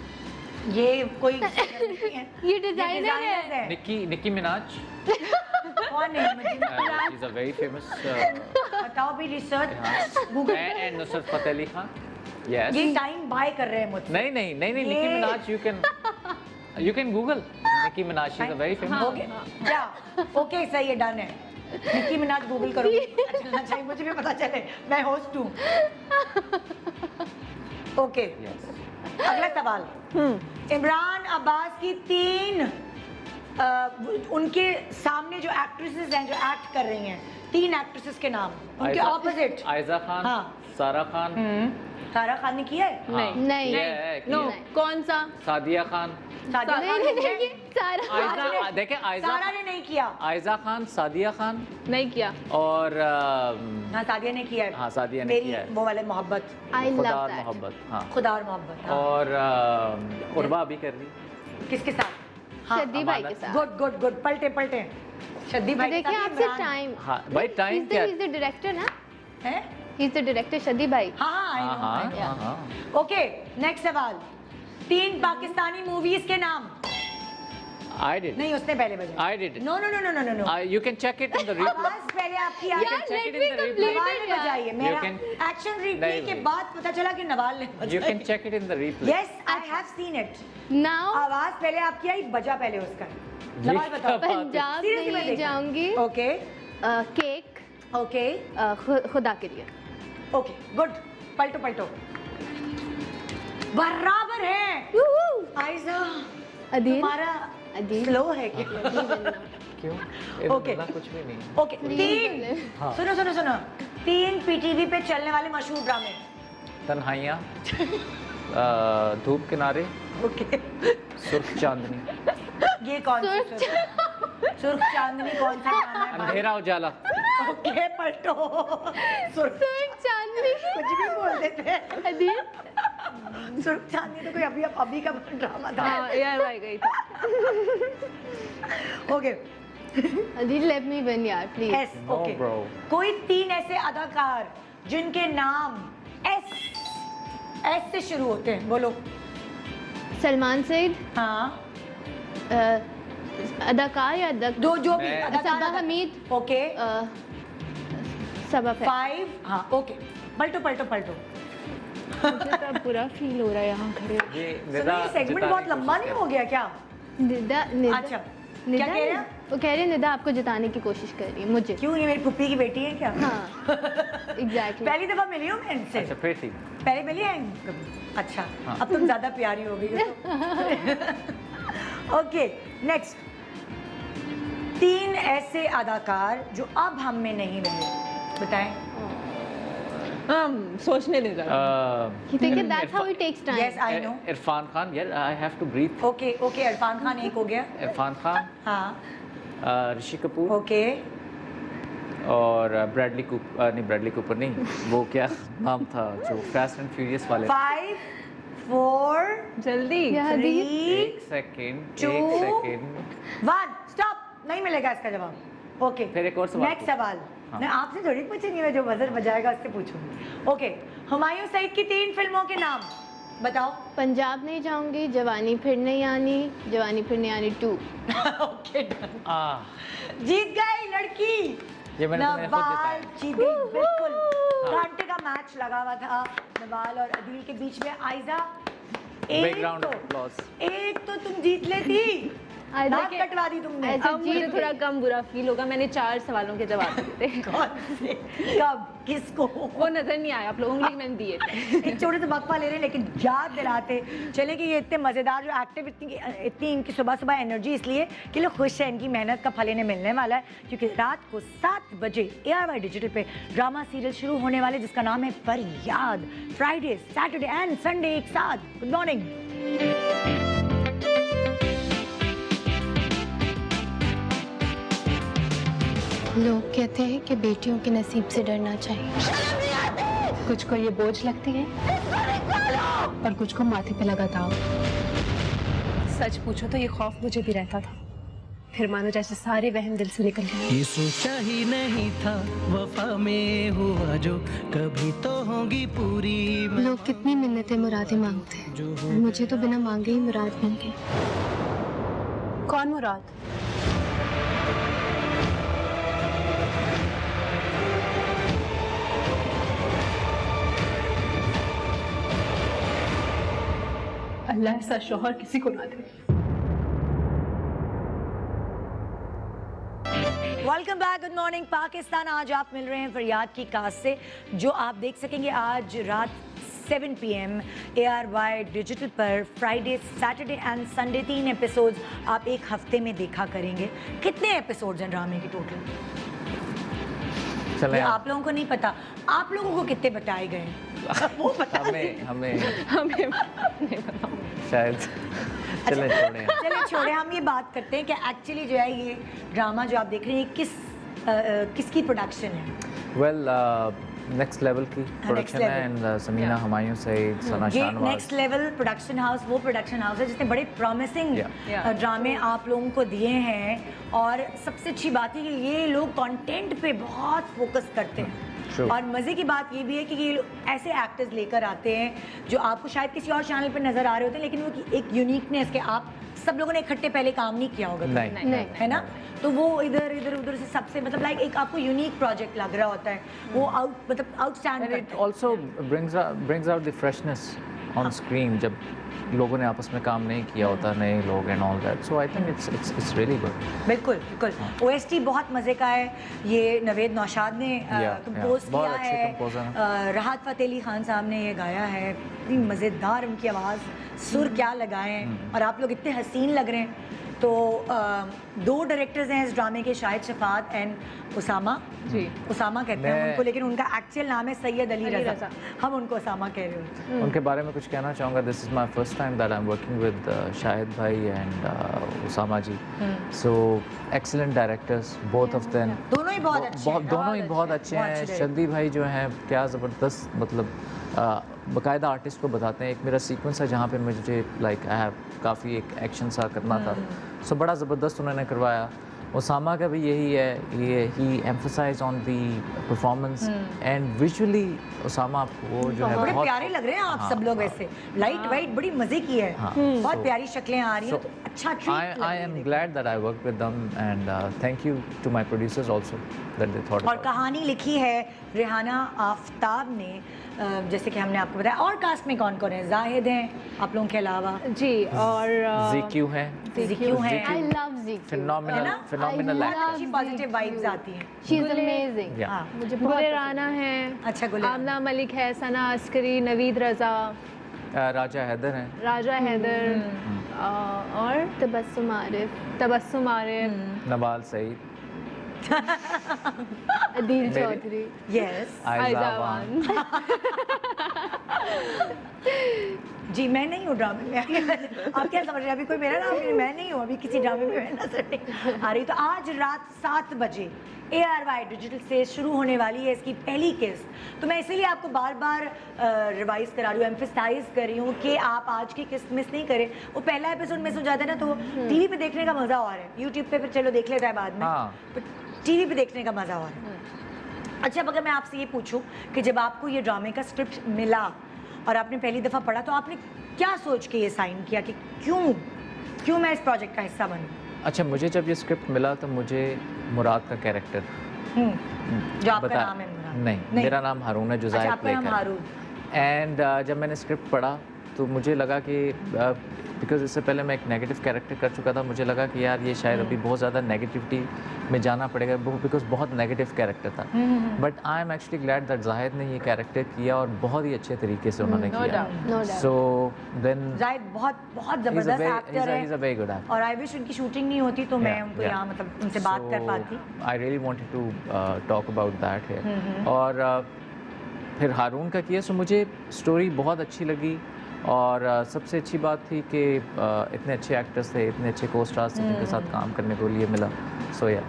ये कोई ये डिजाइनर है। Nicki Minaj. कौन है? She is a very famous. बताओ भी, research Google. And Nusrat Fateh Ali Khan. Yes. ये टाइम बाय कर रहे हैं मुझसे। नहीं Nicki Minaj you can Google Nicki Minaj. She is a very famous. Okay क्या? ओके सही है, डन है। निक्की मिनाज गूगल करूंगी, चलना चाहिए, मुझे भी पता चले मैं होस्ट हूँ। ओके अगला सवाल। इमरान अब्बास की 3 उनके सामने जो एक्ट्रेसेस हैं जो एक्ट कर रही हैं, 3 एक्ट्रेसेस के नाम, उनके ऑपोजिट। आयजा खान। हाँ। सारा खान। सारा खान ने किया है? नहीं। नो, कौन सा? सादिया खान। सादिया खान ने किया है? आयजा, देखें आयजा। सारा ने नहीं किया। आयजा खान, सादिया खान नहीं किया। और हाँ सादिया ने किया है। हाँ सादिया ने किया है। मेरी वो वाले मोहब्बत, खुदा और मोहब्बत। हाँ खुदा और मोहब्बत। हाँ। और उर्वा भी कर रही। किसके साथ? हाँ, शद्दी भाई के साथ। गुड पलटे शद्दी भाई के देखिए साथ आपसे इमरान। टाइम। हाँ भाई टाइम क्या? ही इज द डायरेक्टर ना? है? He is the director Shetty भाई। हाँ। ओके नेक्स्ट सवाल। 3 पाकिस्तानी मूवीज के नाम। I did. नहीं उसने पहले बजाया। I did. No. You can check it in the replay. आवाज पहले आपकी आई। can check it in the replay. Nawal ने बजाई है। मेरा can- एक्शन रिप्ले नहीं, के नहीं। बाद पता चला कि नवाल ने बजाई। You can check it in the replay. Yes, I have seen it. Now आवाज पहले आपकी आई, बजा पहले उसका। नवाल बताओ। पंजाब Seriously मैं नहीं देखा। जाऊंगी। Okay cake. ओके खुदा के लिए। Okay good. पलटो बराबर है। आयजा अदील। तुम्हारा अदील। स्लो है क्या? क्यों? Okay. इतना कुछ भी नहीं। ओके 3 हाँ। सुनो 3 पीटीवी पे चलने वाले मशहूर ड्रामे। तन्हाइयाँ। धूप किनारे। ओके सुर्ख चांदनी। ये कौन सी? सुर्ख चांदनी कौन सा गाना है भाई? अंधेरा उजाला। ओके पलटो। सुर्ख चांदनी कुछ भी बोल देते हैं। अदील सुर्ख चांदनी तो कोई अभी का ड्रामा था। हाँ ARY गई था। Okay Adeel let me win यार please. Yes No, okay bro. कोई 3 ऐसे अदाकार जिनके नाम एस से शुरू होते हैं, बोलो। सलमान सईद, हाँ अदाकार या अदक दो जो भी मैं- सबा हमीद, ओके सबा 5 हाँ ओके पलटो पलटो पलटो। मुझे तो बुरा फील हो रहा है यहाँ खड़े। ये सुनो ये सेगमेंट बहुत लंबा नहीं हो गया क्या? निदा निदा अच्छा निदा क्या कह रहे हैं? वो कह रहे हैं निदा आपको जिताने की कोशिश कर रही है मुझे। क्यों, ये मेरी पुप्पी की बेटी है क्या? हाँ एग्जैक्टली। पहली दफा मिली हूँ मैं इनसे। अच्छा फिर ठीक। पहले मिली है कभी? अच्छा अब तुम ज्यादा प्यारी हो गई हो। ओके नेक्स्ट 3 ऐसे अदाकार जो अब हम में नहीं रहे, बताएं। सोचने दे जरा। You think that's how it takes time? Yes I know. Irfan Khan, यार I have to breathe. Okay okay Irfan Khan एक हो गया। इरफान खान, हाँ ऋषि कपूर ओके और ब्रैडली कूपर, नहीं ब्रैडली कूपर नहीं, वो क्या नाम था जो फास्ट एंड फ्यूरियस वाले। 5 4 जल्दी। 3 एक सेकंड 1 स्टॉप। नहीं मिलेगा इसका जवाब। ओके फिर एक और सवाल नेक्स्ट पूछो। सवाल। हाँ। नहीं आपसे थोड़ी पूछेंगी, मैं जो बजर बजाएगा उससे पूछूंगी। ओके हुमायूं सईद की 3 फिल्मों के नाम बताओ। पंजाब नहीं जाऊंगी, जवानी फिर नहीं आनी, जवानी फिर नहीं आनी 2। Okay done. आह, जीत गई लड़की। ये मैंने तुम्हें खुद नवाल जिताया। जीत गई बिल्कुल। घंटे का मैच लगा हुआ था नवाल और अदील के बीच में। Aiza Big round of applause. एक तो तुम जीत लेती, आयजा दांत के- कटवा दी तुमने। आयजा अब मुझे जीत थोड़ा गई। कम बुरा फील होगा, मैंने 4 सवालों के जवाब दिए थे। कौन से कब किसको? वो नजर नहीं आया, आप लोग उंगली मैंने दिए थे। एक छोटे से वक्फा ले रहे हैं लेकिन याद दिलाते चले कि ये इतने मज़ेदार जो एक्टिव इतनी इनकी सुबह सुबह एनर्जी इसलिए कि लोग खुश हैं, इनकी मेहनत का फल इन्हें मिलने वाला है क्योंकि रात को 7 बजे ARY डिजिटल पे ड्रामा सीरियल शुरू होने वाले जिसका नाम है फरियाद। फ्राइडे सैटरडे एंड संडे एक साथ। Good morning. लोग कहते हैं कि बेटियों के नसीब से डरना चाहिए। कुछ को ये बोझ लगती है और कुछ को माथे पे लगा दाव। सच पूछो तो ये खौफ मुझे भी रहता था, फिर मानो जैसे सारे वहम दिल से निकल गए। ये सोचा ही नहीं था वफा में हुआ जो कभी तो होगी पूरी। लोग कितनी मिन्नतें मुरादें मांगते हैं, मुझे तो बिना मांगे ही मुराद मिल गई। कौन मुराद? अल्लाह ऐसा शौहर किसी को ना दे। Welcome back. Good morning Pakistan. आज आप मिल रहे हैं फरियाद की कास्ट से जो आप देख सकेंगे आज रात 7 PM ARY डिजिटल पर। Friday Saturday and Sunday 3 episodes आप एक हफ्ते में देखा करेंगे। कितने एपिसोड्स हैं ड्रामे के टोटल? चले ये आप लोगों को नहीं पता, आप लोगों को कितने बताए गए वो पता हमें हमें हमें नहीं पता। शायद चले छोड़े। चलिए छोड़े, हम ये बात करते हैं कि एक्चुअली जो है ये ड्रामा जो आप देख रहे हैं किसकी प्रोडक्शन है? वेल नेक्स्ट लेवल की प्रोडक्शन है एंड समीना हुमायूं सईद, सना ये Shahnawaz. Next level production house वो प्रोडक्शन हाउस है जिसने बड़े प्रॉमिसिंग ड्रामे आप लोगों को दिए हैं और सबसे अच्छी बात है कि ये लोग कंटेंट पे बहुत फोकस करते हैं। True. और मज़े की बात ये भी है कि ये लोग ऐसे एक्टर्स लेकर आते हैं जो आपको शायद किसी और चैनल पर नज़र आ रहे होते हैं लेकिन वो एक यूनिकनेस के आप सब लोगों ने इकट्ठे पहले काम नहीं किया होगा नहीं, कभी। नहीं। है ना, तो वो इधर इधर उधर से सबसे मतलब लाइक एक आपको यूनिक प्रोजेक्ट लग रहा होता है, वो outstand And it also brings out the freshness on screen जब लोगों ने आपस में काम नहीं किया होता, नए लोग and all that. So I think it's really good. बिल्कुल बिल्कुल। OST बहुत मज़े का है, ये नवेद नौशाद ने कंपोज बहुत किया अच्छे है। composer राहत फ़तेह अली खान साहब ने ये गाया है। इतनी मज़ेदार उनकी आवाज़, सुर क्या लगाए हैं और आप लोग इतने हसीन लग रहे हैं। तो 2 डायरेक्टर्स हैं इस ड्रामे के, शाहिद शफात एंड उसामा। जी। उसामा कहते हैं मैं- उनको, लेकिन उनका एक्चुअल नाम है सैयद अली अली रज़ा। रज़ा। हम उनको उसामा कह रहे होते हैं। उनके बारे में कुछ कहना चाहूँगा। This is my first time that I am working with Shahid भाई and Usama ji. So excellent directors both of them. दोनों ही बहुत अच्छे हैं, दोनों ही बहुत अच्छे हैं। director। शद्दी भाई जो हैं क्या ज़बरदस्त, मतलब बाकायदा आर्टिस्ट को बताते हैं। एक मेरा सीक्वेंस है जहाँ पे मुझे लाइक आई हैव काफ़ी एक एक्शन सा करना था, सो बड़ा ज़बरदस्त उन्होंने करवाया। उसामा का भी यही है, ये ही emphasize on the performance and visually Usama आपको जो है बड़े बहुत प्यारे लग रहे हैं आप सब लोग वैसे, लाइट वाइट बड़ी मजे की है, बहुत प्यारी शक्लें आ रही हैं, तो अच्छा treat I am glad that I worked with them and thank you to my producers also that they thought और about it. कहानी लिखी है रेहाना आफ्ताब ने, जैसे कि हमने आपको बताया। और कास्ट में कौन कौन है? जाहिद हैं आप लोगों के अलावा, जी, और ZQ है, ZQ है, I love ZQ. phenomenal बहुत actor. अच्छी पॉजिटिव वाइब्स आती हैं। She is amazing. Yeah. हाँ, मुझे बहुत गुले राना है, अच्छा गुले आमना मलिक है, सना अस्करी, नवीद रज़ा, राजा हैदर हैं, राजा हैदर, और तबस्सुम आरिफ, तबस्सुम आरिफ, नवाल सईद, अदील चौधरी। यस। आइज़ावान। जी मैं नहीं हूँ ड्रामे में। आप क्या समझ रहे हैं? अभी कोई मेरा नाम नहीं, मैं नहीं हूँ अभी किसी ड्रामे में, मैं नजर नहीं आ रही। तो आज रात 7 बजे ARY डिजिटल से शुरू होने वाली है इसकी पहली किस्त। तो मैं इसीलिए आपको बार बार रिवाइज करा रही हूँ, एम्फेसाइज कर रही हूँ कि आप आज की किस्त मिस नहीं करें। वो पहला एपिसोड मिस हो जाता है ना, तो टीवी पे देखने का मज़ा और है। यूट्यूब पे फिर चलो देख लेता है बाद में, हाँ। टीवी पे देखने का मज़ा और है। अच्छा, अब अगर मैं आपसे ये पूछूं कि जब आपको ये ड्रामे का स्क्रिप्ट मिला और आपने पहली दफ़ा पढ़ा, तो आपने क्या सोच के ये साइन किया कि क्यों मैं इस प्रोजेक्ट का हिस्सा बनूं? अच्छा, मुझे जब ये स्क्रिप्ट मिला तो मुझे मुराद का कैरेक्टर जो आपका बता नाम है मुराद? नहीं, मेरा नाम हारून है, जो अच्छा, जाहिद आपका प्ले नाम कर। हारून। एंड जब मैंने स्क्रिप्ट पढ़ा तो मुझे लगा कि बिकॉज इससे पहले मैं एक नेगेटिव कैरेक्टर कर चुका था, मुझे लगा कि यार ये शायद अभी बहुत ज़्यादा नेगेटिविटी में जाना पड़ेगा, बिकॉज बहुत नेगेटिव कैरेक्टर था। But I am actually glad that Zahid ने ये कैरेक्टर किया और बहुत ही अच्छे तरीके से उन्होंने किया। No doubt. So then Zahid बहुत ज़बरदस्त एक्टर है he's a very good actor. और आई विश उनकी शूटिंग नहीं होती तो मैं Yeah, उनको yeah. यहाँ मतलब उनसे बात कर पाती। I really wanted to talk about that here. और फिर हारून का किया, सो मुझे स्टोरी बहुत अच्छी लगी और सबसे अच्छी बात थी कि इतने अच्छे एक्टर्स थे, इतने अच्छे को स्टार्स थे जिनके साथ काम करने को लिए मिला। सो या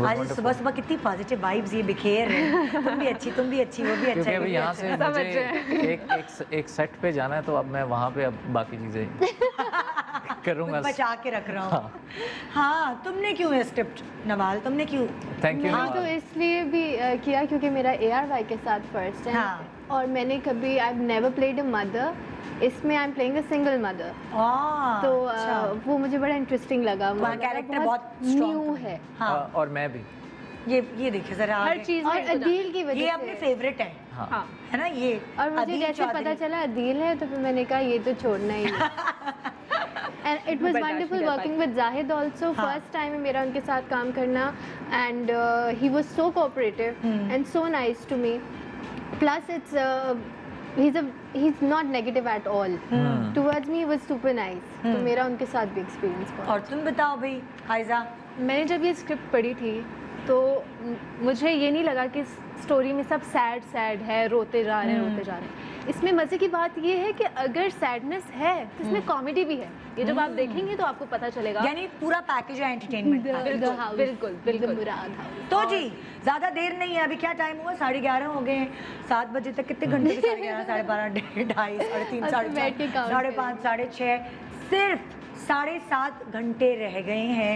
आज सुबह सुबह कितनी पॉजिटिव वाइब्स ये बिखेर रहे हैं। तुम भी अच्छी, वो भी क्योंकि अच्छा, अभी यहाँ से समझ मुझे एक सेट पे जाना है, तो अब मैं वहाँ पे अब बाकी चीज़ें करूँगा। बचा के रख रहा हूँ। हाँ, तुमने क्यों ये स्क्रिप्ट नवाल, तुमने क्यों? Thank you. हाँ, तो इसलिए भी किया क्योंकि मेरा ARY के साथ फर्स्ट है। हाँ। और मैंने कभी I never played a mother, इसमें I am playing a single mother, तो वो मुझे बड़ा इंटरेस्टिंग लगा। वहाँ कैरेक्टर बहुत strong न्यू था। है। हाँ, और मैं भी ये देखिए जरा हर आगे। चीज़ और में अदील की वजह ये से अपने फेवरेट है, हाँ, है ना ये। और मुझे अदील जैसे चौधरी। पता चला अदील है तो फिर मैंने कहा ये तो छोड़ना ही है। एंड इट वाज बर्दाश्त वंडरफुल नहीं कर वर्किंग विद जाहिद आल्सो। हाँ। फर्स्ट टाइम है मेरा उनके साथ काम करना and he was so cooperative and so nice to me. Plus it's he's not negative at all. Towards me he was super nice. तो मेरा उनके साथ भी एक्सपीरियंस बहुत। और तुम बताओ भाई हाइजा। मैंने जब ये स्क्रिप्ट पढ़ी थी तो मुझे ये नहीं लगा कि स्टोरी में सब सैड है, रोते जा रहे हैं। इसमें मज़े की बात ये है कि अगर सैडनेस है तो इसमें कॉमेडी भी है। ये जब आप देखेंगे तो आपको पता चलेगा। यानी पूरा पैकेज है एंटरटेनमेंट का। बिल्कुल। मुराद हाउस। तो जी ज़्यादा देर नहीं है, अभी क्या टाइम हुआ? 11:30 हो गए हैं। 7 बजे तक कितने घंटे? 11:30, 12:30, 2:30, 3:30, अब तो बैठ के count 5:30, 6:30, सिर्फ 7.5 घंटे रह गए हैं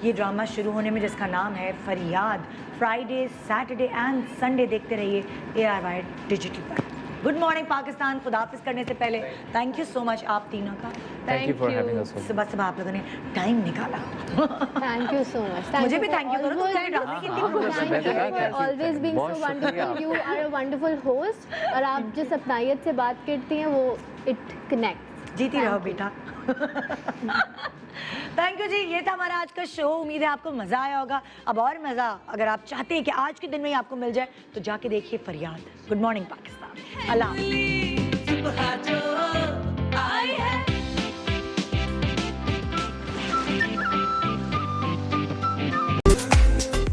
ये ड्रामा शुरू होने में, जिसका नाम है फरियाद। फ्राइडे, सैटरडे एंड संडे देखते रहिए ARY डिजिटल पर। Good morning Pakistan. खुदाफिज करने से पहले थैंक यू सो मच आप तीनों का। Thank you for having us. सुबह आप लोगों ने टाइम निकाला। Thank you so much. मुझे भी thank you करो, तुम मेरे ड्रामे की इतनी Thank you for always being so wonderful. You are a wonderful host. और आप जिस अपनायत से बात करती हैं वो it connects. जीती रहो बेटा। थैंक यू जी, ये था हमारा आज का शो। उम्मीद है आपको मज़ा आया होगा। अब और मज़ा अगर आप चाहते हैं कि आज के दिन में ही आपको मिल जाए तो जाके देखिए फरियाद। Good morning Pakistan. अल्लाह।